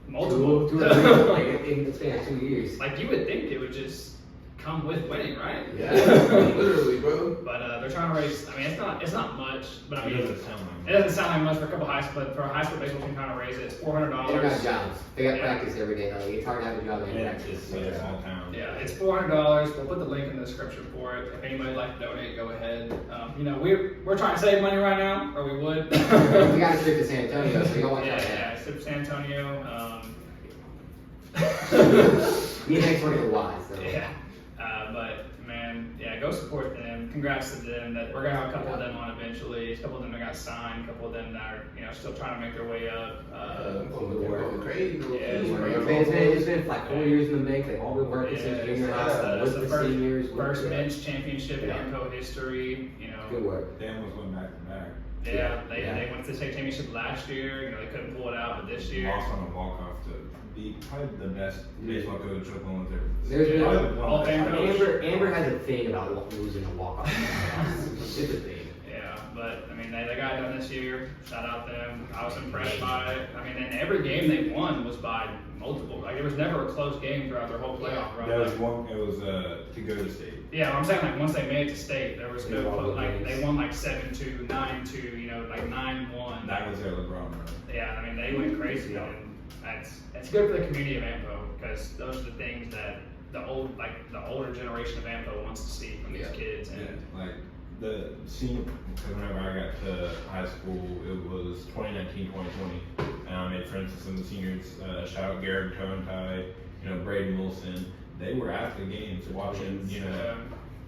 multiple. Two or three, in the span of 2 years. You would think it would just come with winning, right? Yeah, literally, bro. But they're trying to raise. It's not much, but It doesn't sound like it doesn't sound like much for a couple high school. But for a high school baseball team, trying to raise it, it's $400. They got jobs. They got practice every day. It's hard to have a job and practice. It's a small town. Yeah, it's $400. We'll put the link in the description for it. If anybody would like to donate, go ahead. We're trying to save money right now, or we would. We got to trip to San Antonio, so you don't want that. Yeah, trip to San Antonio. Me and Nick's working the Y, so. Yeah, but man, man, yeah, go support them. Congrats to them. That we're gonna have a couple of them on eventually. A couple of them that got signed. A couple of them that are still trying to make their way up. Going crazy. It's been like 4 years in the make. They've all been working since junior high. That's With the the seniors. first men's championship in AMCO history. Good work. Dan was going back to back. Yeah, they went to the state championship last year. They couldn't pull it out, but this year. Lost on a walk-off to be probably the best baseball coach Oklahoma There's been Amber has a thing about losing a walk-off. It's a thing. Yeah, but I mean they got it done this year. Shout out them. I was impressed by it. I mean, and every game they won was by multiple. Like there was never a close game throughout their whole playoff run. There was one. It was to go to state. Yeah, I'm saying like once they made it to state, there was no like games. they won like 7-2, 9-2, like 9-1. That was their LeBron run. Yeah, I mean they went crazy, and that's good for the community of AMPO because those are the things that the older generation of AMPO wants to see from these kids. And Like the senior, because whenever I got to high school, it was 2019, 2020, and I made friends with some of the seniors. Shout out Garrett Cohentai, Braden Wilson. They were at the games watching,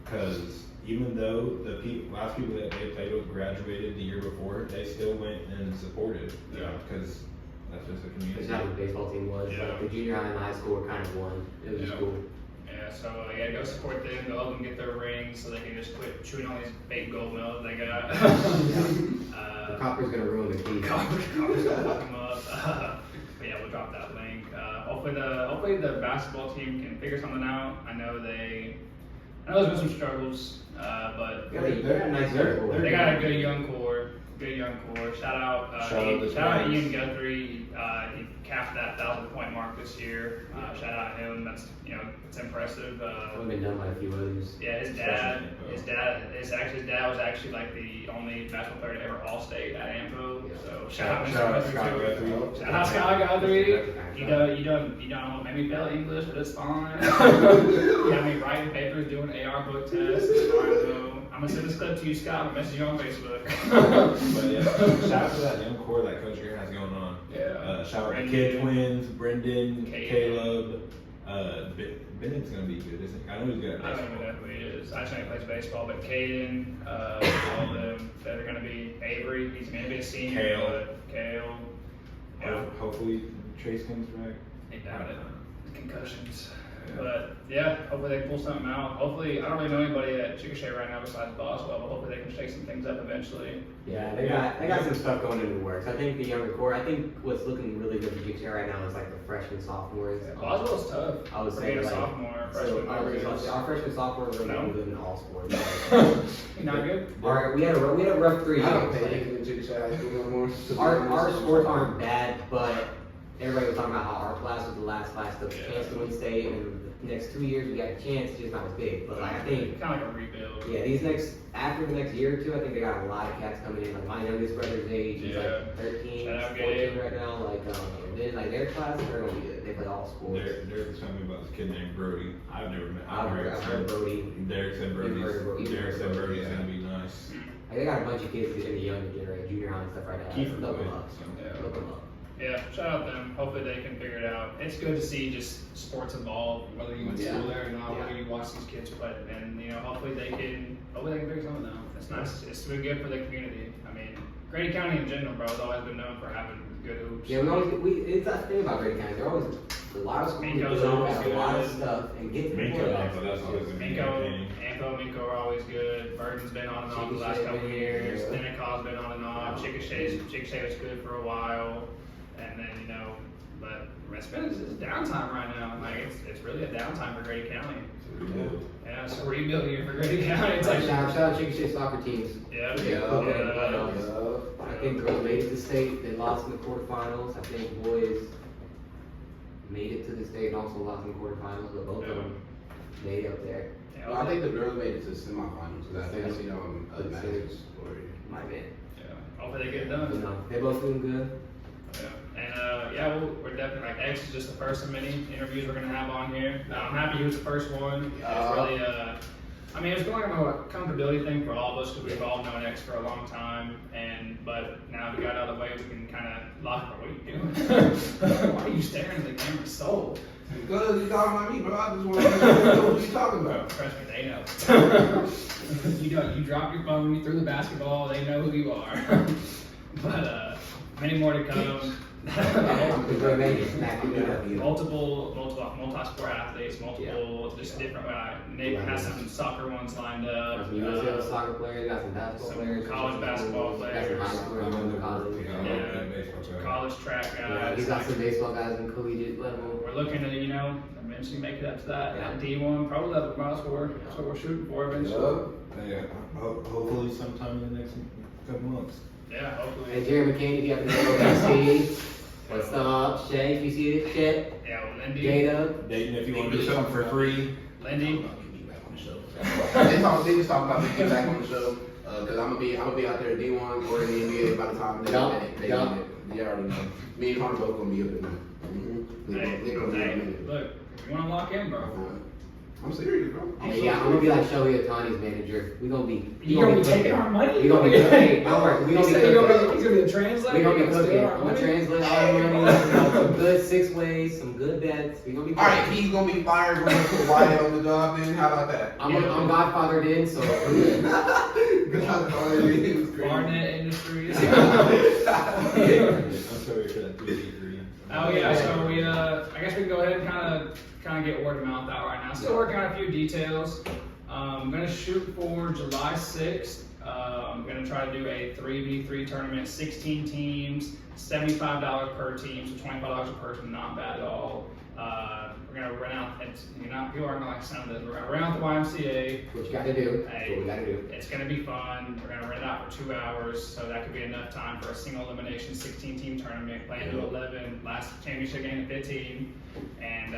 because even though the last people that they played with graduated the year before, they still went and supported, because that's just a community. That's how the baseball team was. Yeah. Like the junior high and the high school were kind of one. It was cool. Yeah, so go support them, go help them get their rings so they can just quit chewing on these fake gold medals they got. The Copper's gonna ruin the key. Copper's gonna fuck them up. But yeah, we'll drop that link. Hopefully the basketball team can figure something out. I know there's been some struggles, but They're a nice young core. they got a good young core. Shout out Ian Guthrie. He capped that 1,000-point mark this year. Shout out him. That's it's impressive. I've been done by a few others. Yeah, his dad was actually like the only basketball player to ever All-State at AMPO. So shout out Scott Guthrie. Shout out Scott Guthrie. You don't maybe fail English, but it's fine. You got me writing papers, doing AR book tests. It's fine though. I'm gonna send this clip to you, Scott. I'm gonna message you on Facebook. But yeah, shout out to that young core that Coach Grant has going on. Yeah. Shout out to Brendan. Kid Twins, Brendan, Caleb. Bennett's gonna be good, isn't he? I know he's good at I don't baseball. know who he is. I actually plays baseball, but Caden, all of them, they're gonna be Avery. He's gonna be a senior. Kale. Yeah. Hopefully Trace comes back. They doubt it. Concussions. But yeah, hopefully they pull something out. Hopefully, I don't really know anybody at Chickasha right now besides Boswell, but hopefully they can shake some things up eventually. Yeah, they got some stuff going into the works. I think the younger core. I think what's looking really good for Chickasha right now is like the freshmen, sophomores. Boswell's tough. I would For say being a like, sophomore, so freshman. our freshmen, sophomores are really good in all sports. Not good. Alright, we had a rough 3 I don't years. pay attention to Chickasha High School no more. Our sports aren't bad, but everybody was talking about how our class was the last class to chance to win state, and the next 2 years we got a chance, it's just not as big. But like I think, Kind of like a rebuild. yeah, after the next year or two, I think they got a lot of cats coming in. Like my youngest brother's age, he's Yeah. like 13, Shout out 14 Gabe. right now. Like and then like their class, they're gonna be good. They play all sports. Derek was telling me about this kid named Brody. I've never met. I've heard Brody. Derek said Brody's gonna be nice. Like, they got a bunch of kids in the younger generation, junior high and stuff right now. Kiefer Look played, them up. so. Yeah. Look them up. Yeah, shout out them. Hopefully they can figure it out. It's good to see just sports evolve, whether you went to school there or not, whether you watch these kids play. And hopefully they can figure something out. It's nice. It's really good for the community. I mean, Grady County in general, bro, has always been known for having good hoops. Yeah, it's that thing about Grady County. They're always a lot of schools Minko's do always a lot of good. stuff and get to the Minko, playoffs. that's always a Minko are always good. Burton's been on and off the last couple of years. Dennicaw's been on and off. Chickasha was good for a while. And then, but it's downtime right now. Like, it's really a downtime for Grady County. Yeah, it's a rebuild year for Grady County. It's like, Shout out Chickasha soccer teams. yeah. I think girls made it to state. They lost in the quarterfinals. I think boys made it to the state and also lost in the quarterfinals, but both of them made it up there. Well, I think the girls made it to semifinals. Because I think I seen on other matches. My man. Yeah. Hopefully they get it done. But no, they're both doing good. Yeah. And we're definitely like X is just the first of many interviews we're gonna have on here. I'm happy he was the first one. It's really it was going on a comfortability thing for all of us because we've all known X for a long time. But now we got out of the way, we can kind of lock. What are you doing? Why are you staring at the camera so? Because you talking about me, bro. I just want to know what you talking about. Trust me, they know. You dropped your phone, you threw the basketball, they know who you are. But many more to come. Multi-sport athletes, just different. Nate has some soccer ones lined up. Some USL soccer players, got some basketball players, college basketball players, got some high school, college. college track guys. He's got some baseball guys in collegiate level. We're looking to, eventually make it up to that D1 pro level. That's what we're shooting for eventually. Yeah. Hopefully sometime in the next couple months. Yeah, hopefully. Hey, Jerry McCain, if you have to go what's up, Shay? If you see it, Shay? Yeah, well, Lindy. Jada. Dating if you want to do something for free. Lindy. They just talk about me getting back on the show. Cause I'm gonna be out there at D1 or in the NBA by the time they already know. Me and Hunter both gonna be up in there. Hey, look, you wanna lock in, bro? I'm serious, bro. Hey, I'm gonna be like Shohei Ohtani's manager. We gonna be. You gonna be taking our money? We gonna be. Hey, don't worry. We gonna be. He's gonna be a translator. We gonna be cooking. I'm gonna translate all the money. Some good 6 ways, some good bets. We gonna be. All right, he's gonna be fired. We're gonna put Wyatt on the job. Then how about that? I'm Godfathered in, so. Godfathered in was crazy. Barnett Industries. I'm sorry for that 3-3. Oh yeah, so we I guess we can go ahead and kind of get word of mouth out right now. Still working on a few details. I'm gonna shoot for July 6th. I'm gonna try to do a 3v3 tournament, 16 teams, $75 per team, so $25 a person, not bad at all. We're gonna rent out. People aren't gonna like sound this. We're gonna rent out the YMCA. What you gotta do. Hey, What we gotta do. It's gonna be fun. We're gonna rent it out for 2 hours, so that could be enough time for a single elimination 16-team tournament. Playing to 11, last championship game to 15, and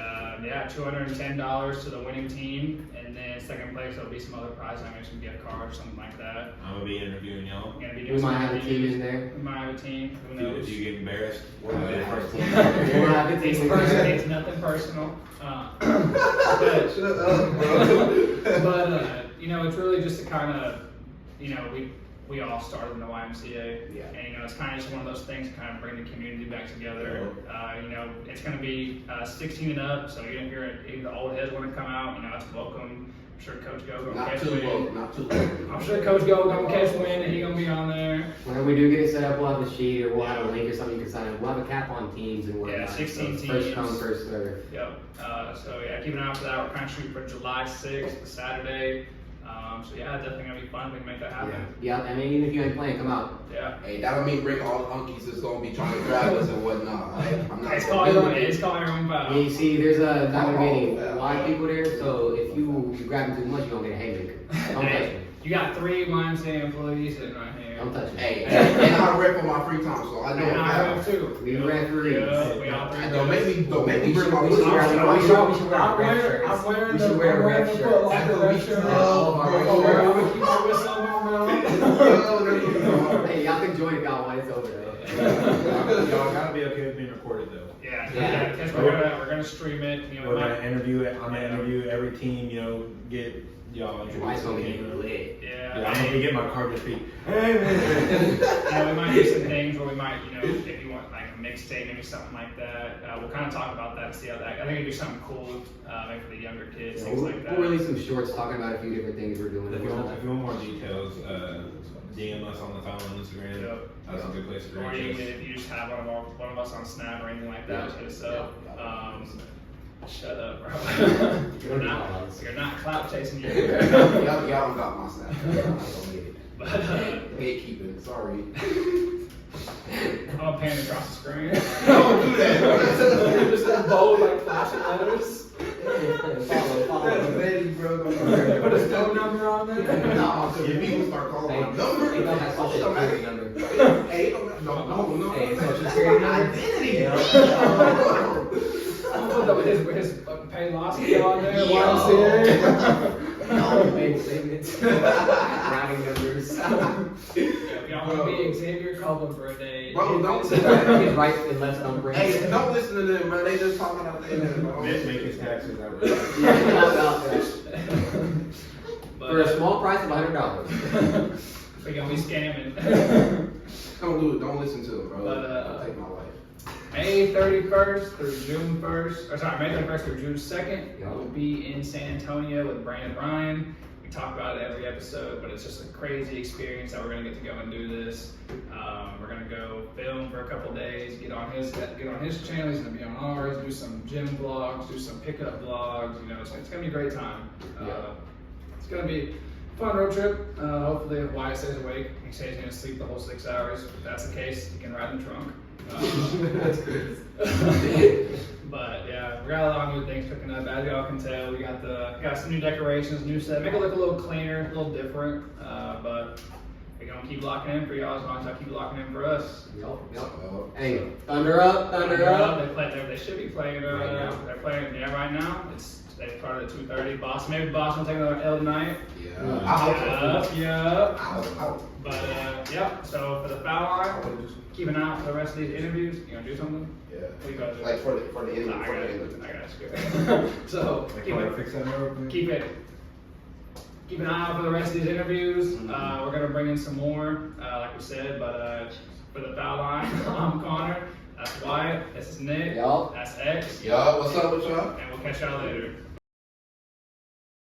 $210 to the winning team, and then second place there'll be some other prizes. I mentioned gift cards, something like that. I'm gonna be interviewing y'all. We're gonna be doing We some might have a interviews. team in there. We might have a team. Who Do knows? you get embarrassed? We'll have a It's team. personal. It's nothing personal. But Shut up, bro. it's really just to kind of, we all started in the YMCA, Yeah. and it's kind of just one of those things to kind of bring the community back together. It's going to be 16 and up, so even if the old heads want to come out, it's welcome. I'm sure Coach Go gonna Not catch too low. win. Not too low. I'm sure Coach Go gonna catch win, and he gonna be on there. Whenever we do get it set up, we'll have a sheet or we'll have a link or something you can sign up. We'll have a cap on teams and whatnot. Yeah, 16 so first teams. come, first serve. Yep. Keep an eye out for that. We're kind of shooting for July 6th, Saturday. Definitely gonna be fun. We can make that happen. Yeah, I mean, even if you ain't playing, come out. Yeah. Hey, that don't mean bring all the unkies that's gonna be trying to grab us and whatnot. I'm not. It's calling your own foul. Yeah, you see, there's not gonna be a lot of people there, so if you grab them too much, you're gonna get a haymaker. Don't touch me. You got 3 YMCA employees sitting right here. Don't touch me. Hey, and I rep on my free time, so I know. And I how. have too. We referees. Yeah, we all 3. Don't make me bring my We should wear- pussy. we should wear ref shirts. I'm wearing We the should wear ref Foot shirts. Locker ref shirt. Oh, I'm gonna keep my whistle on my Hey, y'all can join if y'all want. It's over though. Y'all gotta be okay with being recorded though. Yeah, because we're gonna stream it. We're gonna interview it. I'm gonna interview every team. Get y'all Wife's introduced. gonna get lit. Yeah, I'm gonna get my card to speak. We might do some things where we might, if you want like a mixtape, maybe something like that. We'll kind of talk about that and see how that. I think it'd be something cool, maybe for the younger kids, things like that. We'll release some shorts talking about a few different things we're doing. If you want more details, DM us on the phone on Instagram. Yep. That's a good place to Or reach even us. if you just have one of us on Snap or anything like that, hit us up. Shut up, bro. You're not clout chasing you. Y'all don't got my snap. But Gatekeeping. Sorry. I'm gonna pan across the screen. Don't do that. Just in bold, like flashing letters. Follow. Ready, bro. Put his phone number on there. Nah, because if people start calling my number, Hey, that's social security number. Hey, no. Hey, social security number. Identity. I'm gonna put his pay loss on there. Yo. YMCA. No, bank statements. Rounding numbers. Y'all wanna be Xavier Copeland for a day. Bro, don't His right and left thumbprint. Hey, don't listen to them, man. They just talking out there, bro. Make his taxes out. For a small price of $100. We're gonna be scamming. Don't do it. Don't listen to them, bro. But, I'll take my life. May 31st through June 1st, or sorry, May 31st through June 2nd. Yeah. We'll be in San Antonio with Brandon Ryan. We talk about it every episode, but it's just a crazy experience that we're gonna get to go and do this. We're gonna go film for a couple days, get on his channel, he's gonna be on ours, do some gym vlogs, do some pickup vlogs. You know, it's gonna be a great time. It's gonna be a fun road trip. Hopefully Wyatt stays awake. He says he's gonna sleep the whole 6 hours. If that's the case, he can ride in the trunk. But yeah, we got a lot of new things cooking up. As y'all can tell, we got some new decorations, new set, make it look a little cleaner, a little different. But we're gonna keep locking in for y'all as long as y'all keep locking in for us. Hey, thunder up, thunder up. They should be playing. Right now. They're playing. Yeah, right now. They started at 2:30. Boston, maybe Boston will take another L tonight. Yeah. But yeah. So for the foul line, keep an eye out for the rest of these interviews. You gonna do something? Yeah. What you gonna do? Like for the end. Nah, For the I end. got it. So keep an eye out for the rest of these interviews. We're gonna bring in some more, like we said. But for the foul line, I'm Connor. That's Wyatt. This is Nick. Yup. That's X. Y'all, what's up with y'all? And we'll catch y'all later.